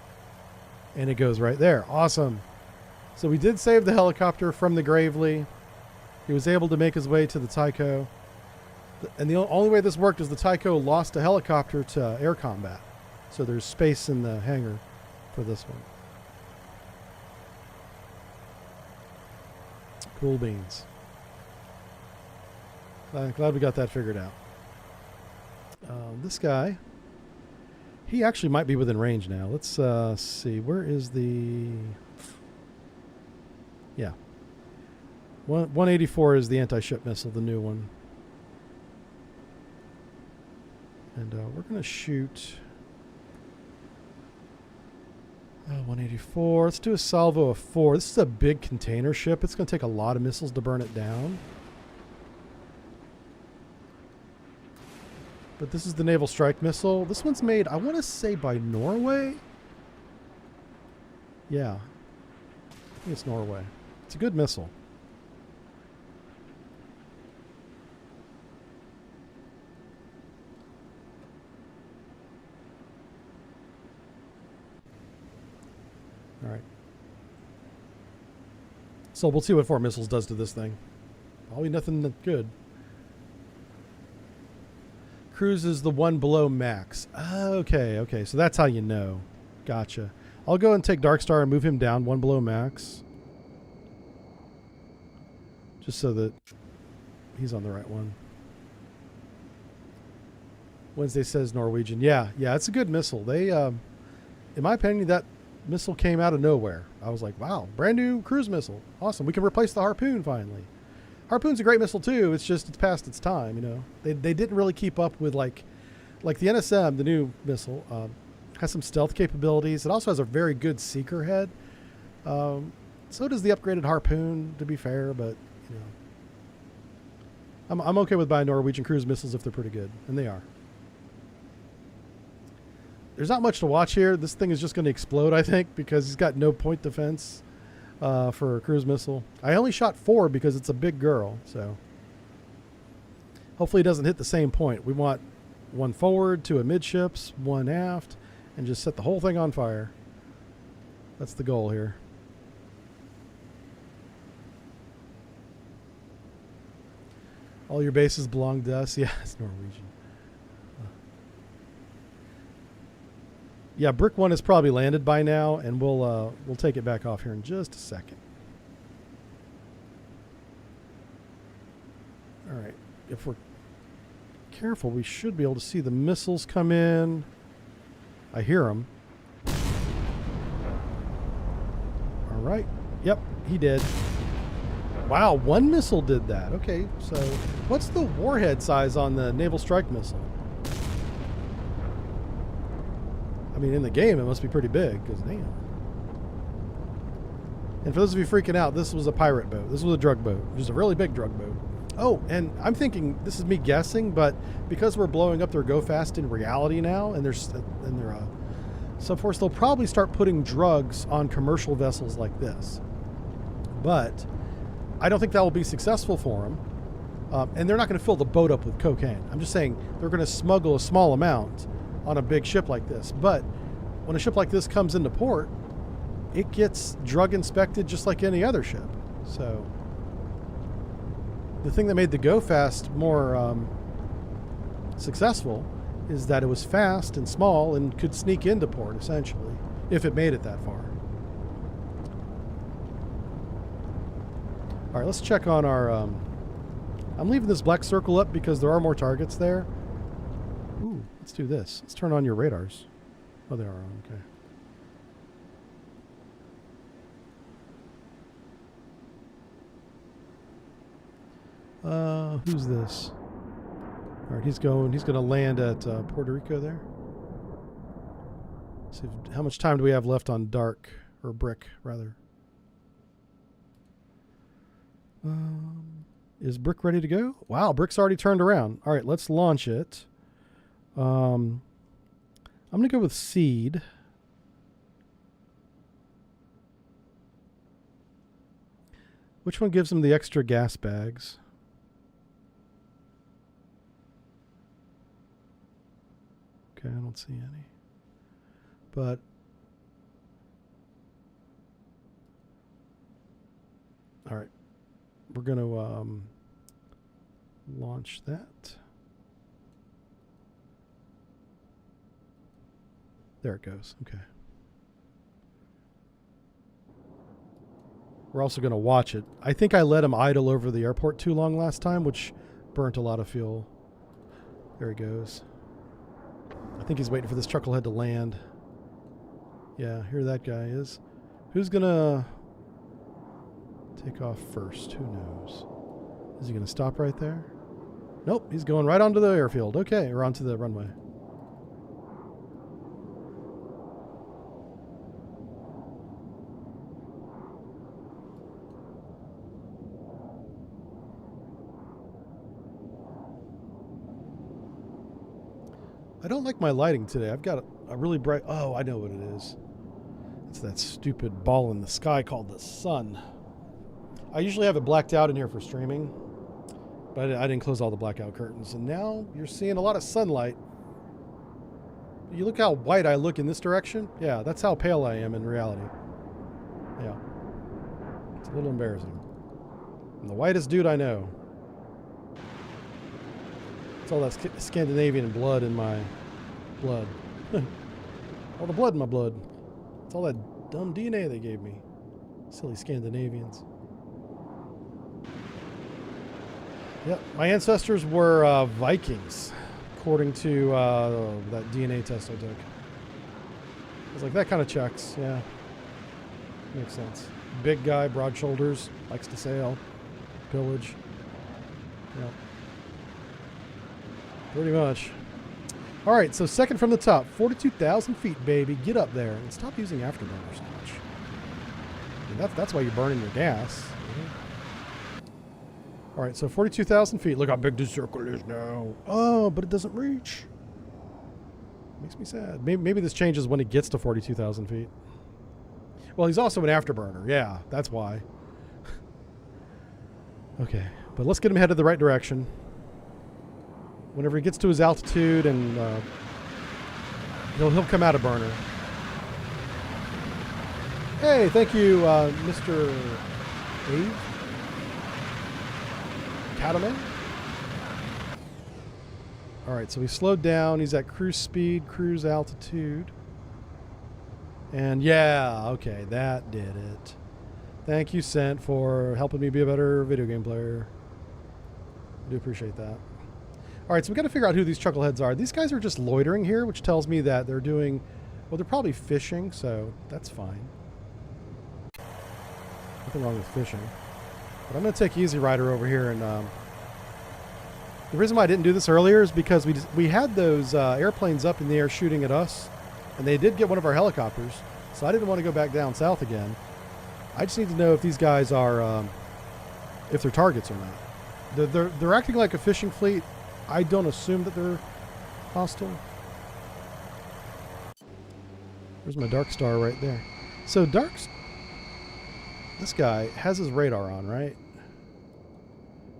And it goes right there. Awesome. So we did save the helicopter from the Gravely. He was able to make his way to the Tycho. And the only way this worked is the Tycho lost a helicopter to air combat. So there's space in the hangar for this one. Cool beans. Glad we got that figured out. This guy, he actually might be within range now. Let's see. Where is the... Yeah. 184 is the anti-ship missile, the new one. And we're going to shoot... 184. Let's do a salvo of 4. This is a big container ship. It's going to take a lot of missiles to burn it down. But this is the Naval Strike Missile. This one's made, I want to say, by Norway? Yeah. I think it's Norway. It's a good missile. All right. So we'll see what 4 missiles does to this thing. Probably nothing that good. Cruise is the one below max. Okay. So that's how you know. Gotcha. I'll go and take Darkstar and move him down 1 below max. Just so that he's on the right one. Wednesday says Norwegian. Yeah, it's a good missile. They, in my opinion, that missile came out of nowhere. I was like, wow, brand new cruise missile. Awesome. We can replace the Harpoon finally. Harpoon's a great missile too. It's just it's past its time, you know. They didn't really keep up with like the NSM, the new missile, has some stealth capabilities. It also has a very good seeker head. So does the upgraded Harpoon, to be fair, but you know, I'm okay with buying Norwegian cruise missiles if they're pretty good, and they are. There's not much to watch here. This thing is just going to explode, I think, because he's got no point defense. For a cruise missile. I only shot 4 because it's a big girl, so hopefully it doesn't hit the same point. We want 1 forward, 2 amidships, 1 aft, and just set the whole thing on fire. That's the goal here. All your bases belong to us. Yeah, it's Norwegian. Yeah, Brick 1 has probably landed by now, and we'll take it back off here in just a second. All right. If we're careful, we should be able to see the missiles come in. I hear them. All right. Yep, he did. Wow, 1 missile did that. Okay, so what's the warhead size on the Naval Strike Missile? I mean, in the game, it must be pretty big, because damn. And for those of you freaking out, this was a pirate boat. This was a drug boat. It was a really big drug boat. Oh, and I'm thinking, this is me guessing, but because we're blowing up their Go Fast in reality now, and they're subforce, they'll probably start putting drugs on commercial vessels like this. But I don't think that will be successful for them. And they're not going to fill the boat up with cocaine. I'm just saying they're going to smuggle a small amount on a big ship like this. But when a ship like this comes into port, it gets drug inspected just like any other ship. So the thing that made the Go Fast more successful is that it was fast and small and could sneak into port, essentially, if it made it that far. All right, let's check on our... I'm leaving this black circle up because there are more targets there. Ooh, let's do this. Let's turn on your radars. Oh, they are on. Okay. Who's this? All right, he's going to land at Puerto Rico there. See how much time do we have left on Dark, or Brick, rather. Is Brick ready to go? Wow, Brick's already turned around. All right, let's launch it. I'm going to go with Seed. Which one gives him the extra gas bags? Okay, I don't see any. But all right, we're going to launch that. There it goes. Okay. We're also going to watch it. I think I let him idle over the airport too long last time, which burnt a lot of fuel. There he goes. I think he's waiting for this chucklehead to land. Yeah, here that guy is. Who's going to take off first? Who knows? Is he going to stop right there? Nope, he's going right onto the airfield. Okay, or onto the runway. I don't like my lighting today. I've got a really bright... Oh, I know what it is. It's that stupid ball in the sky called the sun. I usually have it blacked out in here for streaming, but I didn't close all the blackout curtains. And now you're seeing a lot of sunlight. You look how white I look in this direction? Yeah, that's how pale I am in reality. Yeah. It's a little embarrassing. I'm the whitest dude I know. It's all that Scandinavian blood in my blood. All the blood in my blood. It's all that dumb DNA they gave me. Silly Scandinavians. Yep, my ancestors were Vikings, according to that DNA test I took. I was like, that kind of checks, yeah. Makes sense. Big guy, broad shoulders, likes to sail, pillage. Yep. Pretty much. All right, so second from the top, 42,000 feet, baby. Get up there and stop using afterburners so much. I mean, that's why you're burning your gas. All right, so 42,000 feet. Look how big this circle is now. Oh, but it doesn't reach. Makes me sad. Maybe this changes when it gets to 42,000 feet. Well, he's also an afterburner. Yeah, that's why. Okay, but let's get him headed the right direction. Whenever he gets to his altitude, and he'll come out of burner. Hey, thank you, Mr. Ave. Cattleman. All right, so he slowed down. He's at cruise speed, cruise altitude. And yeah, okay, that did it. Thank you, Cent, for helping me be a better video game player. I do appreciate that. All right, so we've got to figure out who these chuckleheads are. These guys are just loitering here, which tells me that they're doing... Well, they're probably fishing, so that's fine. Nothing wrong with fishing. But I'm going to take Easy Rider over here. And the reason why I didn't do this earlier is because we had those airplanes up in the air shooting at us. And they did get one of our helicopters. So I didn't want to go back down south again. I just need to know if these guys are... if they're targets or not. They're acting like a fishing fleet. I don't assume that they're hostile. There's my Dark Star right there. So this guy has his radar on, right?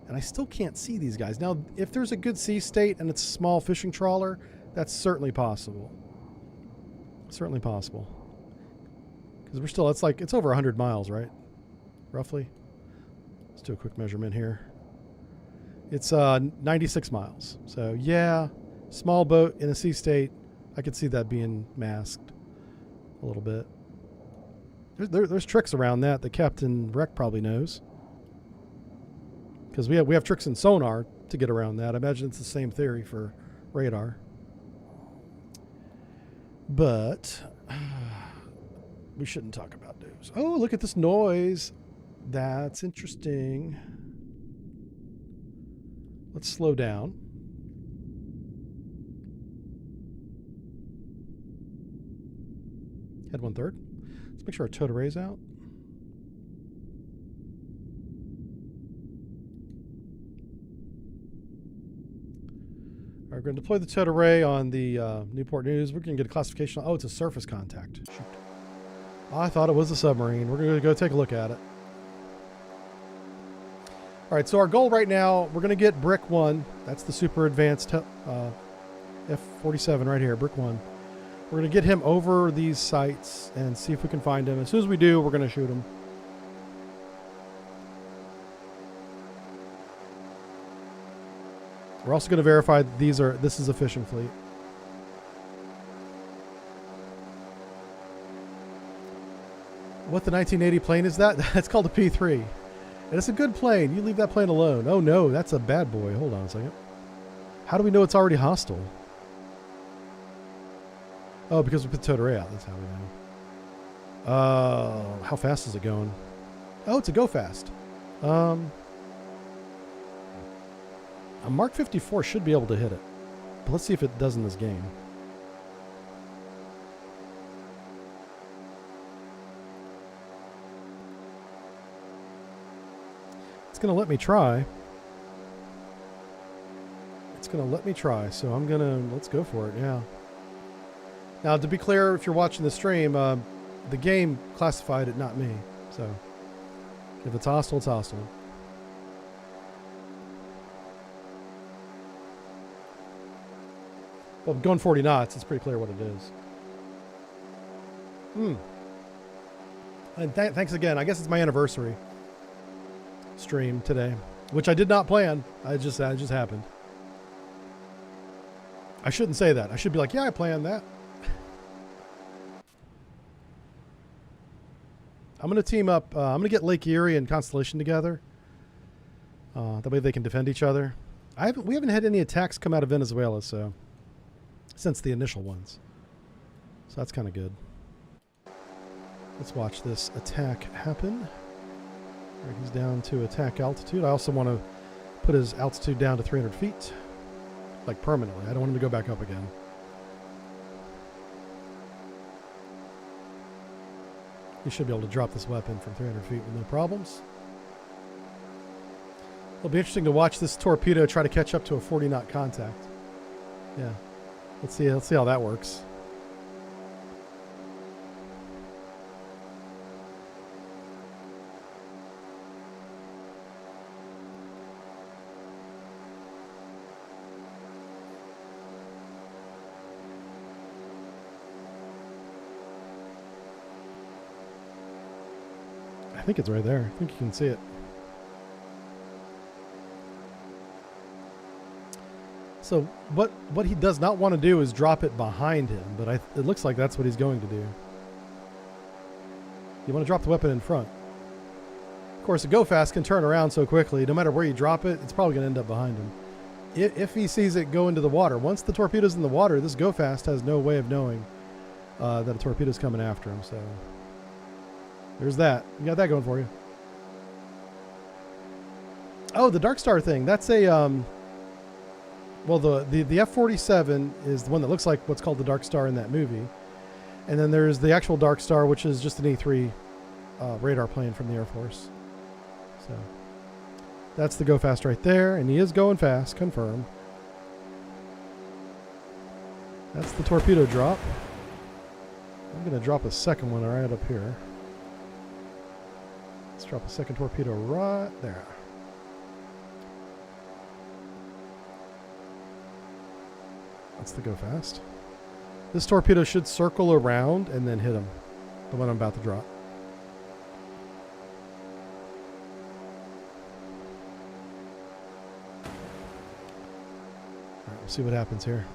And I still can't see these guys. Now, if there's a good sea state and it's a small fishing trawler, that's certainly possible. Certainly possible. Because we're still, it's over 100 miles, right? Roughly. Let's do a quick measurement here. It's 96 miles. So yeah, small boat in a sea state. I could see that being masked a little bit. There's tricks around that Captain Wreck probably knows. Because we have tricks in sonar to get around that. I imagine it's the same theory for radar. But we shouldn't talk about news. Oh, look at this noise. That's interesting. Let's slow down. Head 1/3. Let's make sure our tow array's out. All right, we're going to deploy the tow array on the Newport News. We're going to get a classification. Oh, it's a surface contact. Shoot. Oh, I thought it was a submarine. We're going to go take a look at it. All right, so our goal right now, we're going to get Brick 1. That's the super advanced F-47 right here, Brick 1. We're going to get him over these sites and see if we can find him. As soon as we do, we're going to shoot him. We're also going to verify this is a fishing fleet. What the 1980 plane is that? That's called a P3. And it's a good plane. You leave that plane alone. Oh no, that's a bad boy. Hold on a second. How do we know it's already hostile? Oh, because we put towed array out. That's how we know. How fast is it going? Oh, it's a go fast. A Mark 54 should be able to hit it. But let's see if it does in this game. It's going to let me try. It's going to let me try, so I'm going to, let's go for it, yeah. Now, to be clear, if you're watching the stream, the game classified it, not me. So, if it's hostile, it's hostile. Well, going 40 knots, it's pretty clear what it is. And thanks again. I guess it's my anniversary stream today, which I did not plan. It just happened. I shouldn't say that. I should be like, yeah, I planned that. I'm going to team up. I'm going to get Lake Erie and Constellation together. That way they can defend each other. We haven't had any attacks come out of Venezuela, so since the initial ones. So that's kind of good. Let's watch this attack happen. He's down to attack altitude. I also want to put his altitude down to 300 feet. Like permanently. I don't want him to go back up again. He should be able to drop this weapon from 300 feet with no problems. It'll be interesting to watch this torpedo try to catch up to a 40 knot contact. Yeah. Let's see how that works. I think it's right there. I think you can see it. So what he does not want to do is drop it behind him, but it looks like that's what he's going to do. You want to drop the weapon in front. Of course, a go fast can turn around so quickly. No matter where you drop it, it's probably going to end up behind him. If he sees it go into the water, once the torpedo's in the water, this go fast has no way of knowing that a torpedo's coming after him. So there's that. You got that going for you. Oh, the Dark Star thing. That's a well, the F-47 is the one that looks like what's called the Dark Star in that movie. And then there's the actual Dark Star, which is just an E-3 radar plane from the Air Force. So that's the go fast right there. And he is going fast, confirm. That's the torpedo drop. I'm going to drop a second one right up here. Let's drop a second torpedo right there. That's the go fast. This torpedo should circle around and then hit him. The one I'm about to drop. Alright, we'll see what happens here.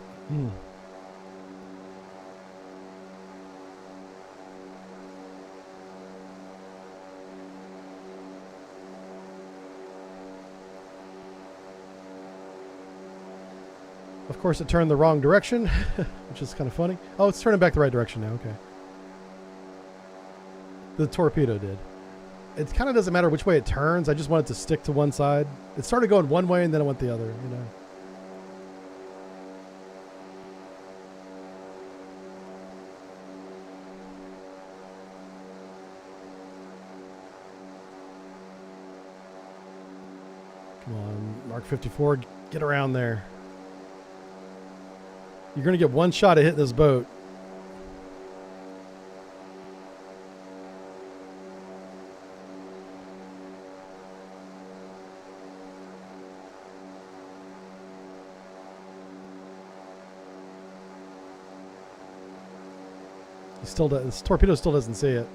Of course, it turned the wrong direction, which is kind of funny. Oh, it's turning back the right direction now. Okay. The torpedo did. It kind of doesn't matter which way it turns. I just want it to stick to one side. It started going one way and then it went the other, you know. Come on, Mark 54, get around there. You're going to get one shot at hitting this boat. He still does. This torpedo still doesn't see it.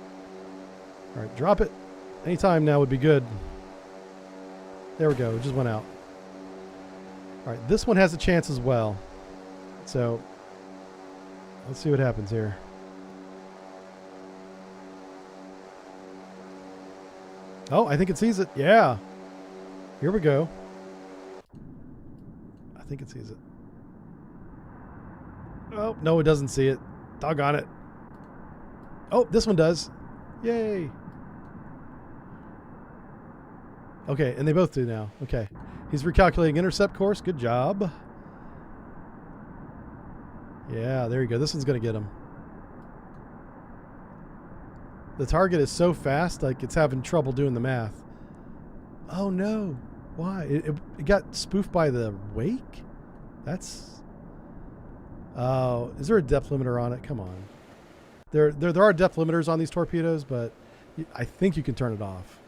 All right, drop it. Anytime now would be good. There we go. It just went out. All right, this one has a chance as well. So, let's see what happens here. Oh, I think it sees it. Yeah. Here we go. I think it sees it. Oh, no, it doesn't see it. Doggone it. Oh, this one does. Yay. Okay, and they both do now. Okay. He's recalculating intercept course. Good job. Yeah, there you go. This one's going to get him. The target is so fast, like it's having trouble doing the math. Oh, no. Why? It got spoofed by the wake? That's... Oh, is there a depth limiter on it? Come on. There are depth limiters on these torpedoes, but I think you can turn it off.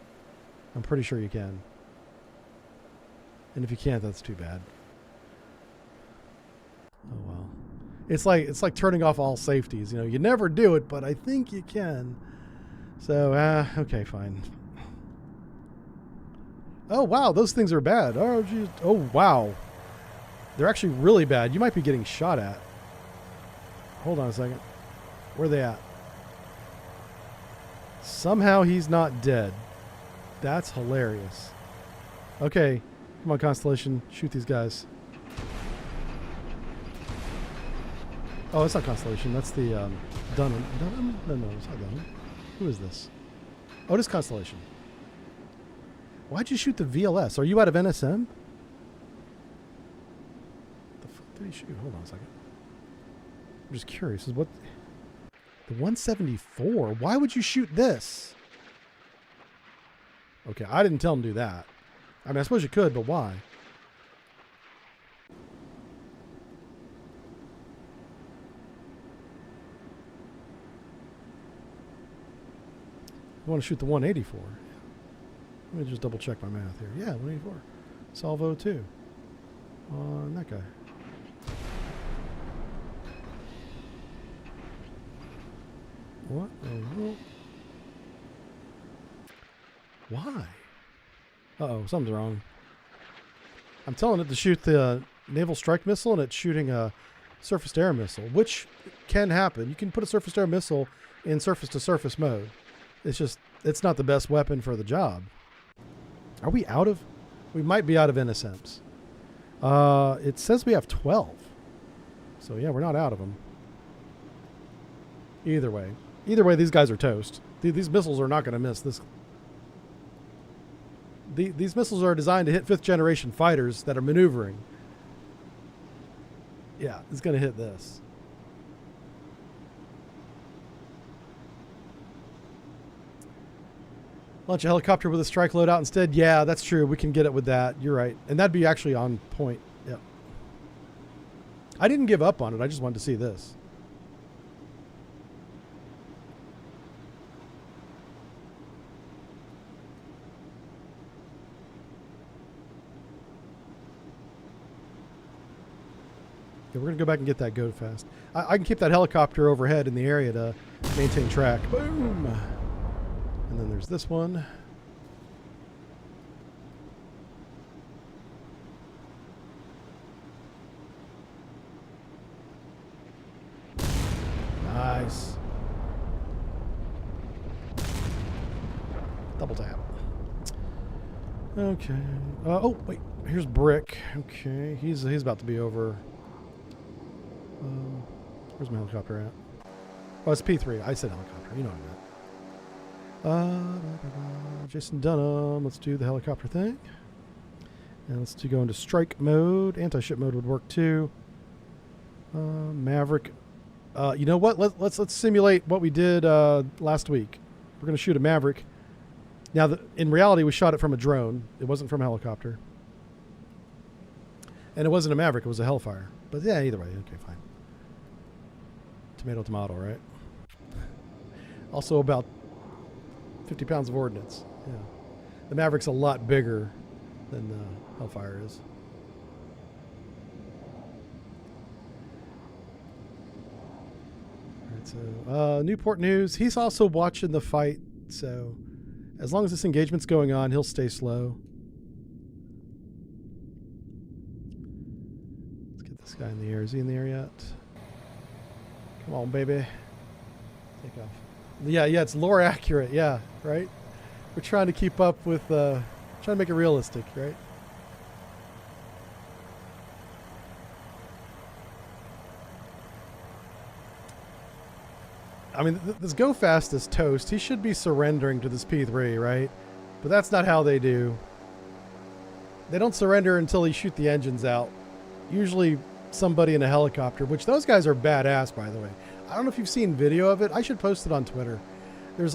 I'm pretty sure you can. And if you can't, that's too bad. Oh well. It's like turning off all safeties. You know, you never do it, but I think you can. So, okay, fine. Oh wow, those things are bad. Oh geez. Oh wow. They're actually really bad. You might be getting shot at. Hold on a second. Where are they at? Somehow he's not dead. That's hilarious. Okay. Come on, Constellation. Shoot these guys. Oh, it's not Constellation. That's the Dunham. Dunham? No, it's not Dunham. Who is this? Oh, it is Constellation. Why'd you shoot the VLS? Are you out of NSM? The fuck did he shoot? Hold on a second. I'm just curious. Is what the 174? Why would you shoot this? Okay, I didn't tell him to do that. I mean, I suppose you could, but why? You want to shoot the 184? Let me just double check my math here. Yeah, 184. Salvo 2. On that guy. What? Oh, why? Uh-oh, something's wrong. I'm telling it to shoot the naval strike missile, and it's shooting a surface-to-air missile, which can happen. You can put a surface-to-air missile in surface-to-surface mode. It's just, it's not the best weapon for the job. Are we out of? We might be out of NSMs. It says we have 12. So, yeah, we're not out of them. Either way, these guys are toast. These missiles are not going to miss this. These missiles are designed to hit 5th generation fighters that are maneuvering. Yeah, it's going to hit this. Launch a helicopter with a strike loadout instead. Yeah, that's true. We can get it with that. You're right. And that'd be actually on point. Yep. I didn't give up on it. I just wanted to see this. Yeah, we're going to go back and get that go fast. I can keep that helicopter overhead in the area to maintain track. Boom! And then there's this one. Nice. Double tap. Okay. Oh, wait. Here's Brick. Okay. He's about to be over. Where's my helicopter at? Oh, it's P3. I said helicopter. You know what I meant. Jason Dunham. Let's do the helicopter thing. And let's go into strike mode. Anti-ship mode would work too. Maverick. You know what? Let's simulate what we did last week. We're going to shoot a Maverick. Now, in reality, we shot it from a drone. It wasn't from a helicopter. And it wasn't a Maverick. It was a Hellfire. But yeah, either way. Okay, fine. Tomato, tomato, right? Also about 50 pounds of ordnance. Yeah. The Maverick's a lot bigger than the Hellfire is. All right, so Newport News. He's also watching the fight, so as long as this engagement's going on, he'll stay slow. Let's get this guy in the air. Is he in the air yet? Come on, baby. Take off. Yeah, it's lore accurate. Yeah, right? We're trying to keep up with, trying to make it realistic, right? I mean, this go fast is toast. He should be surrendering to this P3, right? But that's not how they do. They don't surrender until he shoot the engines out. Usually somebody in a helicopter, which those guys are badass, by the way. I don't know if you've seen video of it. I should post it on Twitter.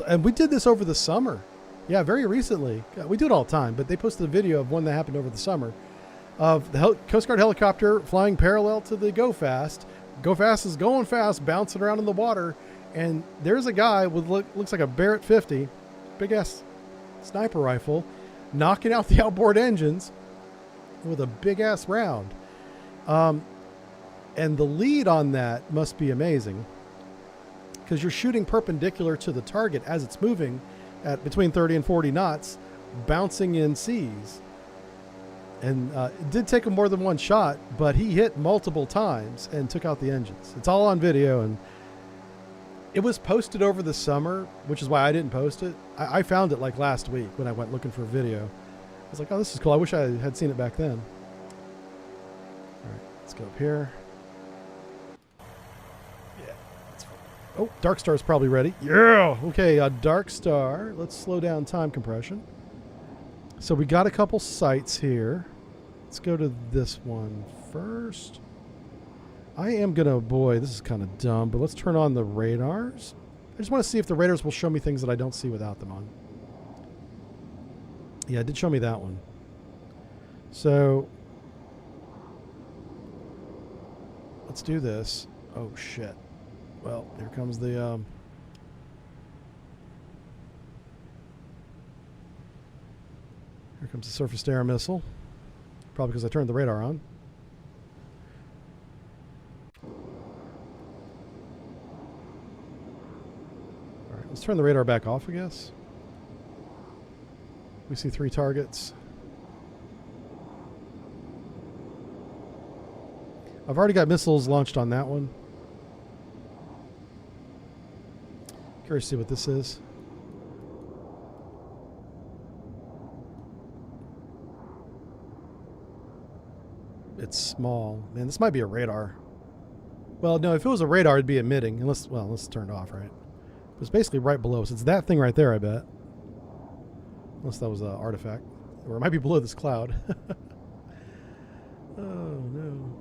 And we did this over the summer. Yeah, very recently. We do it all the time, but they posted a video of one that happened over the summer of the Coast Guard helicopter flying parallel to the Go Fast. Go Fast is going fast, bouncing around in the water, and there's a guy with looks like a Barrett 50, big ass sniper rifle, knocking out the outboard engines with a big ass round. And the lead on that must be amazing because you're shooting perpendicular to the target as it's moving at between 30 and 40 knots, bouncing in seas. And it did take him more than one shot, but he hit multiple times and took out the engines. It's all on video, and it was posted over the summer, which is why I didn't post it. I found it like last week when I went looking for a video. I was like, oh, this is cool. I wish I had seen it back then. All right, let's go up here. Yeah, that's fine. Oh, Dark Star's probably ready. Yeah! Okay, Dark Star. Let's slow down time compression. So we got a couple sites here. Let's go to this one first. I am going to, boy, this is kind of dumb, but let's turn on the radars. I just want to see if the radars will show me things that I don't see without them on. Yeah, it did show me that one. So let's do this. Oh, shit. Well, here comes the... Here comes the surface-to-air missile. Probably because I turned the radar on. All right, let's turn the radar back off, I guess. We see 3 targets. I've already got missiles launched on that one. Curious to see what this is. It's small. Man, this might be a radar. Well, no, if it was a radar, it'd be emitting. Unless it's turned off, right? It's basically right below us. It's that thing right there, I bet. Unless that was an artifact. Or it might be below this cloud. Oh, no.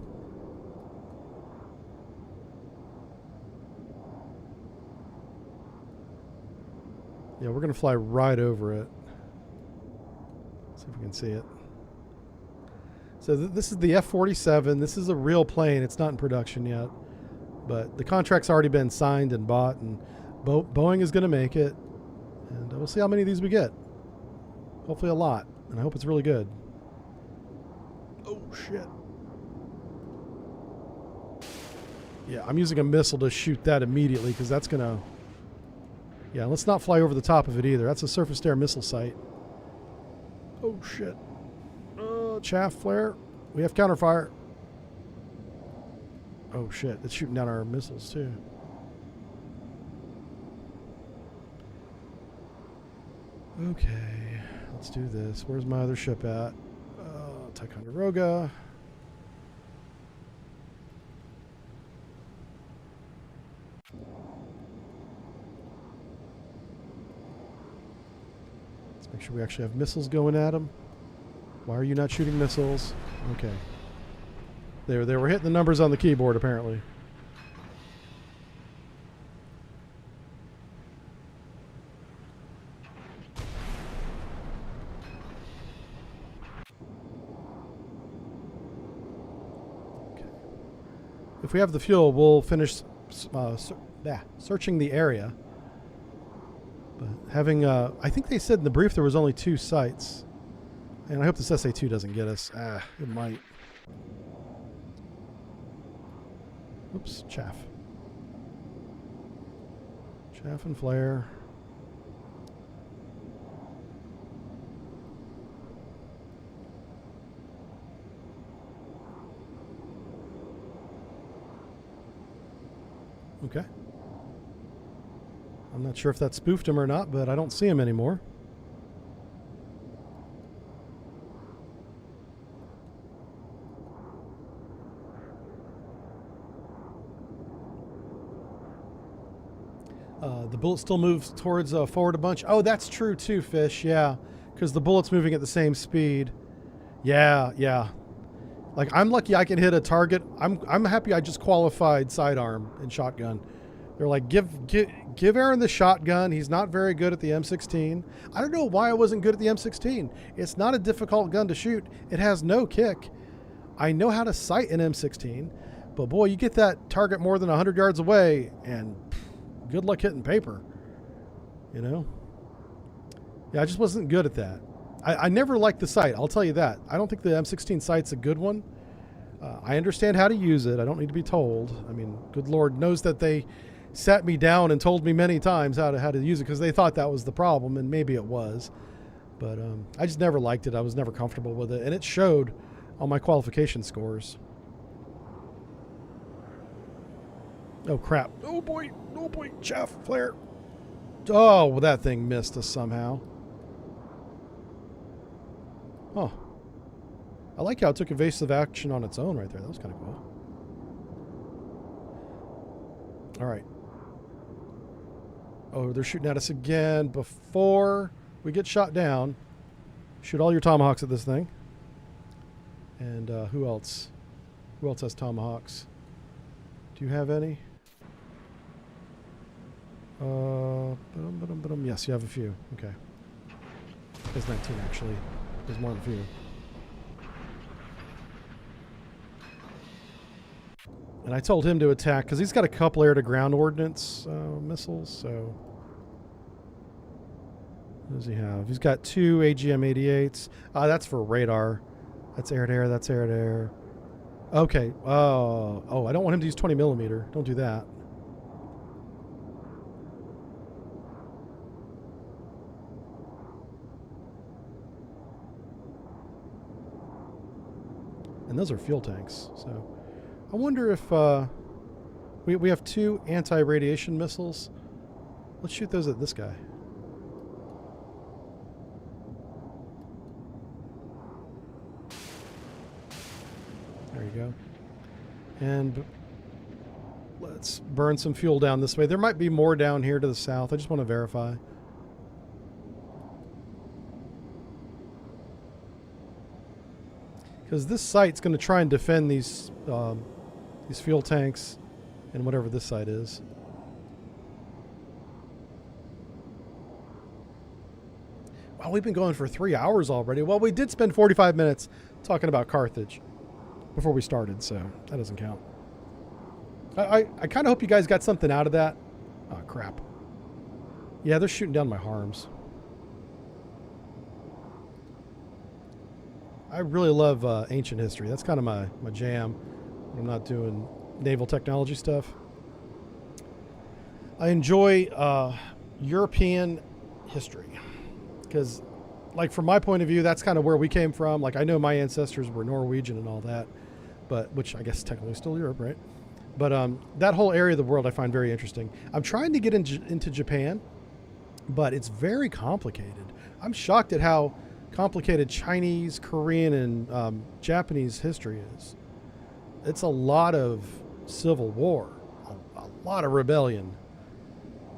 Yeah, we're going to fly right over it. See if we can see it. So this is the F-47. This is a real plane. It's not in production yet. But the contract's already been signed and bought, and Boeing is going to make it. And we'll see how many of these we get. Hopefully a lot. And I hope it's really good. Oh, shit. Yeah, I'm using a missile to shoot that immediately because that's going to... Yeah, let's not fly over the top of it either. That's a surface-to-air missile site. Oh, shit. Chaff flare. We have counterfire. Oh, shit. It's shooting down our missiles, too. Okay. Let's do this. Where's my other ship at? Ticonderoga. Let's make sure we actually have missiles going at them. Why are you not shooting missiles? Okay. They were hitting the numbers on the keyboard, apparently. Okay. If we have the fuel, we'll finish searching the area. But having, I think they said in the brief there was only 2 sites. And I hope this SA-2 doesn't get us. It might. Oops, chaff. Chaff and flare. Okay. I'm not sure if that spoofed him or not, but I don't see him anymore. The bullet still moves towards forward a bunch. Oh, that's true too, Fish. Yeah, because the bullet's moving at the same speed. Yeah, yeah. Like, I'm lucky I can hit a target. I'm happy I just qualified sidearm and shotgun. They're like, give Aaron the shotgun. He's not very good at the M16. I don't know why I wasn't good at the M16. It's not a difficult gun to shoot. It has no kick. I know how to sight an M16, but boy, you get that target more than 100 yards away, and good luck hitting paper. You know? Yeah, I just wasn't good at that. I never liked the sight, I'll tell you that. I don't think the M16 sight's a good one. I understand how to use it. I don't need to be told. I mean, good Lord knows that they sat me down and told me many times how to use it because they thought that was the problem, and maybe it was. But I just never liked it. I was never comfortable with it, and it showed on my qualification scores. Oh, crap. Oh, boy. Oh, boy. Chaff flare. Oh, well, that thing missed us somehow. Oh. I like how it took evasive action on its own right there. That was kind of cool. All right. Oh, they're shooting at us again. Before we get shot down, shoot all your tomahawks at this thing. And who else? Who else has tomahawks? Do you have any? Yes, you have a few. Okay. There's 19 actually. There's more than a few. And I told him to attack because he's got a couple air-to-ground ordnance missiles. So, what does he have? He's got 2 AGM-88s. That's for radar. That's air-to-air. That's air-to-air. Okay. Oh, I don't want him to use 20 millimeter. Don't do that. And those are fuel tanks. So, I wonder if we have 2 anti-radiation missiles. Let's shoot those at this guy. There you go. And let's burn some fuel down this way. There might be more down here to the south. I just want to verify. Because this site's going to try and defend these fuel tanks and whatever this site is. Wow, we've been going for 3 hours already. Well, we did spend 45 minutes talking about Carthage before we started, so that doesn't count. I kind of hope you guys got something out of that. Oh, crap. Yeah, they're shooting down my harms. I really love ancient history. That's kind of my jam. I'm not doing naval technology stuff. I enjoy European history because, like, from my point of view, that's kind of where we came from. Like, I know my ancestors were Norwegian and all that, but which I guess technically still Europe, right? But that whole area of the world I find very interesting. I'm trying to get into Japan, but it's very complicated. I'm shocked at how complicated Chinese, Korean, and Japanese history is. It's a lot of civil war, a lot of rebellion.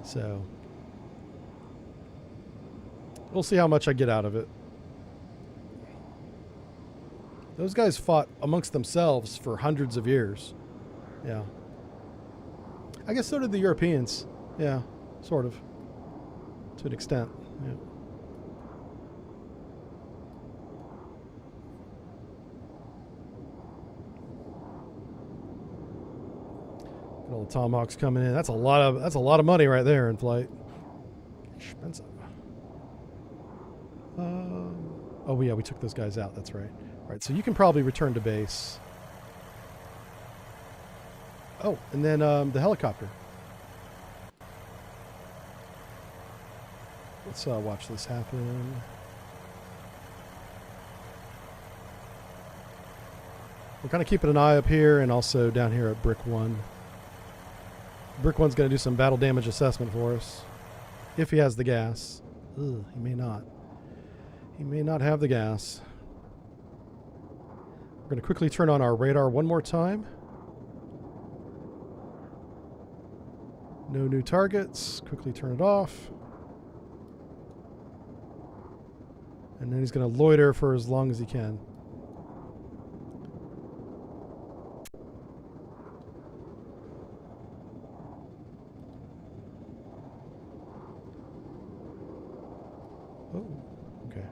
So we'll see how much I get out of it. Those guys fought amongst themselves for hundreds of years. Yeah. I guess so did the Europeans. Yeah, sort of. To an extent. Yeah. All the tomahawks coming in. That's a lot of money right there in flight. Expensive. Oh yeah, we took those guys out. That's right. All right, so you can probably return to base. Oh, and then the helicopter. Let's watch this happen. We're kind of keeping an eye up here and also down here at Brick 1. Brick 1's going to do some battle damage assessment for us. If he has the gas. Ugh, he may not. He may not have the gas. We're going to quickly turn on our radar one more time. No new targets. Quickly turn it off. And then he's going to loiter for as long as he can. Oh, okay.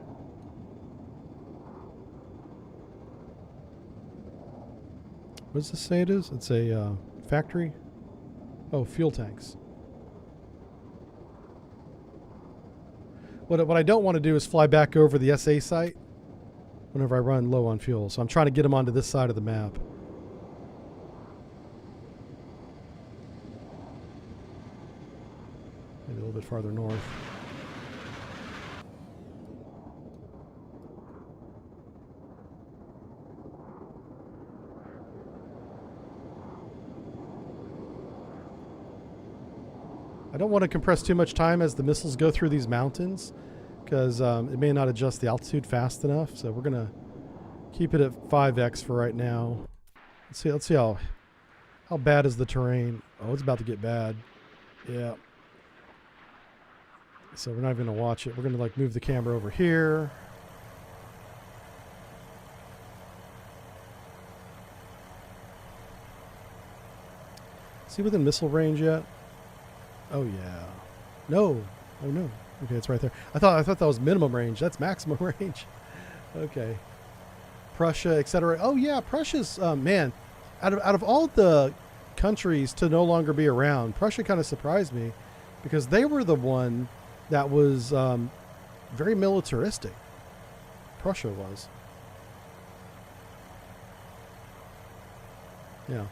What does this say it is? It's a factory? Oh, fuel tanks. What I don't want to do is fly back over the SA site whenever I run low on fuel. So I'm trying to get them onto this side of the map. Maybe a little bit farther north. I don't want to compress too much time as the missiles go through these mountains because it may not adjust the altitude fast enough. So we're going to keep it at 5x for right now. Let's see how bad is the terrain. Oh, it's about to get bad. Yeah. So we're not even going to watch it. We're going to like move the camera over here. Is he within missile range yet? Oh yeah. No. Oh no. Okay, it's right there. I thought that was minimum range. That's maximum range. Okay. Prussia, etc. Oh yeah, Prussia's man. Out of all the countries to no longer be around, Prussia kind of surprised me because they were the one that was very militaristic. Prussia was. Yeah.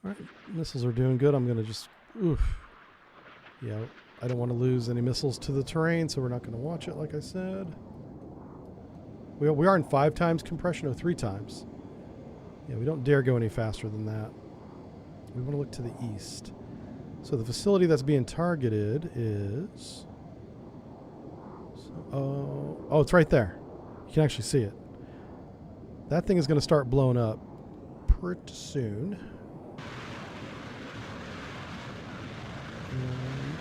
All right, missiles are doing good. I'm going to just, oof. Yeah, I don't want to lose any missiles to the terrain, so we're not going to watch it, like I said. We are in 5 times compression, 3 times. Yeah, we don't dare go any faster than that. We want to look to the east. So the facility that's being targeted is... oh, it's right there. You can actually see it. That thing is going to start blowing up pretty soon. And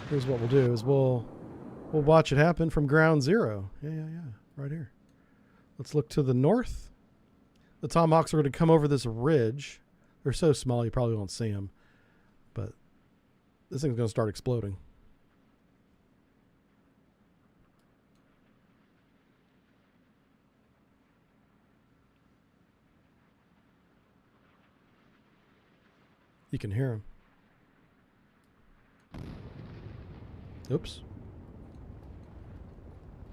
here's what we'll do is we'll watch it happen from ground zero. Yeah, right here. Let's look to the north. The Tomahawks are going to come over this ridge. They're so small you probably won't see them, but this thing's going to start exploding. You can hear him. Oops.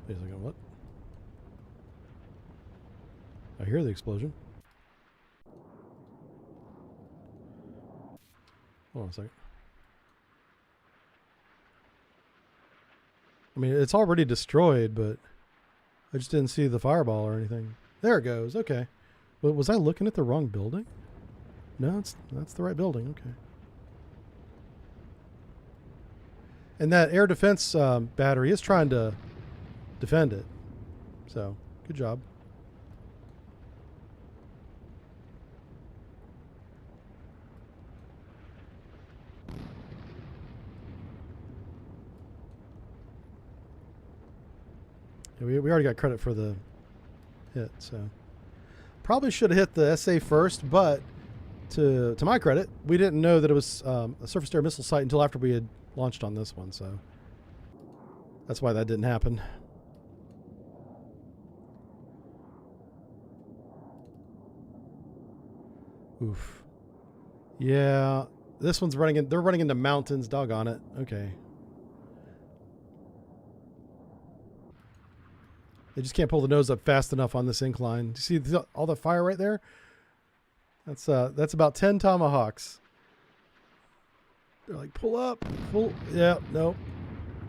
Wait a second, what? I hear the explosion. Hold on a second. I mean, it's already destroyed, but I just didn't see the fireball or anything. There it goes. Okay. Well, was I looking at the wrong building? No, that's the right building. Okay. And that air defense battery is trying to defend it. So, good job. Yeah, we already got credit for the hit, so probably should have hit the SA first, but to my credit, we didn't know that it was a surface-to-air missile site until after we had launched on this one, so that's why that didn't happen. Oof. Yeah, this one's running in. They're running into mountains. Doggone it. Okay. They just can't pull the nose up fast enough on this incline. Do you see all the fire right there? That's about 10 Tomahawks. They're like, pull up, pull. Yeah, nope.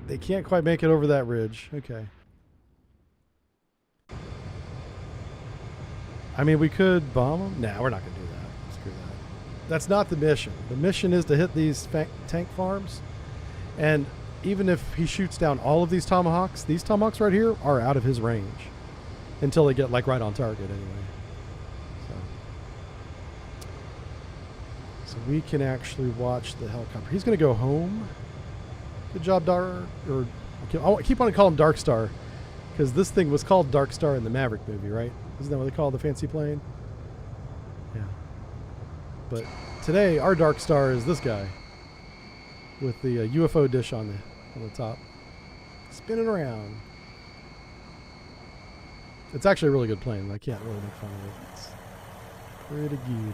They can't quite make it over that ridge. Okay. I mean, we could bomb them. Nah, we're not gonna do that. Screw that. That's not the mission. The mission is to hit these tank farms. And even if he shoots down all of these tomahawks right here are out of his range until they get like right on target anyway. So we can actually watch the helicopter. He's going to go home. Good job, Dark. Or I keep on calling him Dark Star because this thing was called Dark Star in the Maverick movie, right? Isn't that what they call the fancy plane? Yeah. But today, our Dark Star is this guy with the UFO dish on the top, spinning around. It's actually a really good plane. I can't really make fun of it. It's pretty good.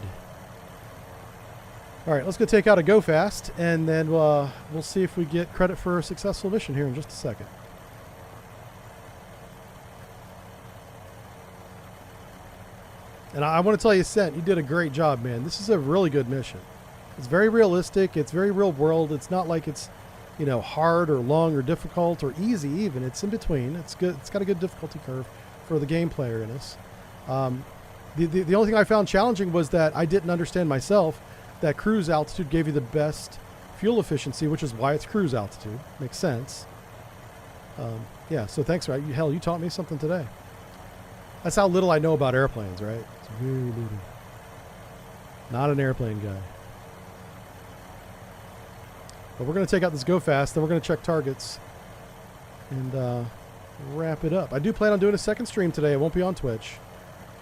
All right, let's go take out a go fast, and then we'll see if we get credit for a successful mission here in just a second. And I want to tell you, Sent, you did a great job, man. This is a really good mission. It's very realistic. It's very real world. It's not like it's, you know, hard or long or difficult or easy even. It's in between. It's good. It's got a good difficulty curve for the game player in this. The only thing I found challenging was that I didn't understand myself that cruise altitude gave you the best fuel efficiency, which is why it's cruise altitude. Makes sense. Yeah, so thanks, right? Hell, you taught me something today. That's how little I know about airplanes, right? It's very little. Not an airplane guy. But we're going to take out this go fast, then we're going to check targets and wrap it up. I do plan on doing a second stream today. It won't be on Twitch.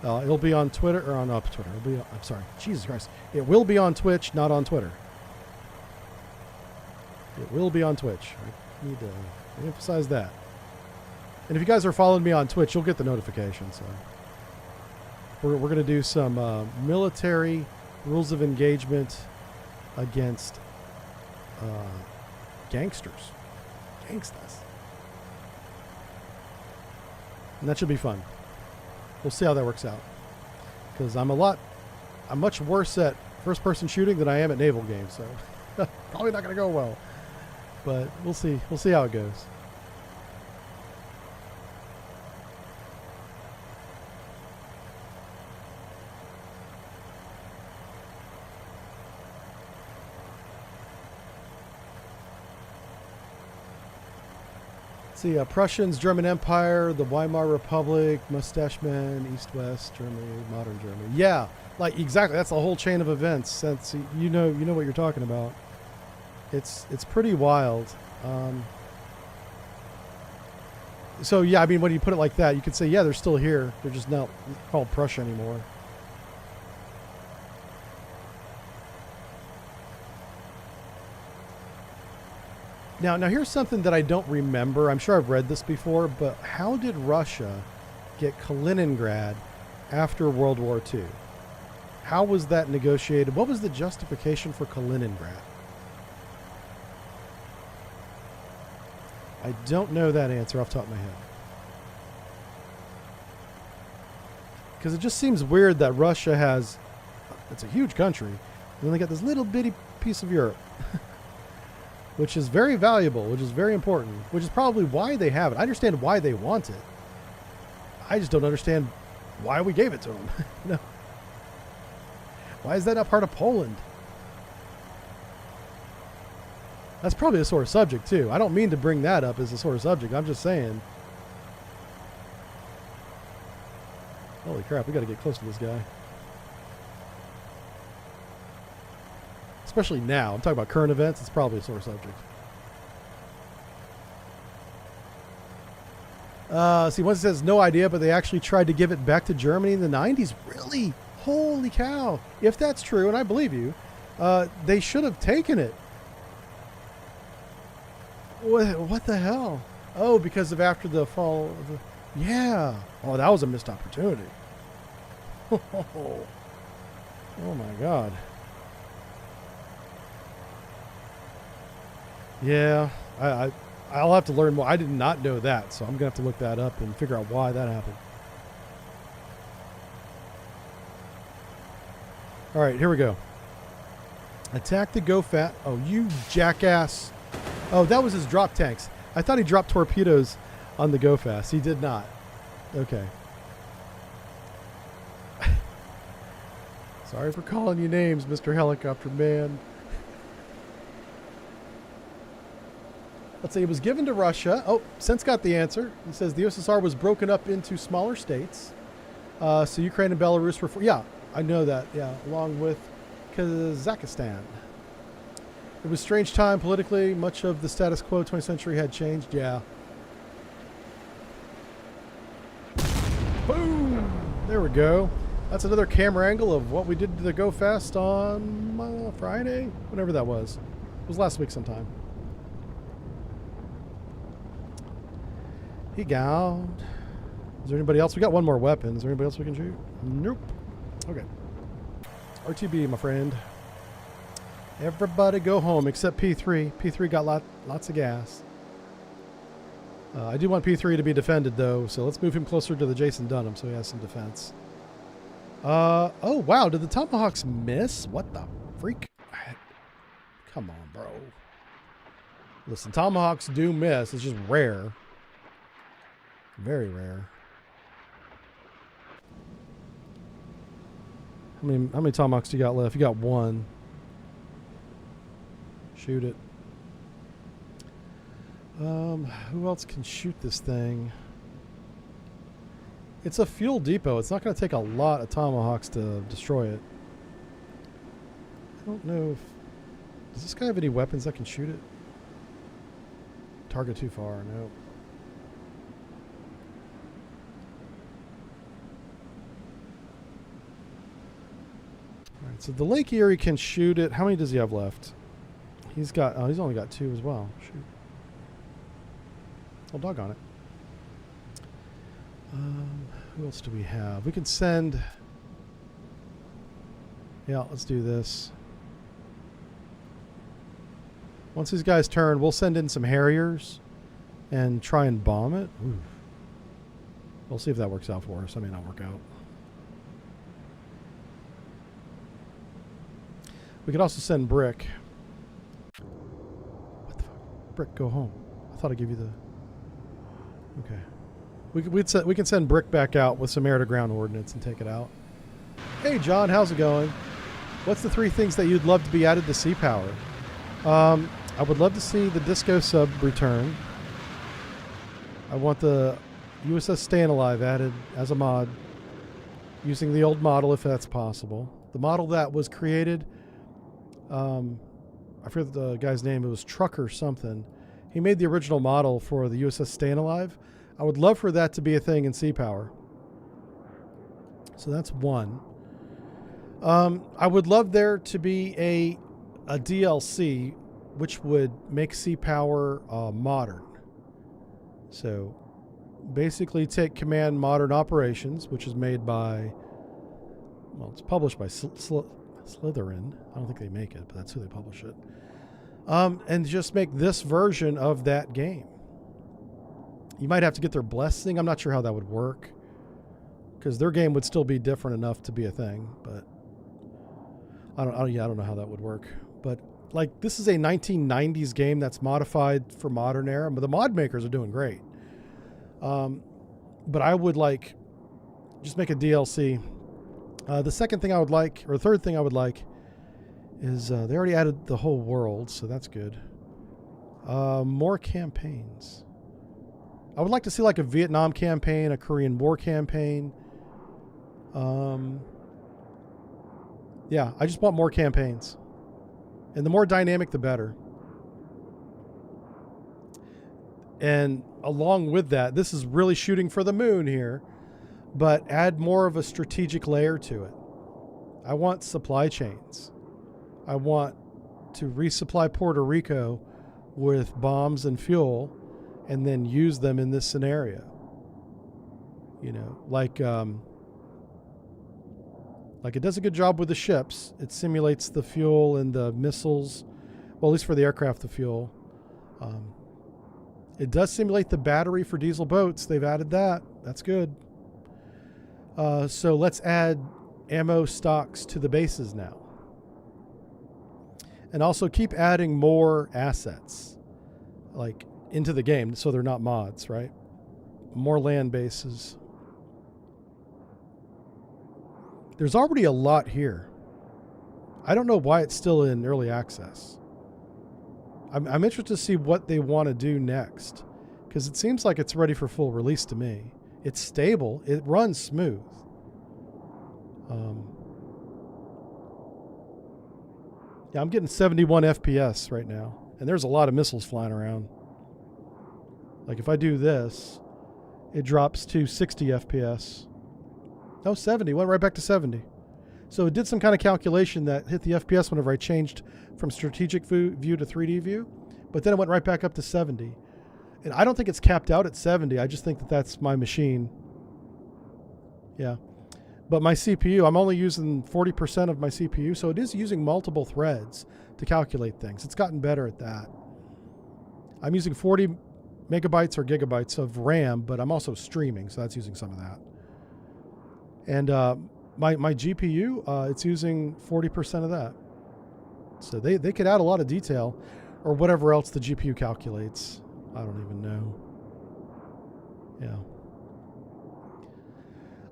It'll be on Twitter, or on Twitter. It'll be, I'm sorry, Jesus Christ. It will be on Twitch, not on Twitter. It will be on Twitch. I need to emphasize that. And if you guys are following me on Twitch, you'll get the notification. So we're going to do some military rules of engagement against gangsters. Gangstas. And that should be fun. We'll see how that works out. Because I'm much worse at first-person shooting than I am at naval games. So probably not going to go well. But we'll see. We'll see how it goes. See, Prussians, German Empire, the Weimar Republic, Mustache Men, East-West, Germany, modern Germany. Yeah, like exactly. That's the whole chain of events. Since you know what you're talking about. It's pretty wild. So yeah, I mean, when you put it like that, you could say, yeah, they're still here. They're just not called Prussia anymore. Now here's something that I don't remember. I'm sure I've read this before, but how did Russia get Kaliningrad after World War II? How was that negotiated? What was the justification for Kaliningrad? I don't know that answer off the top of my head. Because it just seems weird that Russia has, it's a huge country, and then they got this little bitty piece of Europe. Which is very valuable, which is very important, which is probably why they have it. I understand why they want it. I just don't understand why we gave it to them. You know? Why is that not part of Poland? That's probably a sore subject, too. I don't mean to bring that up as a sore subject. I'm just saying. Holy crap, we got to get close to this guy. Especially now. I'm talking about current events. It's probably a sore subject. See, once it says no idea, but they actually tried to give it back to Germany in the 90s. Really? Holy cow. If that's true, and I believe you, they should have taken it. What the hell? Oh, because of after the fall of the... Yeah. Oh, that was a missed opportunity. Oh my God. Yeah, I'll have to learn more. I did not know that, so I'm going to have to look that up and figure out why that happened. All right, here we go. Attack the go-fat. Oh, you jackass. Oh, that was his drop tanks. I thought he dropped torpedoes on the go-fast. He did not. Okay. Sorry for calling you names, Mr. Helicopter Man. Let's see, it was given to Russia. Oh, Sense got the answer. He says the USSR was broken up into smaller states. So Ukraine and Belarus were... Yeah, I know that. Yeah, along with Kazakhstan. It was a strange time politically. Much of the status quo 20th century had changed. Yeah. Boom! There we go. That's another camera angle of what we did to the Go Fast on Friday? Whenever that was. It was last week sometime. He gowned. Is there anybody else? We got one more weapon. Is there anybody else we can shoot? Nope. Okay. RTB, my friend. Everybody go home except P3. P3 got lots of gas. I do want P3 to be defended, though, so let's move him closer to the Jason Dunham so he has some defense. Oh, wow. Did the Tomahawks miss? What the freak? Come on, bro. Listen, Tomahawks do miss. It's just rare. Very rare. How many Tomahawks do you got left? You got one. Shoot it. Who else can shoot this thing? It's a fuel depot. It's not going to take a lot of Tomahawks to destroy it. I don't know if... Does this guy have any weapons that can shoot it? Target too far. No. Alright, so the Lake Erie can shoot it. How many does he have left? He's got... Oh, he's only got 2 as well. Shoot. I'll dog on it. Who else do we have? We can send... Yeah, let's do this. Once these guys turn, we'll send in some Harriers and try and bomb it. Oof. We'll see if that works out for us. That may not work out. We could also send Brick. What the fuck? Brick, go home. I thought I gave you the... Okay. We can send Brick back out with some air-to-ground ordnance and take it out. Hey, John, how's it going? What's the 3 things that you'd love to be added to Sea Power? I would love to see the Disco sub return. I want the USS Staying Alive added as a mod, using the old model if that's possible. The model that was created, I forget the guy's name, it was Trucker something. He made the original model for the USS Staying Alive. I would love for that to be a thing in Sea Power. So that's one. I would love there to be a DLC which would make Sea Power modern. So basically take Command Modern Operations, which is made by, well, it's published by Slytherin. I don't think they make it, but that's who they publish it. And just make this version of that game. You might have to get their blessing. I'm not sure how that would work, because their game would still be different enough to be a thing. But I don't know how that would work. But like, this is a 1990s game that's modified for modern era. But the mod makers are doing great. But I would like just make a DLC. The second thing I would like, or the third thing I would like, is they already added the whole world, so that's good. More campaigns. I would like to see like a Vietnam campaign, a Korean War campaign. Yeah, I just want more campaigns. And the more dynamic, the better. And along with that, this is really shooting for the moon here, but add more of a strategic layer to it. I want supply chains. I want to resupply Puerto Rico with bombs and fuel, and then use them in this scenario. You know, like it does a good job with the ships. It simulates the fuel and the missiles, well, at least for the aircraft, the fuel. It does simulate the battery for diesel boats. They've added that. That's good. So let's add ammo stocks to the bases now. And also keep adding more assets, like, into the game, so they're not mods, right? More land bases. There's already a lot here. I don't know why it's still in early access. I'm interested to see what they want to do next, because it seems like it's ready for full release to me. It's stable. It runs smooth. Yeah, I'm getting 71 FPS right now, and there's a lot of missiles flying around. Like if I do this, it drops to 60 FPS. No, 70. Went right back to 70. So it did some kind of calculation that hit the FPS whenever I changed from strategic view to 3D view, but then it went right back up to 70. And I don't think it's capped out at 70. I just think that that's my machine. Yeah. But my CPU, I'm only using 40% of my CPU, so it is using multiple threads to calculate things. It's gotten better at that. I'm using 40 megabytes or gigabytes of RAM, but I'm also streaming, so that's using some of that. And my GPU, it's using 40% of that. So they could add a lot of detail, or whatever else the GPU calculates. I don't even know. Yeah.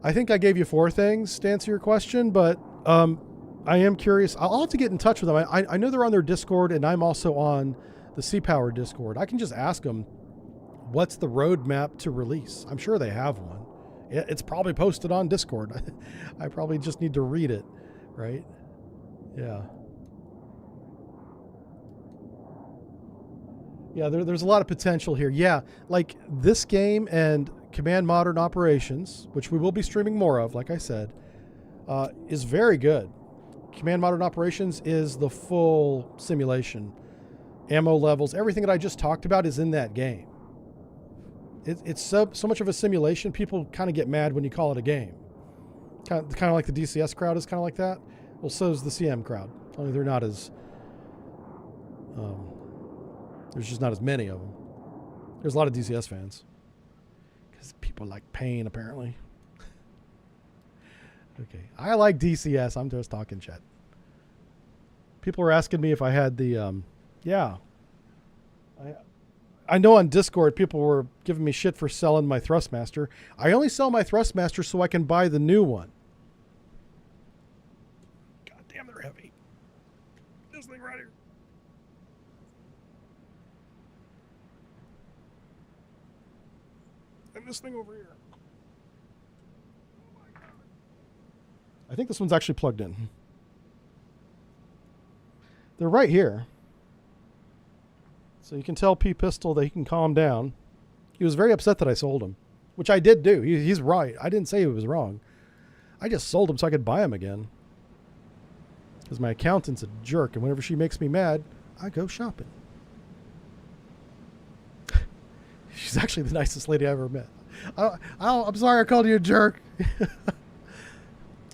I think I gave you 4 things to answer your question, but I am curious. I'll have to get in touch with them. I know they're on their Discord, and I'm also on the C-Power Discord. I can just ask them, what's the roadmap to release? I'm sure they have one. It's probably posted on Discord. I probably just need to read it, right? Yeah. Yeah, there's a lot of potential here. Yeah, like this game and Command Modern Operations, which we will be streaming more of, like I said, is very good. Command Modern Operations is the full simulation. Ammo levels, everything that I just talked about is in that game. It's so much of a simulation, people kind of get mad when you call it a game. Kind of like the DCS crowd is kind of like that. Well, so is the CM crowd. Only they're not as... there's just not as many of them. There's a lot of DCS fans. Because people like pain, apparently. Okay. I like DCS. I'm just talking shit. People were asking me if I had the... yeah. I know on Discord people were giving me shit for selling my Thrustmaster. I only sell my Thrustmaster so I can buy the new one. God damn, they're heavy. This thing right here. And this thing over here. Oh my God. I think this one's actually plugged in. They're right here. So you can tell P Pistol that he can calm down. He was very upset that I sold him, which I did do. He's right. I didn't say he was wrong. I just sold him so I could buy him again. Because my accountant's a jerk, and whenever she makes me mad, I go shopping. She's actually the nicest lady I ever met. I'm sorry I called you a jerk.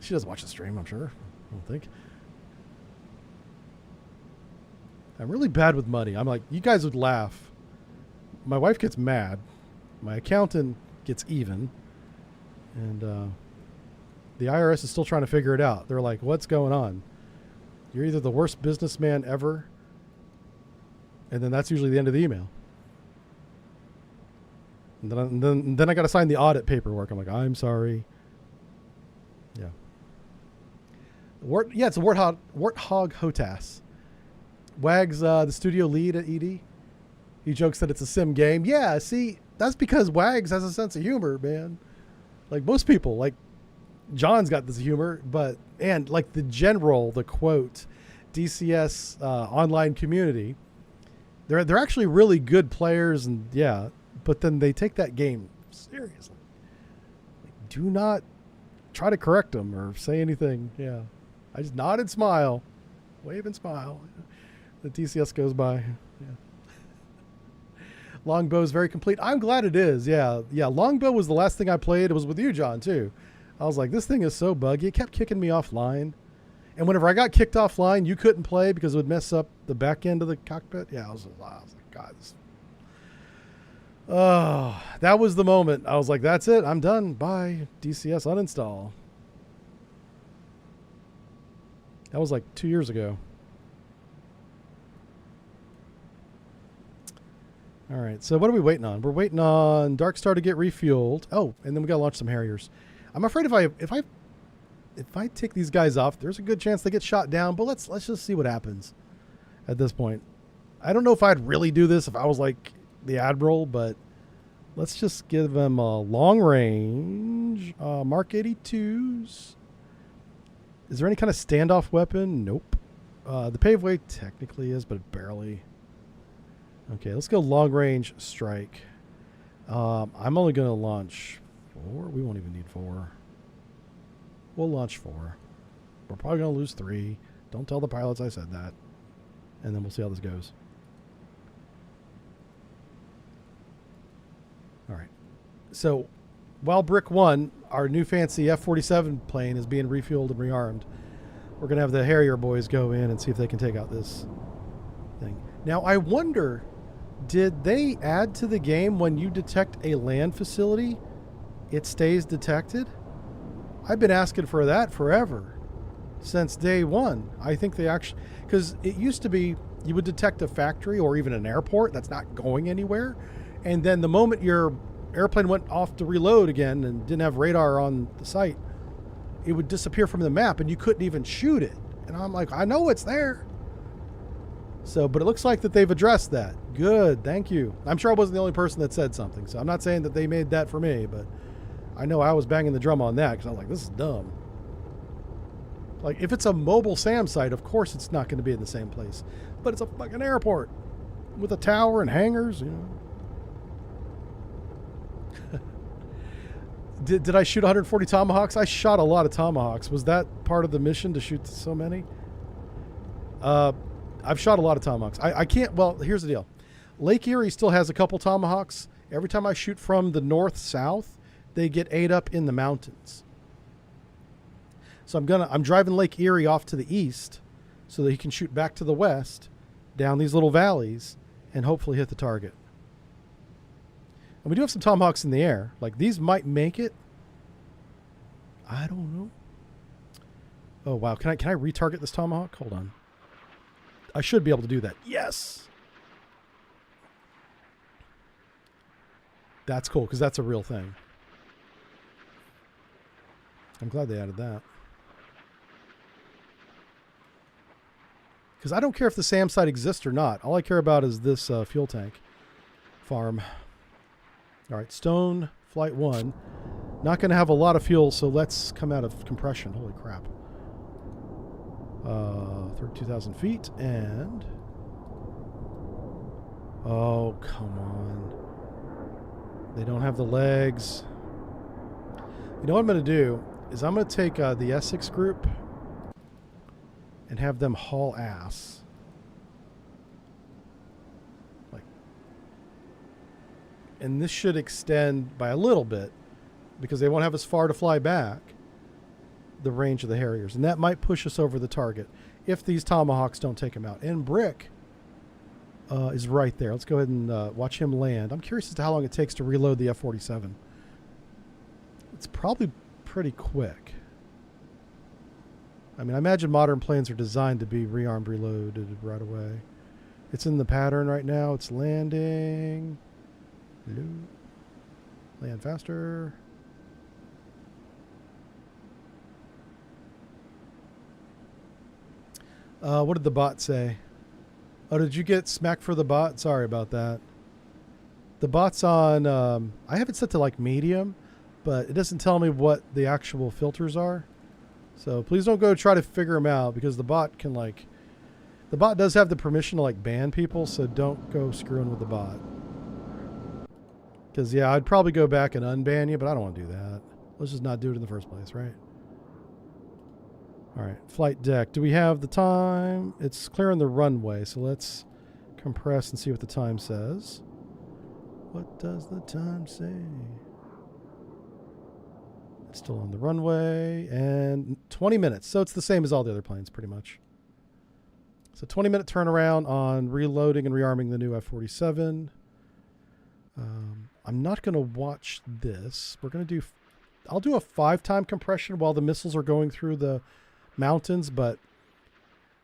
She doesn't watch the stream, I'm sure. I don't think. I'm really bad with money. I'm like, you guys would laugh. My wife gets mad. My accountant gets even. And the IRS is still trying to figure it out. They're like, what's going on? You're either the worst businessman ever, and then that's usually the end of the email. And then I got to sign the audit paperwork. I'm like, I'm sorry. Yeah. It's a Warthog HOTAS. Wags, the studio lead at ED, he jokes that it's a sim game. Yeah, see, that's because Wags has a sense of humor, man. Like most people, like John's got this humor, and like the quote, DCS online community, they're actually really good players, and yeah, but then they take that game seriously. Like, do not try to correct them or say anything. Yeah, I just nod and smile, wave and smile. The DCS goes by. Yeah. Longbow is very complete. I'm glad it is. Yeah. Yeah. Longbow was the last thing I played. It was with you, John, too. I was like, this thing is so buggy. It kept kicking me offline. And whenever I got kicked offline, you couldn't play because it would mess up the back end of the cockpit. Yeah. I was like, God. Oh, that was the moment. I was like, that's it. I'm done. Bye. DCS uninstall. That was like 2 years ago. All right, so what are we waiting on? We're waiting on Dark Star to get refueled. Oh, and then we gotta launch some Harriers. I'm afraid if I if I take these guys off, there's a good chance they get shot down, but let's just see what happens at this point. I don't know if I'd really do this if I was like the Admiral, but let's just give them a long range. Mark 82s. Is there any kind of standoff weapon? Nope. The paveway technically is, but barely. Okay, let's go long range strike. I'm only going to launch 4. We won't even need 4. We'll launch 4. We're probably going to lose 3. Don't tell the pilots I said that. And then we'll see how this goes. All right. So while Brick 1, our new fancy F-47 plane, is being refueled and rearmed, we're going to have the Harrier boys go in and see if they can take out this thing. Now, I wonder, did they add to the game when you detect a land facility, it stays detected? I've been asking for that forever, since day one. I think they actually, because it used to be you would detect a factory or even an airport that's not going anywhere, and then the moment your airplane went off to reload again and didn't have radar on the site, it would disappear from the map and you couldn't even shoot it. And I'm like, I know it's there. So, but it looks like that they've addressed that. Good, thank you. I'm sure I wasn't the only person that said something, so I'm not saying that they made that for me, but I know I was banging the drum on that because I was like, this is dumb. Like, if it's a mobile SAM site, of course it's not going to be in the same place. But it's a fucking airport with a tower and hangars, you know. Did I shoot 140 Tomahawks? I shot a lot of Tomahawks. Was that part of the mission to shoot so many? I've shot a lot of Tomahawks. I can't, well, here's the deal. Lake Erie still has a couple Tomahawks. Every time I shoot from the north-south, they get ate up in the mountains. So I'm driving Lake Erie off to the east so that he can shoot back to the west down these little valleys and hopefully hit the target. And we do have some Tomahawks in the air. Like, these might make it. I don't know. Oh, wow. Can I retarget this Tomahawk? Hold on. I should be able to do that. Yes. That's cool because that's a real thing. I'm glad they added that. Because I don't care if the SAM site exists or not. All I care about is this fuel tank farm. All right, Stone Flight 1. Not going to have a lot of fuel, so let's come out of compression. Holy crap. 32,000 feet and... Oh, come on. They don't have the legs. You know what I'm going to do is I'm going to take the Essex group and have them haul ass. Like, and this should extend by a little bit because they won't have as far to fly back the range of the Harriers. And that might push us over the target if these Tomahawks don't take him out. And Brick is right there. Let's go ahead and watch him land. I'm curious as to how long it takes to reload the F-47. It's probably pretty quick. I mean, I imagine modern planes are designed to be rearmed, reloaded right away. It's in the pattern right now. It's landing. Hello. Land faster. What did the bot say? Oh, did you get smacked for the bot? Sorry about that. The bot's on, I have it set to like medium, but it doesn't tell me what the actual filters are. So please don't go try to figure them out because the bot can like, the bot does have the permission to like ban people, so don't go screwing with the bot. Because yeah, I'd probably go back and unban you, but I don't want to do that. Let's just not do it in the first place, right? All right, flight deck. Do we have the time? It's clearing the runway, so let's compress and see what the time says. What does the time say? It's still on the runway, and 20 minutes. So it's the same as all the other planes, pretty much. So 20-minute turnaround on reloading and rearming the new F-47. I'm not going to watch this. We're going to do... I'll do a 5-time compression while the missiles are going through the mountains, but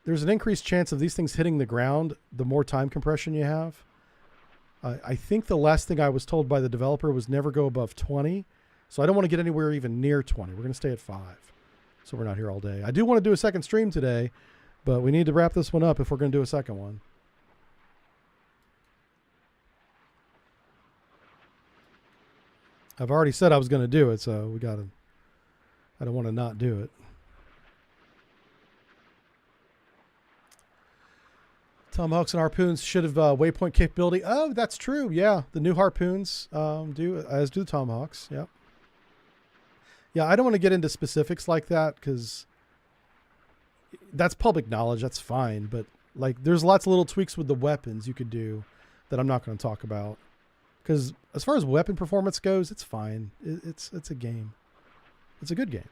there's an increased chance of these things hitting the ground the more time compression you have. I think the last thing I was told by the developer was never go above 20, so I don't want to get anywhere even near 20. We're going to stay at 5. so we're not here all day. I do want to do a second stream today, but we need to wrap this one up if we're going to do a second one. I've already said I was going to do it, so we got to, I don't want to not do it. Tomahawks and harpoons should have waypoint capability. Oh, that's true. Yeah, the new harpoons do, as do the tomahawks. Yep. Yeah, I don't want to get into specifics like that because that's public knowledge. That's fine. But like, there's lots of little tweaks with the weapons you could do that I'm not going to talk about. Because as far as weapon performance goes, it's fine. It's a game. It's a good game.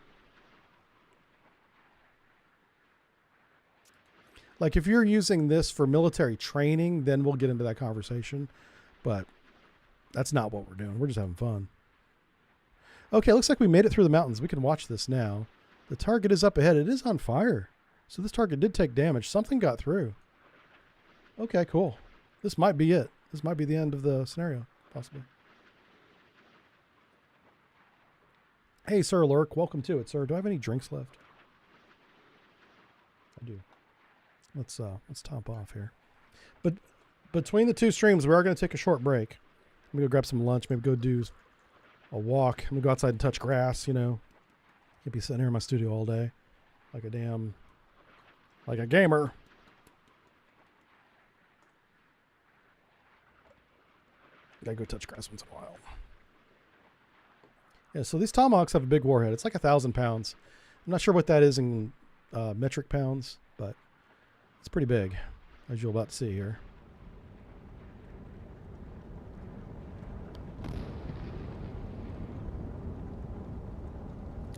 Like if you're using this for military training, then we'll get into that conversation. But that's not what we're doing. We're just having fun. Okay, looks like we made it through the mountains. We can watch this now. The target is up ahead. It is on fire. So this target did take damage. Something got through. Okay, cool. This might be it. This might be the end of the scenario, possibly. Hey, Sir Lurk. Welcome to it, sir. Do I have any drinks left? I do. Let's top off here. But between the two streams, we are going to take a short break. I'm going to go grab some lunch, maybe go do a walk. I'm going to go outside and touch grass, you know. Can't be sitting here in my studio all day like a damn, like a gamer. Gotta go touch grass once in a while. Yeah, so these tomahawks have a big warhead. It's like 1,000 pounds. I'm not sure what that is in metric pounds, but it's pretty big, as you're about to see here.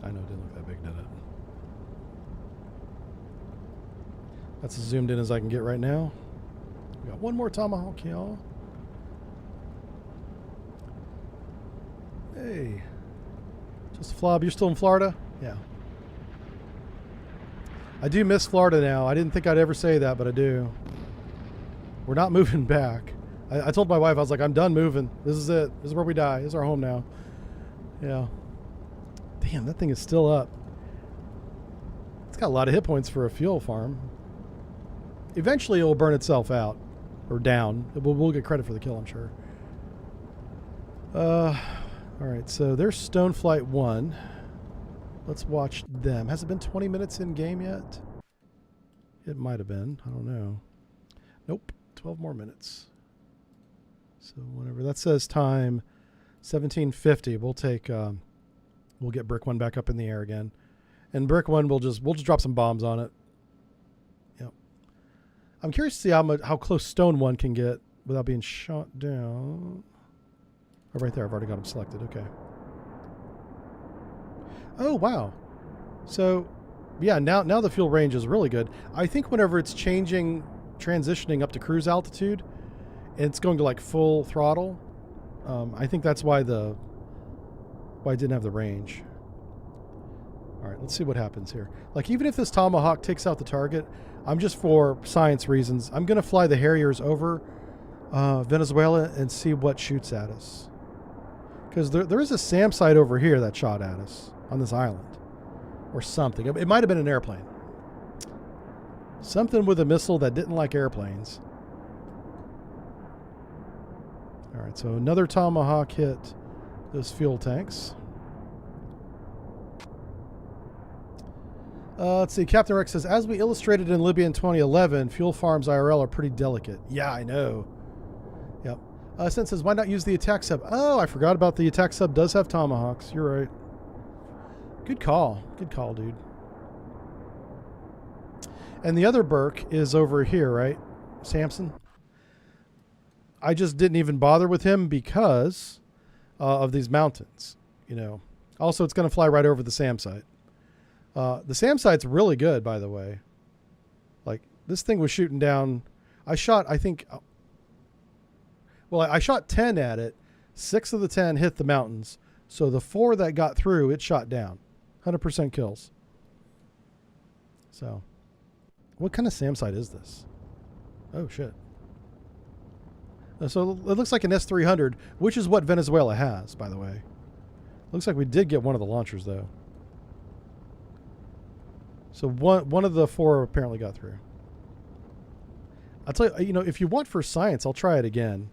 I know it didn't look that big, did it? That's as zoomed in as I can get right now. We got one more tomahawk, y'all. Hey. Just a flob. You're still in Florida? Yeah. I do miss Florida now. I didn't think I'd ever say that, but I do. We're not moving back. I told my wife, I was like, I'm done moving. This is it. This is where we die. This is our home now. Yeah. Damn, that thing is still up. It's got a lot of hit points for a fuel farm. Eventually, it will burn itself out. Or down. We'll get credit for the kill, I'm sure. Alright, so there's Stoneflight 1. Let's watch them. Has it been 20 minutes in game yet? It might have been. I don't know. Nope. 12 more minutes. So whenever that says time 1750, we'll take we'll get Brick 1 back up in the air again. And Brick 1 we'll just drop some bombs on it. Yep. I'm curious to see how close Stone 1 can get without being shot down. Oh, right there. I've already got him selected. Okay. Oh, wow. So, yeah, now the fuel range is really good. I think whenever it's transitioning up to cruise altitude, and it's going to like full throttle, I think that's why I didn't have the range. All right, let's see what happens here. Like, even if this Tomahawk takes out the target, I'm just for science reasons, I'm going to fly the Harriers over Venezuela and see what shoots at us. Because there is a SAM site over here that shot at us on this island. Or something. It might have been an airplane. Something with a missile that didn't like airplanes. Alright, so another Tomahawk hit those fuel tanks. Let's see. Captain Rex says, as we illustrated in Libya in 2011, fuel farms IRL are pretty delicate. Yeah, I know. Yep. Sen says, why not use the attack sub? Oh, I forgot about the attack sub does have Tomahawks. You're right. Good call. Good call, dude. And the other Burke is over here, right? Samson. I just didn't even bother with him because of these mountains, you know. Also, it's going to fly right over the SAM site. The SAM site's really good, by the way. Like, this thing was shooting down. I shot, I think... Well, I shot 10 at it. 6 of the 10 hit the mountains. So the 4 that got through, it shot down. 100% kills. So, what kind of SAM site is this? Oh, shit. So it looks like an S-300, which is what Venezuela has, by the way. Looks like we did get one of the launchers, though. So one of the 4 apparently got through. I'll tell you, if you want for science, I'll try it again.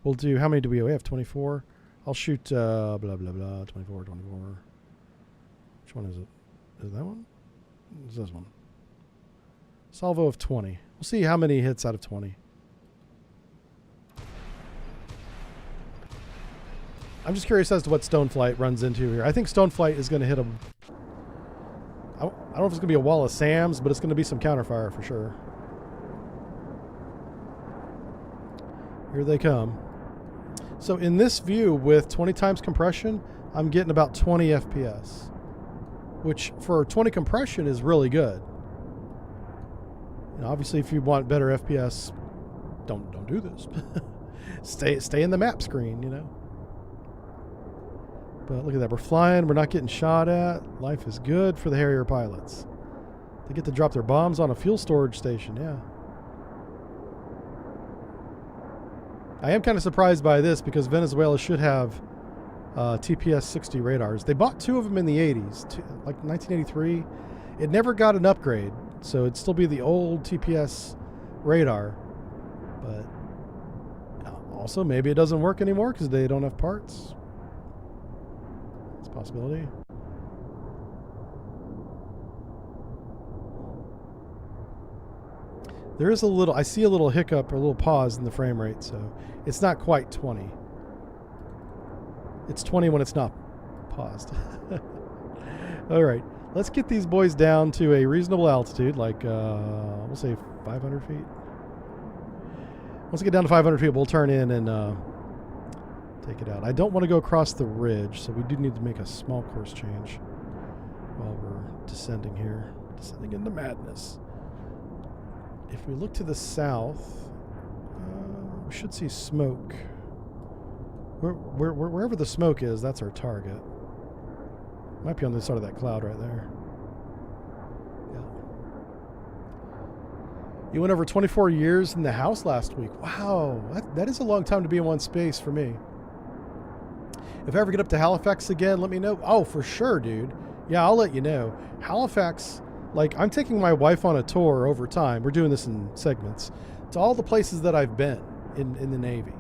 We'll do, how many do we have? 24. I'll shoot, blah, blah, blah, 24, 24. Which one is it? Is that one? Is this one? Salvo of 20. We'll see how many hits out of 20. I'm just curious as to what Stoneflight runs into here. I think Stoneflight is going to hit him. I don't know if it's going to be a wall of SAMs, but it's going to be some counterfire for sure. Here they come. So in this view with 20 times compression, I'm getting about 20 FPS, which for 20 compression is really good. And obviously, if you want better FPS, don't do this. stay in the map screen, But look at that. We're flying. We're not getting shot at. Life is good for the Harrier pilots. They get to drop their bombs on a fuel storage station. Yeah. I am kind of surprised by this because Venezuela should have TPS-60 radars. They bought 2 of them in the 80s, like 1983. It never got an upgrade, so it'd still be the old TPS radar. But also, maybe it doesn't work anymore because they don't have parts. It's a possibility. There is I see a little hiccup or a little pause in the frame rate, so it's not quite 20. It's 20 when it's not paused. All right, let's get these boys down to a reasonable altitude, like we'll say 500 feet. Once we get down to 500 feet, we'll turn in and take it out. I don't want to go across the ridge, so we do need to make a small course change while we're descending here, descending into madness. If we look to the south, we should see smoke. Wherever the smoke is, that's our target. Might be on the side of that cloud right there. Yeah. You went over 24 years in the house last week. Wow, that is a long time to be in one space for me. If I ever get up to Halifax again, let me know. Oh, for sure, dude. Yeah, I'll let you know. Halifax... Like, I'm taking my wife on a tour over time. We're doing this in segments. To all the places that I've been in the Navy.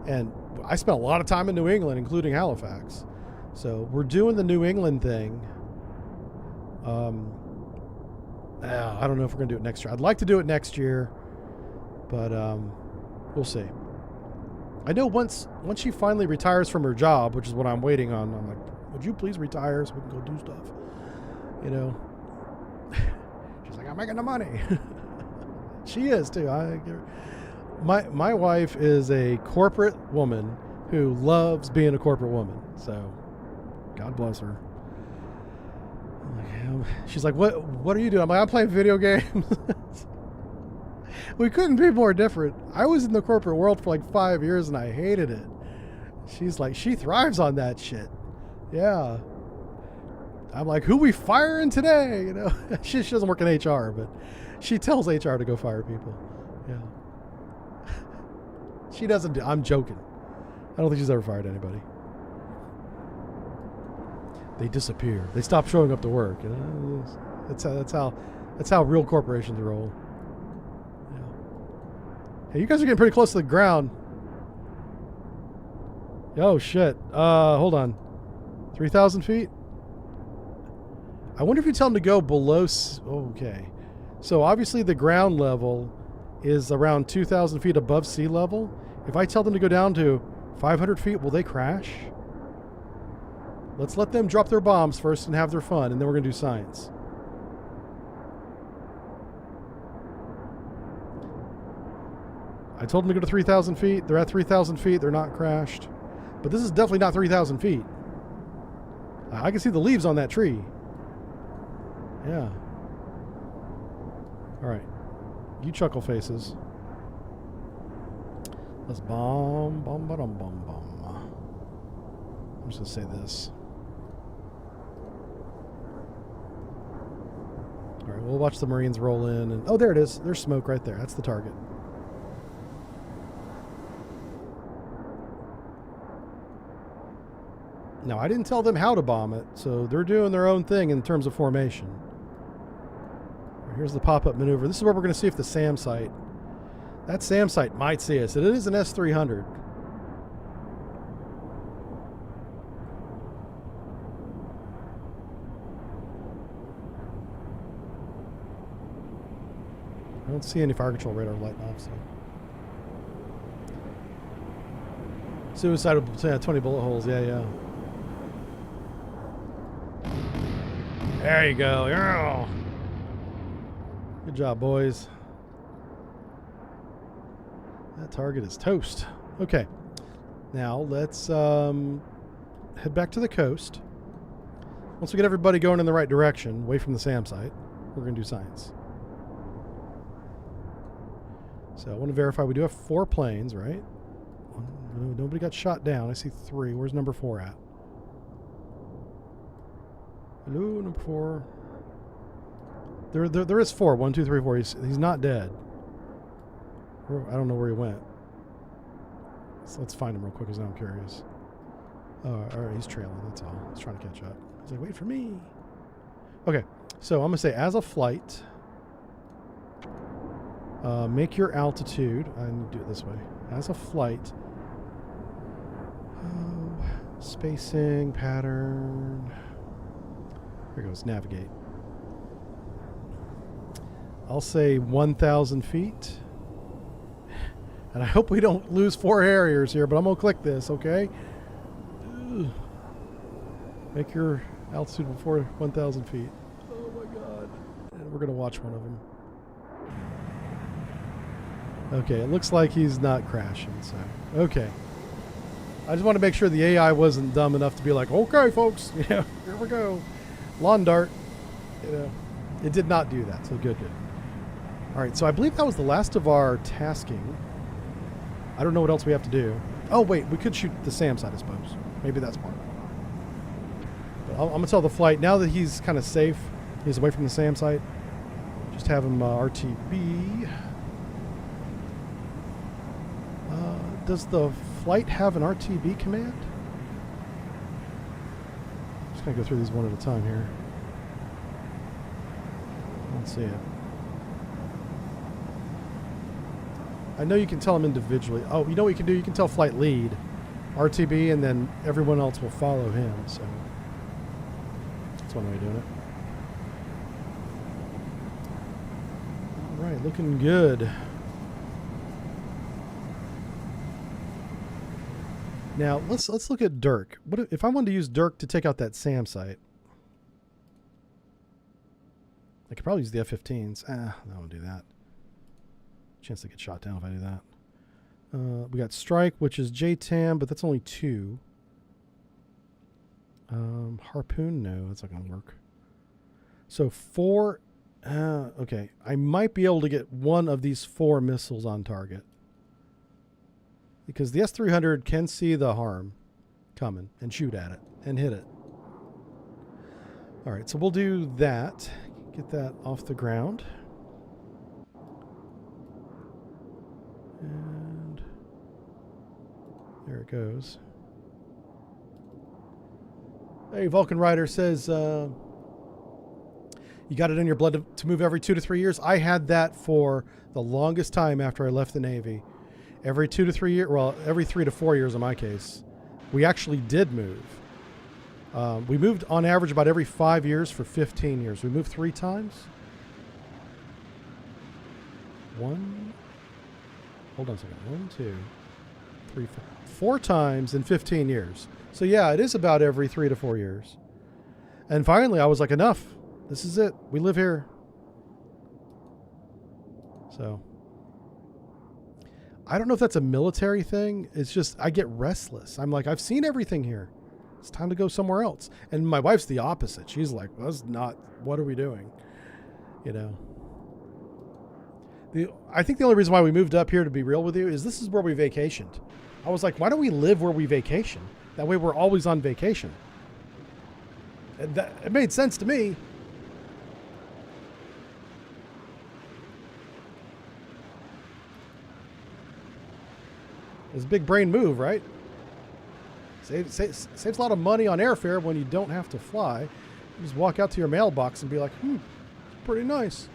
And I spent a lot of time in New England, including Halifax. So we're doing the New England thing. I don't know if we're going to do it next year. I'd like to do it next year. But we'll see. I know once she finally retires from her job, which is what I'm waiting on, I'm like, would you please retire so we can go do stuff? She's like, I'm making the money. She is too. My wife is a corporate woman who loves being a corporate woman. So, God bless her. She's like, what are you doing? I'm like, I'm playing video games. We couldn't be more different. I was in the corporate world for like 5 years and I hated it. She's like, she thrives on that shit. Yeah. I'm like, who we firing today? She doesn't work in HR, but she tells HR to go fire people. Yeah. She doesn't I'm joking. I don't think she's ever fired anybody. They disappear. They stop showing up to work. That's how real corporations roll. Yeah. Hey, you guys are getting pretty close to the ground. Oh shit. Hold on. 3,000 feet? I wonder if you tell them to go below... Okay. So obviously the ground level is around 2,000 feet above sea level. If I tell them to go down to 500 feet, will they crash? Let's let them drop their bombs first and have their fun, and then we're going to do science. I told them to go to 3,000 feet. They're at 3,000 feet. They're not crashed. But this is definitely not 3,000 feet. I can see the leaves on that tree. Yeah. All right. You chuckle faces. Let's bomb. I'm just going to say this. All right, we'll watch the Marines roll in. And oh, there it is. There's smoke right there. That's the target. Now, I didn't tell them how to bomb it, so they're doing their own thing in terms of formation. here's the pop-up maneuver. This is where we're going to see if the SAM site, that SAM site might see us. It is an S-300. I don't see any fire control radar lighting off, so. Suicidal, 20 bullet holes, yeah. There you go. Yeah. Good job, boys. That target is toast. Okay. Now, let's head back to the coast. Once we get everybody going in the right direction, away from the SAM site, we're going to do science. So I want to verify we do have 4 planes, right? Nobody got shot down. I see 3. Where's number 4 at? Hello, number 4. There is 4. 1, 2, 3, 4. He's not dead. I don't know where he went. So let's find him real quick, because now I'm curious. Oh, all right, he's trailing. That's all. He's trying to catch up. He's like, wait for me. Okay, so I'm gonna say as a flight, make your altitude. I need to do it this way. As a flight. Spacing pattern. Here goes, navigate. I'll say 1,000 feet. And I hope we don't lose 4 Harriers here, but I'm going to click this, okay? Ugh. Make your altitude before 1,000 feet. Oh my God. And we're going to watch one of them. Okay, it looks like he's not crashing, so. Okay. I just want to make sure the AI wasn't dumb enough to be like, okay, folks, here we go. Lawn dart. It did not do that, so good. All right, so I believe that was the last of our tasking. I don't know what else we have to do. Oh, wait, we could shoot the SAM site, I suppose. Maybe that's part of it. But I'm going to tell the flight, now that he's kind of safe, he's away from the SAM site, just have him RTB. Does the flight have an RTB command? I'm just going to go through these one at a time here. I don't see it. I know you can tell them individually. Oh, you know what you can do? You can tell flight lead RTB, and then everyone else will follow him. So that's one way of doing it. All right, looking good. Now let's look at Dirk. What if I wanted to use Dirk to take out that SAM site? I could probably use the F-15s. I won't do that. Chance to get shot down if I do that. We got Strike, which is JTAM, but that's only 2. Harpoon, no, that's not going to work. So 4. Okay, I might be able to get one of these 4 missiles on target. Because the S-300 can see the harm coming and shoot at it and hit it. All right, so we'll do that. Get that off the ground. And there it goes. Hey, Vulcan Rider says, you got it in your blood to move every 2 to 3 years. I had that for the longest time after I left the Navy. Every 2 to 3 years, well, every 3 to 4 years in my case, we actually did move. We moved on average about every 5 years for 15 years. We moved 3 times. Hold on a second. 1, 2, 3, 4 times in 15 years. So yeah, it is about every 3 to 4 years. And finally, I was like, enough. This is it. We live here. So I don't know if that's a military thing. It's just I get restless. I'm like, I've seen everything here. It's time to go somewhere else. And my wife's the opposite. She's like, well, that's not, what are we doing? You know. I think the only reason why we moved up here, to be real with you, is this is where we vacationed. I was like, why don't we live where we vacation? That way we're always on vacation. And it made sense to me. It's a big brain move, right? Saves a lot of money on airfare when you don't have to fly. You just walk out to your mailbox and be like, pretty nice.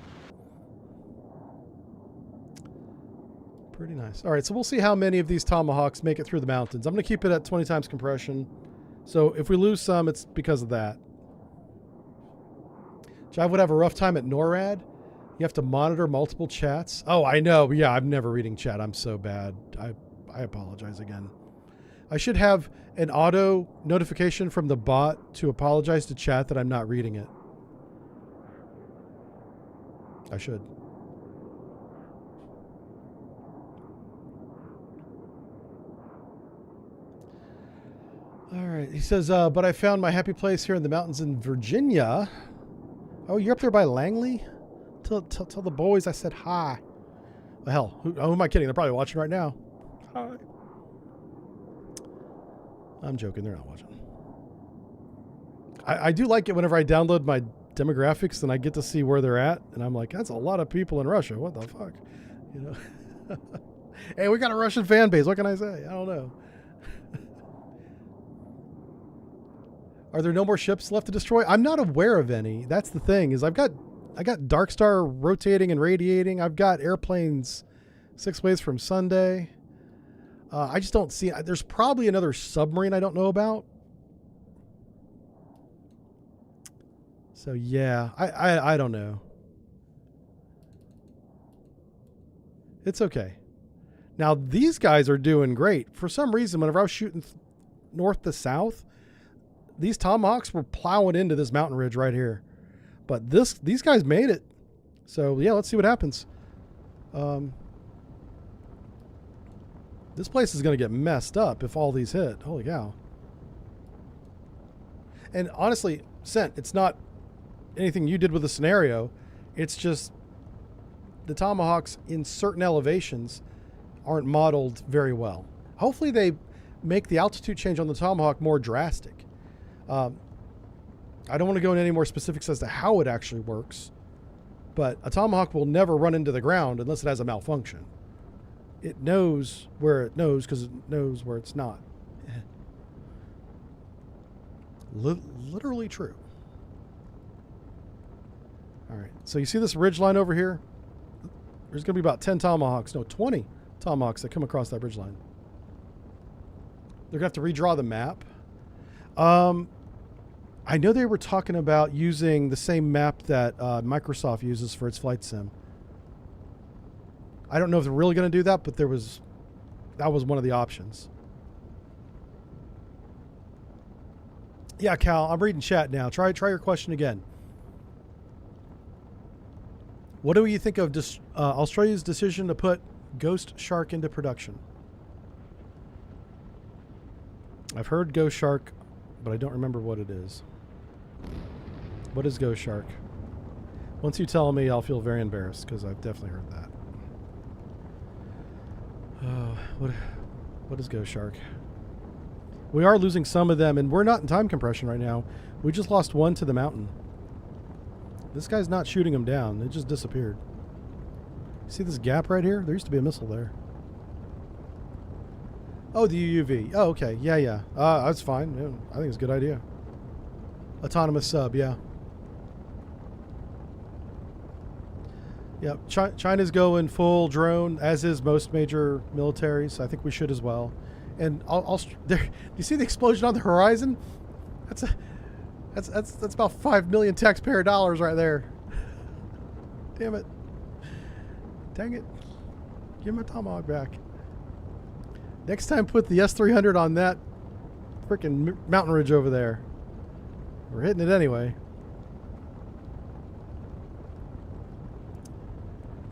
Pretty nice. All right, so we'll see how many of these Tomahawks make it through the mountains. I'm going to keep it at 20 times compression. So if we lose some, it's because of that. Jive would have a rough time at NORAD. You have to monitor multiple chats. Oh, I know. Yeah, I'm never reading chat. I'm so bad. I apologize again. I should have an auto notification from the bot to apologize to chat that I'm not reading it. I should. All right. He says, but I found my happy place here in the mountains in Virginia. Oh, you're up there by Langley? Tell the boys I said hi. Well, hell, who am I kidding? They're probably watching right now. Hi. I'm joking. They're not watching. I do like it whenever I download my demographics and I get to see where they're at. And I'm like, that's a lot of people in Russia. What the fuck? You know? Hey, we got a Russian fan base. What can I say? I don't know. Are there no more ships left to destroy? I'm not aware of any. That's the thing, is I got Dark Star rotating and radiating. I've got airplanes 6 ways from Sunday. I just don't see. There's probably another submarine I don't know about. So yeah, I don't know. It's okay. Now these guys are doing great. For some reason, whenever I was shooting north to south, these Tomahawks were plowing into this mountain ridge right here. But these guys made it. So yeah, let's see what happens. This place is going to get messed up if all these hit. Holy cow. And honestly, Sent, it's not anything you did with the scenario. It's just the Tomahawks in certain elevations aren't modeled very well. Hopefully they make the altitude change on the Tomahawk more drastic. I don't want to go into any more specifics as to how it actually works, but a Tomahawk will never run into the ground unless it has a malfunction. It knows where it knows because it knows where it's not. Literally true. All right, so you see this ridge line over here? There's going to be about 10 Tomahawks, no, 20 Tomahawks that come across that ridge line. They're going to have to redraw the map. I know they were talking about using the same map that Microsoft uses for its flight sim. I don't know if they're really going to do that, but that was one of the options. Yeah, Cal, I'm reading chat now. Try your question again. What do you think of Australia's decision to put Ghost Shark into production? I've heard Ghost Shark, but I don't remember what it is. What is Ghost Shark? Once you tell me, I'll feel very embarrassed because I've definitely heard that. What is Ghost Shark? We are losing some of them, and we're not in time compression right now. We just lost one to the mountain. This guy's not shooting them down. It just disappeared. See this gap right here? There used to be a missile there. Oh, the UUV. Oh, okay. Yeah. That's fine. Yeah, I think it's a good idea. Autonomous sub, yeah. Yep, China's going full drone, as is most major militaries. I think we should as well. And do you see the explosion on the horizon? That's about 5 million taxpayer dollars right there. Damn it. Dang it. Give my Tomahawk back. Next time, put the S-300 on that freaking mountain ridge over there. We're hitting it anyway.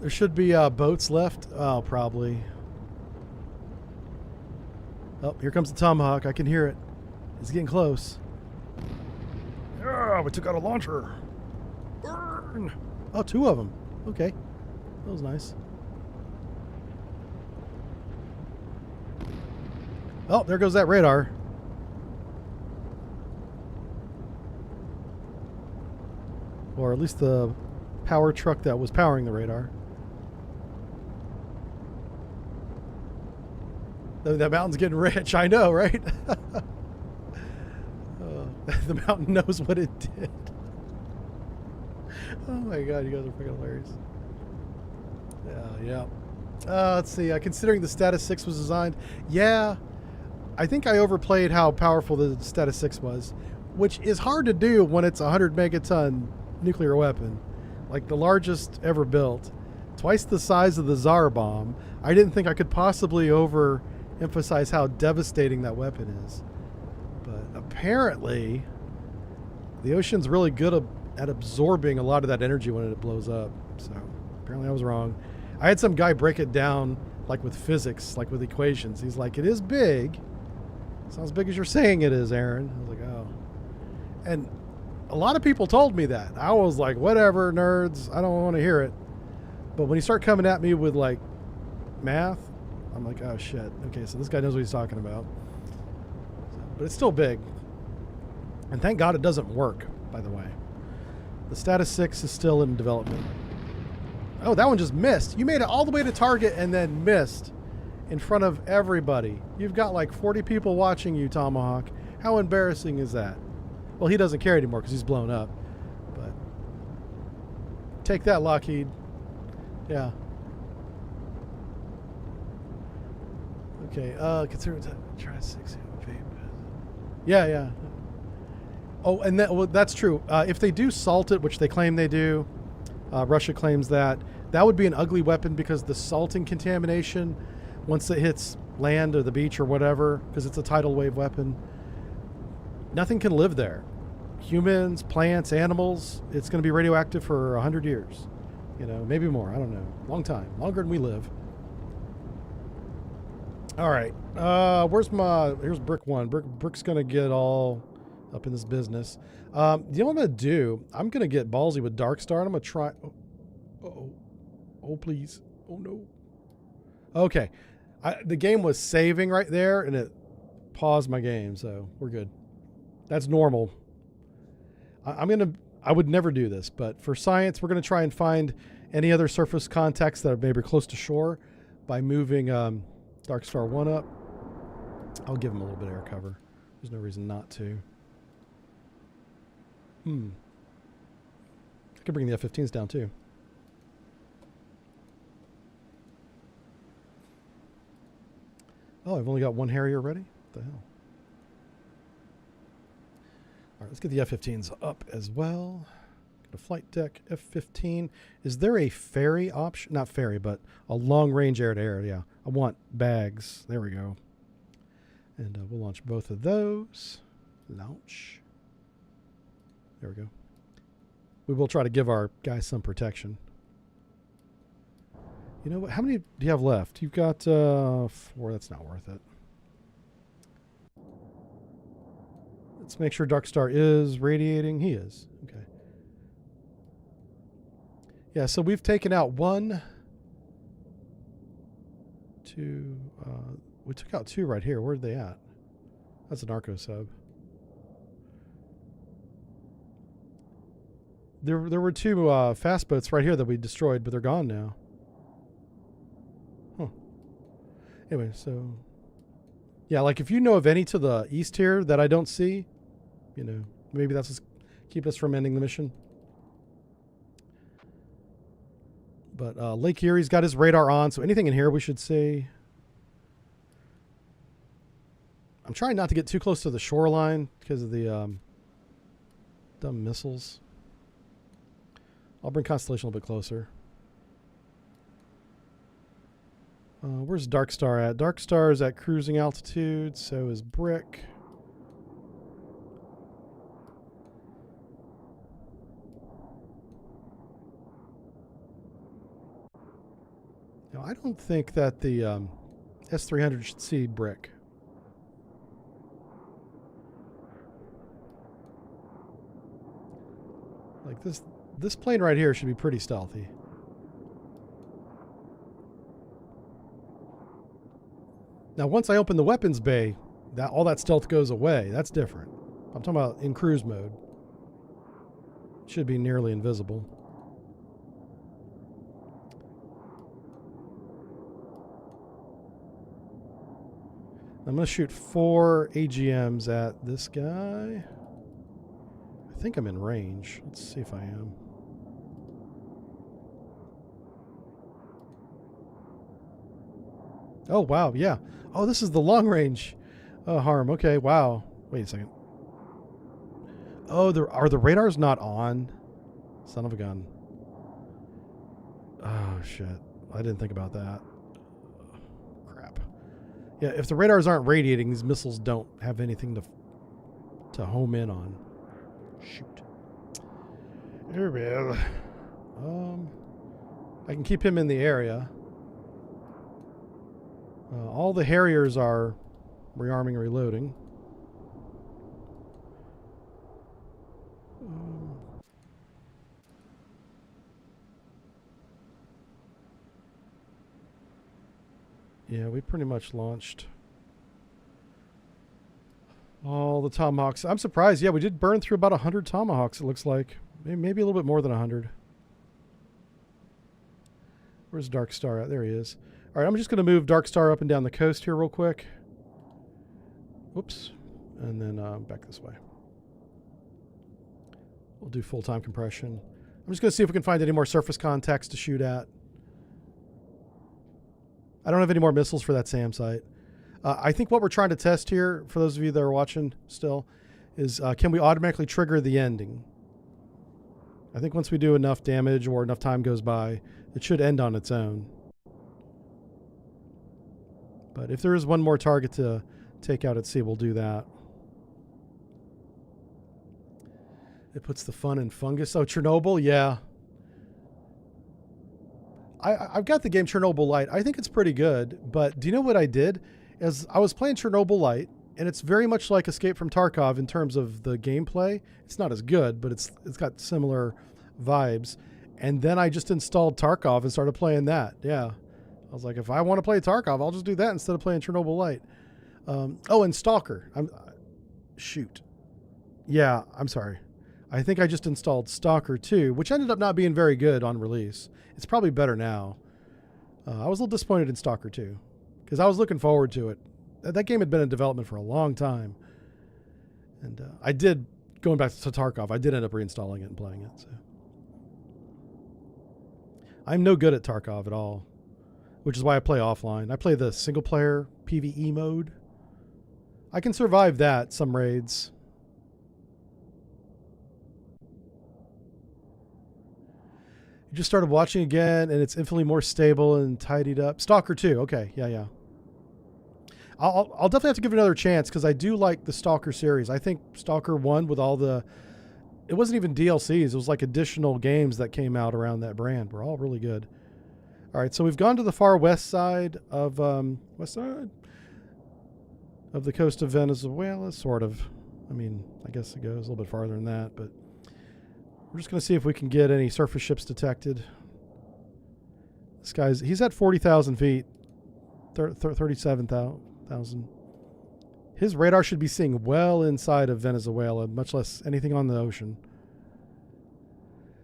There should be boats left. Oh, probably. Oh, here comes the Tomahawk. I can hear it. It's getting close. Yeah, we took out a launcher. Burn! Oh, 2 of them. Okay. That was nice. Oh, there goes that radar. Or at least the power truck that was powering the radar. That mountain's getting rich. I know, right? The mountain knows what it did. Oh my god, you guys are freaking hilarious. Yeah. Let's see. Considering the Status 6 was designed, yeah, I think I overplayed how powerful the Status 6 was, which is hard to do when it's a 100 megaton nuclear weapon, like the largest ever built, twice the size of the Tsar bomb. I didn't think I could possibly overemphasize how devastating that weapon is. But apparently, the ocean's really good at absorbing a lot of that energy when it blows up. So apparently I was wrong. I had some guy break it down like with physics, like with equations. He's like, it is big. It's not as big as you're saying it is, Aaron. I was like, oh. And a lot of people told me that. I was like, whatever, nerds. I don't want to hear it. But when you start coming at me with like math, I'm like, oh shit. Okay, so this guy knows what he's talking about. But it's still big. And thank God it doesn't work, by the way. The Status 6 is still in development. Oh, that one just missed. You made it all the way to target and then missed in front of everybody. You've got like 40 people watching you, Tomahawk. How embarrassing is that? Well, he doesn't care anymore because he's blown up. But take that, Lockheed. Yeah. Okay. Consider try 6. Yeah. Oh, and that's true. If they do salt it, which they claim they do, Russia claims that would be an ugly weapon because the salting contamination, once it hits land or the beach or whatever, because it's a tidal wave weapon, nothing can live there. Humans, plants, animals, it's going to be radioactive for 100 years. You know, maybe more. I don't know. Long time. Longer than we live. All right. Here's Brick 1. Brick's going to get all up in this business. You know what I'm going to do? I'm going to get ballsy with Dark Star, and I'm going to try... Oh, please. Oh, no. Okay. The game was saving right there, and it paused my game, so we're good. That's normal. I would never do this, but for science, we're going to try and find any other surface contacts that are maybe close to shore by moving Dark Star 1 up. I'll give him a little bit of air cover. There's no reason not to. I could bring the F-15s down too. Oh, I've only got one Harrier ready? What the hell? All right, let's get the F-15s up as well. Get a flight deck, F-15. Is there a ferry option? Not ferry, but a long-range air-to-air. Yeah, I want bags. There we go. And we'll launch both of those. Launch. There we go. We will try to give our guys some protection. You know what? How many do you have left? You've got 4. That's not worth it. Let's make sure Dark Star is radiating. He is. Okay. Yeah, so we've taken out 1, 2. We took out 2 right here. Where are they at? That's a narco sub. There were 2 fast boats right here that we destroyed, but they're gone now. Huh. Anyway, so... yeah, like if you know of any to the east here that I don't see, you know, maybe that's what's keep us from ending the mission. But Lake Erie's got his radar on, so anything in here we should see. I'm trying not to get too close to the shoreline because of the dumb missiles. I'll bring Constellation a little bit closer. Where's Dark Star at? Dark Star is at cruising altitude, so is Brick. Now, I don't think that the S-300 should see Brick. Like this plane right here should be pretty stealthy. Now, once I open the weapons bay, all that stealth goes away. That's different. I'm talking about in cruise mode. Should be nearly invisible. I'm going to shoot 4 AGMs at this guy. I think I'm in range. Let's see if I am. Oh, wow. Yeah. Oh, this is the long range harm. Okay. Wow. Wait a second. Oh, are the radars not on? Son of a gun. Oh, shit. I didn't think about that. Crap. Yeah, if the radars aren't radiating, these missiles don't have anything to home in on. Shoot. Here we go. I can keep him in the area. All the Harriers are rearming and reloading. Yeah, we pretty much launched all the Tomahawks. I'm surprised. Yeah, we did burn through about 100 Tomahawks, it looks like. Maybe a little bit more than 100. Where's Dark Star at? There he is. All right, I'm just going to move Dark Star up and down the coast here real quick. Whoops. And then back this way. We'll do full-time compression. I'm just going to see if we can find any more surface contacts to shoot at. I don't have any more missiles for that SAM site. I think what we're trying to test here, for those of you that are watching still, is can we automatically trigger the ending? I think once we do enough damage or enough time goes by, it should end on its own. But if there is one more target to take out at sea, we'll do that. It puts the fun in fungus. Oh, Chernobyl? Yeah. I've got the game Chernobyl Light. I think it's pretty good, but do you know what I did? Is I was playing Chernobyl Light, and it's very much like Escape from Tarkov in terms of the gameplay. It's not as good, but it's got similar vibes. And then I just installed Tarkov and started playing that. Yeah. I was like, if I want to play Tarkov, I'll just do that instead of playing Chernobyl Light. Oh, and Stalker. Shoot. Yeah, I'm sorry. I think I just installed Stalker 2, which ended up not being very good on release. It's probably better now. I was a little disappointed in Stalker 2 because I was looking forward to it. That game had been in development for a long time. And I did, going back to Tarkov, I did end up reinstalling it and playing it. So I'm no good at Tarkov at all, which is why I play offline. I play the single player PvE mode. I can survive that, some raids. Just started watching again, and it's infinitely more stable and tidied up. Stalker 2, okay, yeah. I'll definitely have to give it another chance because I do like the Stalker series. I think Stalker 1 with all the, it wasn't even DLCs. It was like additional games that came out around that brand. Were all really good. All right, so we've gone to the far west side of the coast of Venezuela, sort of. I mean, I guess it goes a little bit farther than that, but we're just going to see if we can get any surface ships detected. This guy's, he's at 40,000 feet, 37,000. His radar should be seeing well inside of Venezuela, much less anything on the ocean.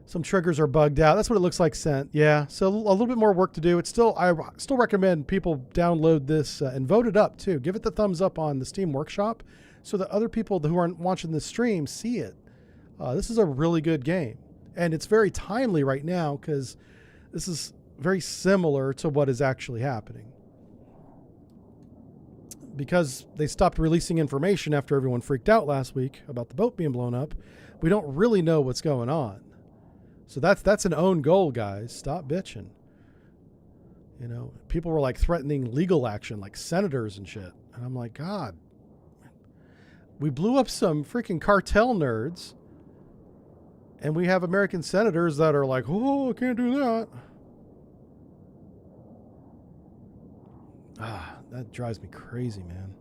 Some triggers are bugged out. That's what it looks like sent. Yeah, so a little bit more work to do. It's still, I still recommend people download this and vote it up too. Give it the thumbs up on the Steam Workshop so that other people who aren't watching the stream see it. This is a really good game, and it's very timely right now because this is very similar to what is actually happening. Because they stopped releasing information after everyone freaked out last week about the boat being blown up, we don't really know what's going on. So that's an own goal, guys. Stop bitching. You know, people were like threatening legal action, like senators and shit. And I'm like, God, we blew up some freaking cartel nerds. And we have American senators that are like, oh, I can't do that. That drives me crazy, man.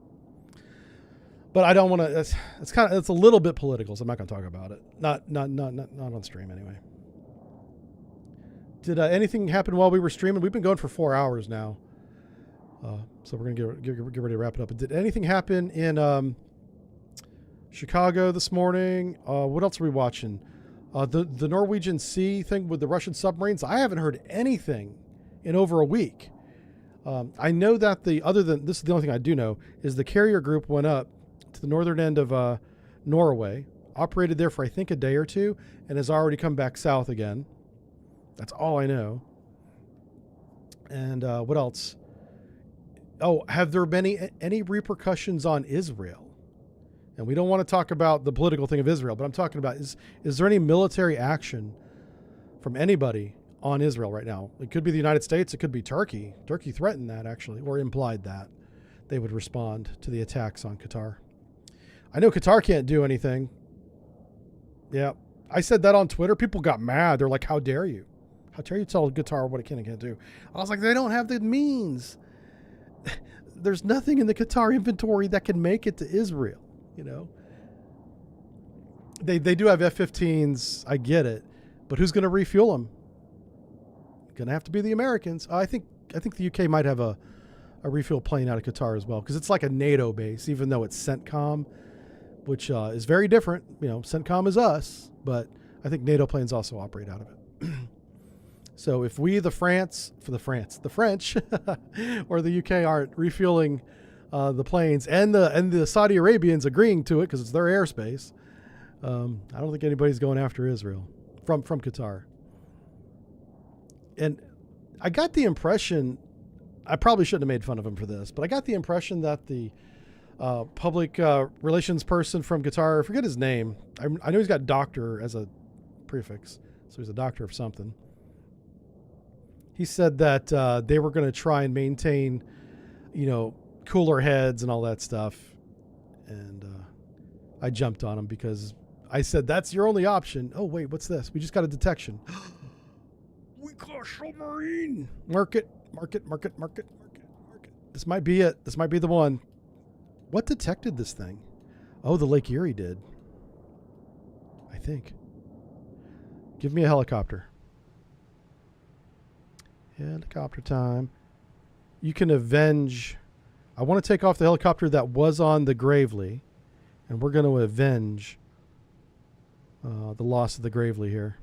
But I don't want to. It's a little bit political, so I'm not going to talk about it. Not on stream anyway. Did anything happen while we were streaming? We've been going for 4 hours now, so we're gonna get ready to wrap it up. But did anything happen in Chicago this morning? What else are we watching? The Norwegian Sea thing with the Russian submarines. I haven't heard anything in over a week. I know that this is the only thing I do know, is the carrier group went up to the northern end of Norway, operated there for I think a day or two, and has already come back south again. That's all I know. And what else? Oh, have there been any repercussions on Israel? And we don't want to talk about the political thing of Israel, but I'm talking about is there any military action from anybody on Israel right now? It could be the United States. It could be Turkey. Turkey threatened that, actually, or implied that they would respond to the attacks on Qatar. I know Qatar can't do anything. Yeah, I said that on Twitter. People got mad. They're like, how dare you? How dare you tell Qatar what it can and can't do? I was like, they don't have the means. There's nothing in the Qatar inventory that can make it to Israel. You know, they do have F-15s. I get it, but who's going to refuel them? Going to have to be the Americans. I think the UK might have a refuel plane out of Qatar as well, because it's like a NATO base, even though it's CENTCOM, which is very different. You know, CENTCOM is us, but I think NATO planes also operate out of it. So if we, the French, or the UK aren't refueling the planes, and the Saudi Arabians agreeing to it because it's their airspace, I don't think anybody's going after Israel from Qatar. And I got the impression, I probably shouldn't have made fun of him for this, but I got the impression that the public relations person from Qatar, I forget his name. I know he's got doctor as a prefix, so he's a doctor of something. He said that they were going to try and maintain, cooler heads and all that stuff. And I jumped on him because I said, that's your only option. Oh, wait, what's this? We just got a detection. We caught submarine. Mark it. This might be it. This might be the one. What detected this thing? Oh, the Lake Erie did. I think. Give me a helicopter. Helicopter time. You can avenge. I want to take off the helicopter that was on the Gravely, and we're going to avenge the loss of the Gravely here.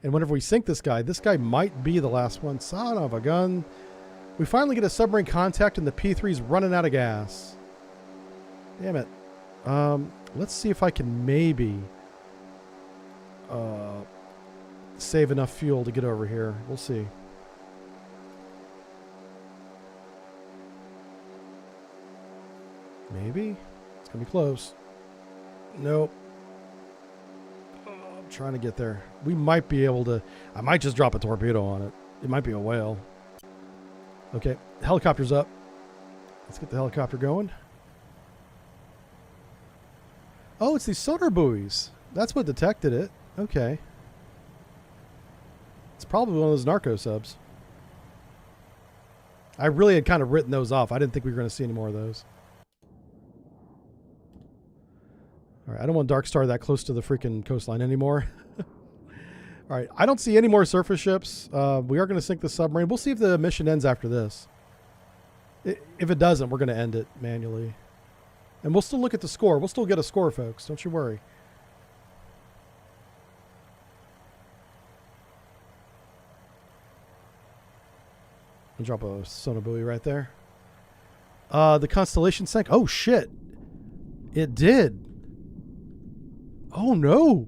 And whenever we sink this guy might be the last one. Son of a gun. We finally get a submarine contact, and the P3's running out of gas. Damn it. Let's see if I can maybe save enough fuel to get over here. We'll see. Maybe. It's going to be close. Nope. I'm trying to get there. We might be able to. I might just drop a torpedo on it. It might be a whale. Okay. Helicopter's up. Let's get the helicopter going. Oh, it's these sonar buoys. That's what detected it. Okay. It's probably one of those narco subs. I really had kind of written those off. I didn't think we were going to see any more of those. All right, I don't want Dark Star that close to the freaking coastline anymore. All right, I don't see any more surface ships. We are going to sink the submarine. We'll see if the mission ends after this. If it doesn't, we're going to end it manually. And we'll still look at the score. We'll still get a score, folks. Don't you worry. I'll drop a sonar buoy right there. The Constellation sank. Oh, shit. It did. Oh, no.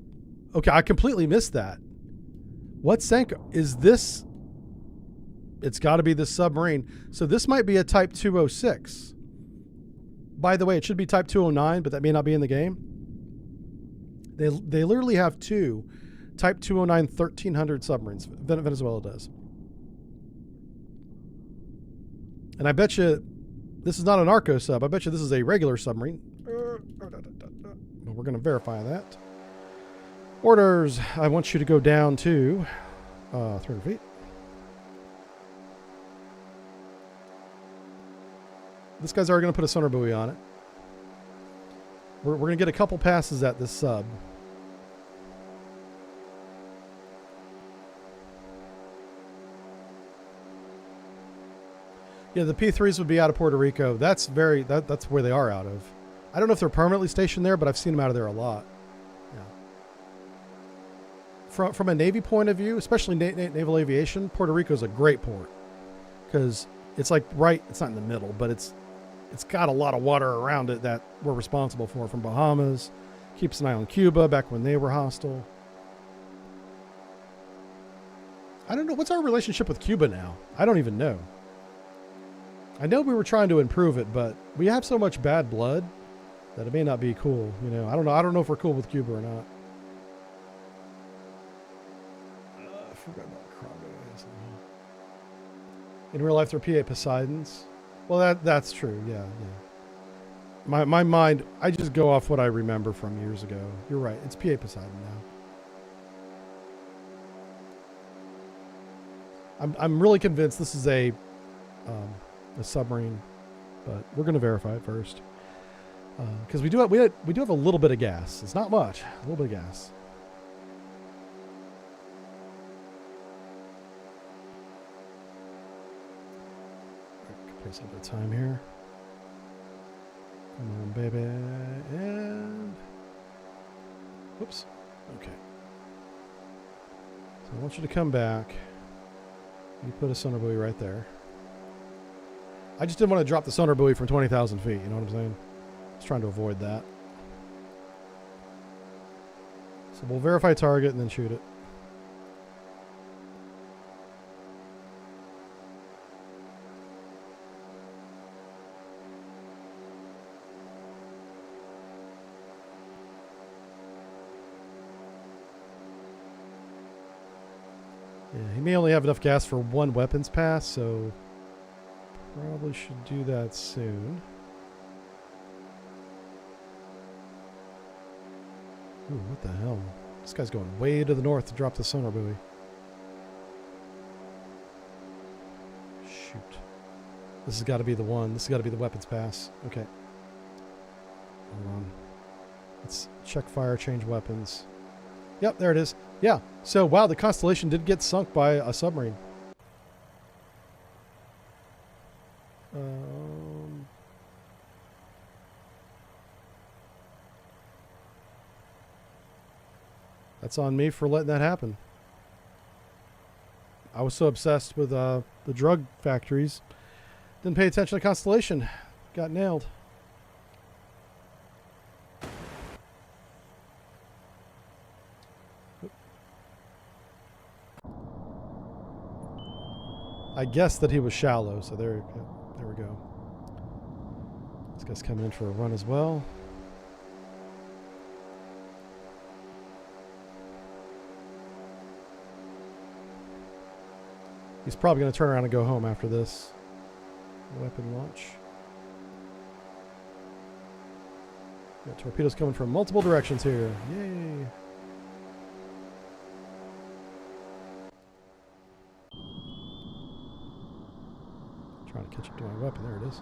Okay, I completely missed that. What sank? Is this? It's got to be the submarine. So this might be a Type 206. By the way, it should be Type 209, but that may not be in the game. They literally have two Type 209 1300 submarines. Venezuela does. And I bet you this is not an Arco sub. I bet you this is a regular submarine. But we're going to verify that. Orders. I want you to go down to 300 feet. This guy's already going to put a sonar buoy on it. We're going to get a couple passes at this sub. Yeah, the P3s would be out of Puerto Rico. That's where they are out of. I don't know if they're permanently stationed there, but I've seen them out of there a lot. Yeah. From a Navy point of view, especially naval aviation, Puerto Rico is a great port because it's like it's not in the middle, but it's got a lot of water around it that we're responsible for, from Bahamas. Keeps an eye on Cuba back when they were hostile. I don't know. What's our relationship with Cuba now? I don't even know. I know we were trying to improve it, but we have so much bad blood that it may not be cool. You know, I don't know. I don't know if we're cool with Cuba or not. I forgot about Crondo. In real life, they're PA Poseidons. Well, that's true. Yeah, yeah. My mind, I just go off what I remember from years ago. You're right. It's PA Poseidon now. I'm really convinced this is a submarine, but we're going to verify it first because we do have a little bit of gas. It's not much, a little bit of gas. Place a little bit of time here. Come on, baby, and whoops. Okay. So I want you to come back. You put a sonar buoy right there. I just didn't want to drop the sonar buoy from 20,000 feet. You know what I'm saying? I was trying to avoid that. So we'll verify target and then shoot it. Yeah, he may only have enough gas for one weapons pass, so probably should do that soon. Ooh, what the hell? This guy's going way to the north to drop the sonar buoy. Shoot. This has got to be the one. This has got to be the weapons pass. Okay. Hold on. Let's check fire, change weapons. Yep, there it is. Yeah. So, wow, the Constellation did get sunk by a submarine. That's on me for letting that happen. I was so obsessed with the drug factories. Didn't pay attention to Constellation. Got nailed. I guessed that he was shallow, so there we go. This guy's coming in for a run as well. He's probably going to turn around and go home after this. Weapon launch. Got torpedoes coming from multiple directions here. Yay! Trying to catch up to my weapon. There it is.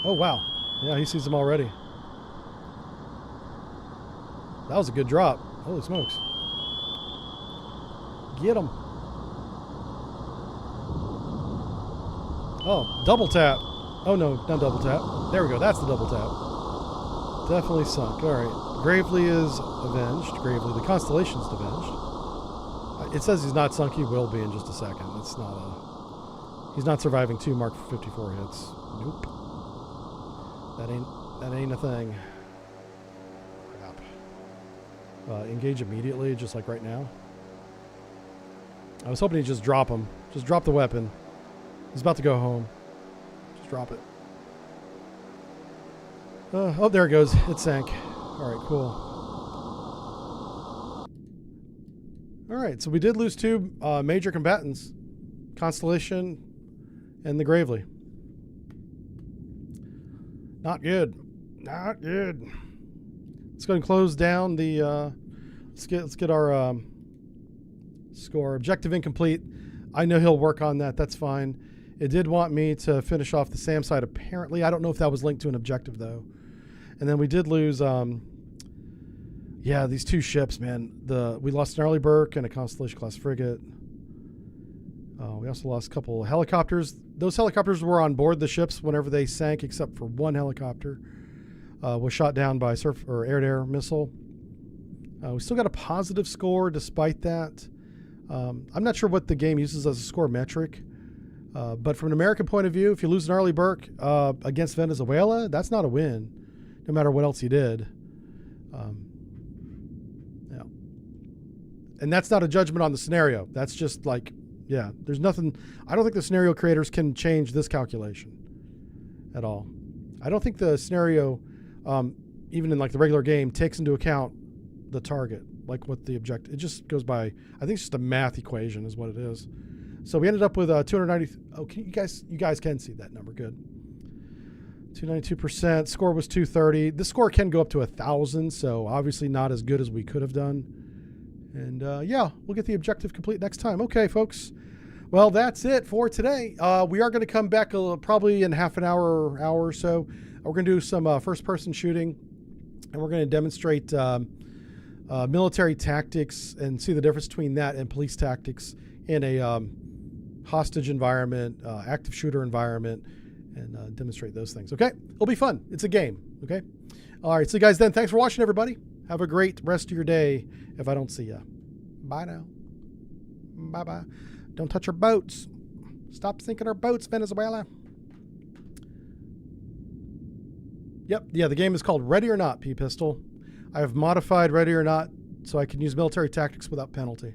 Oh, wow. Yeah, he sees them already. That was a good drop. Holy smokes. Get him. Oh, double tap. Oh, no, not double tap. There we go. That's the double tap. Definitely sunk. All right. Gravely is avenged. Gravely. The Constellation's avenged. It says he's not sunk. He will be in just a second. It's not a... He's not surviving 2 Mark 54 hits. Nope. That ain't a thing. Crap. Engage immediately, just like right now. I was hoping he'd just drop him. Just drop the weapon. He's about to go home. Just drop it. Oh, there it goes. It sank. All right, cool. All right, so we did lose 2 major combatants. Constellation and the Gravely. Not good. Not good. Let's go ahead and close down the... let's get our score. Objective incomplete. I know he'll work on that. That's fine. It did want me to finish off the SAM side, apparently. I don't know if that was linked to an objective, though. And then we did lose... yeah, these 2 ships, man. We lost an Arleigh Burke and a Constellation-class frigate. We also lost a couple of helicopters. Those helicopters were on board the ships whenever they sank, except for 1 helicopter. Was shot down by air-to-air missile. We still got a positive score despite that. I'm not sure what the game uses as a score metric. But from an American point of view, if you lose an Arleigh Burke against Venezuela, that's not a win, no matter what else you did. Yeah. And that's not a judgment on the scenario. That's just like Yeah, there's nothing. I don't think the scenario creators can change this calculation at all. I don't think the scenario, even in like the regular game, takes into account the target, like what the objective. It just goes by. I think it's just a math equation is what it is. So we ended up with 290. Oh, you guys can see that number. Good. 292%. Score was 230. This score can go up to 1,000, so obviously not as good as we could have done. And yeah, we'll get the objective complete next time. Okay, folks. Well, that's it for today. We are going to come back probably in half an hour or so. We're going to do some first-person shooting, and we're going to demonstrate military tactics and see the difference between that and police tactics in a hostage environment, active shooter environment, and demonstrate those things. Okay? It'll be fun. It's a game. Okay? All right. See you guys then. Thanks for watching, everybody. Have a great rest of your day if I don't see you. Bye now. Bye-bye. Don't touch our boats. Stop sinking our boats, Venezuela. Yep. Yeah, the game is called Ready or Not, P-Pistol. I have modified Ready or Not so I can use military tactics without penalty.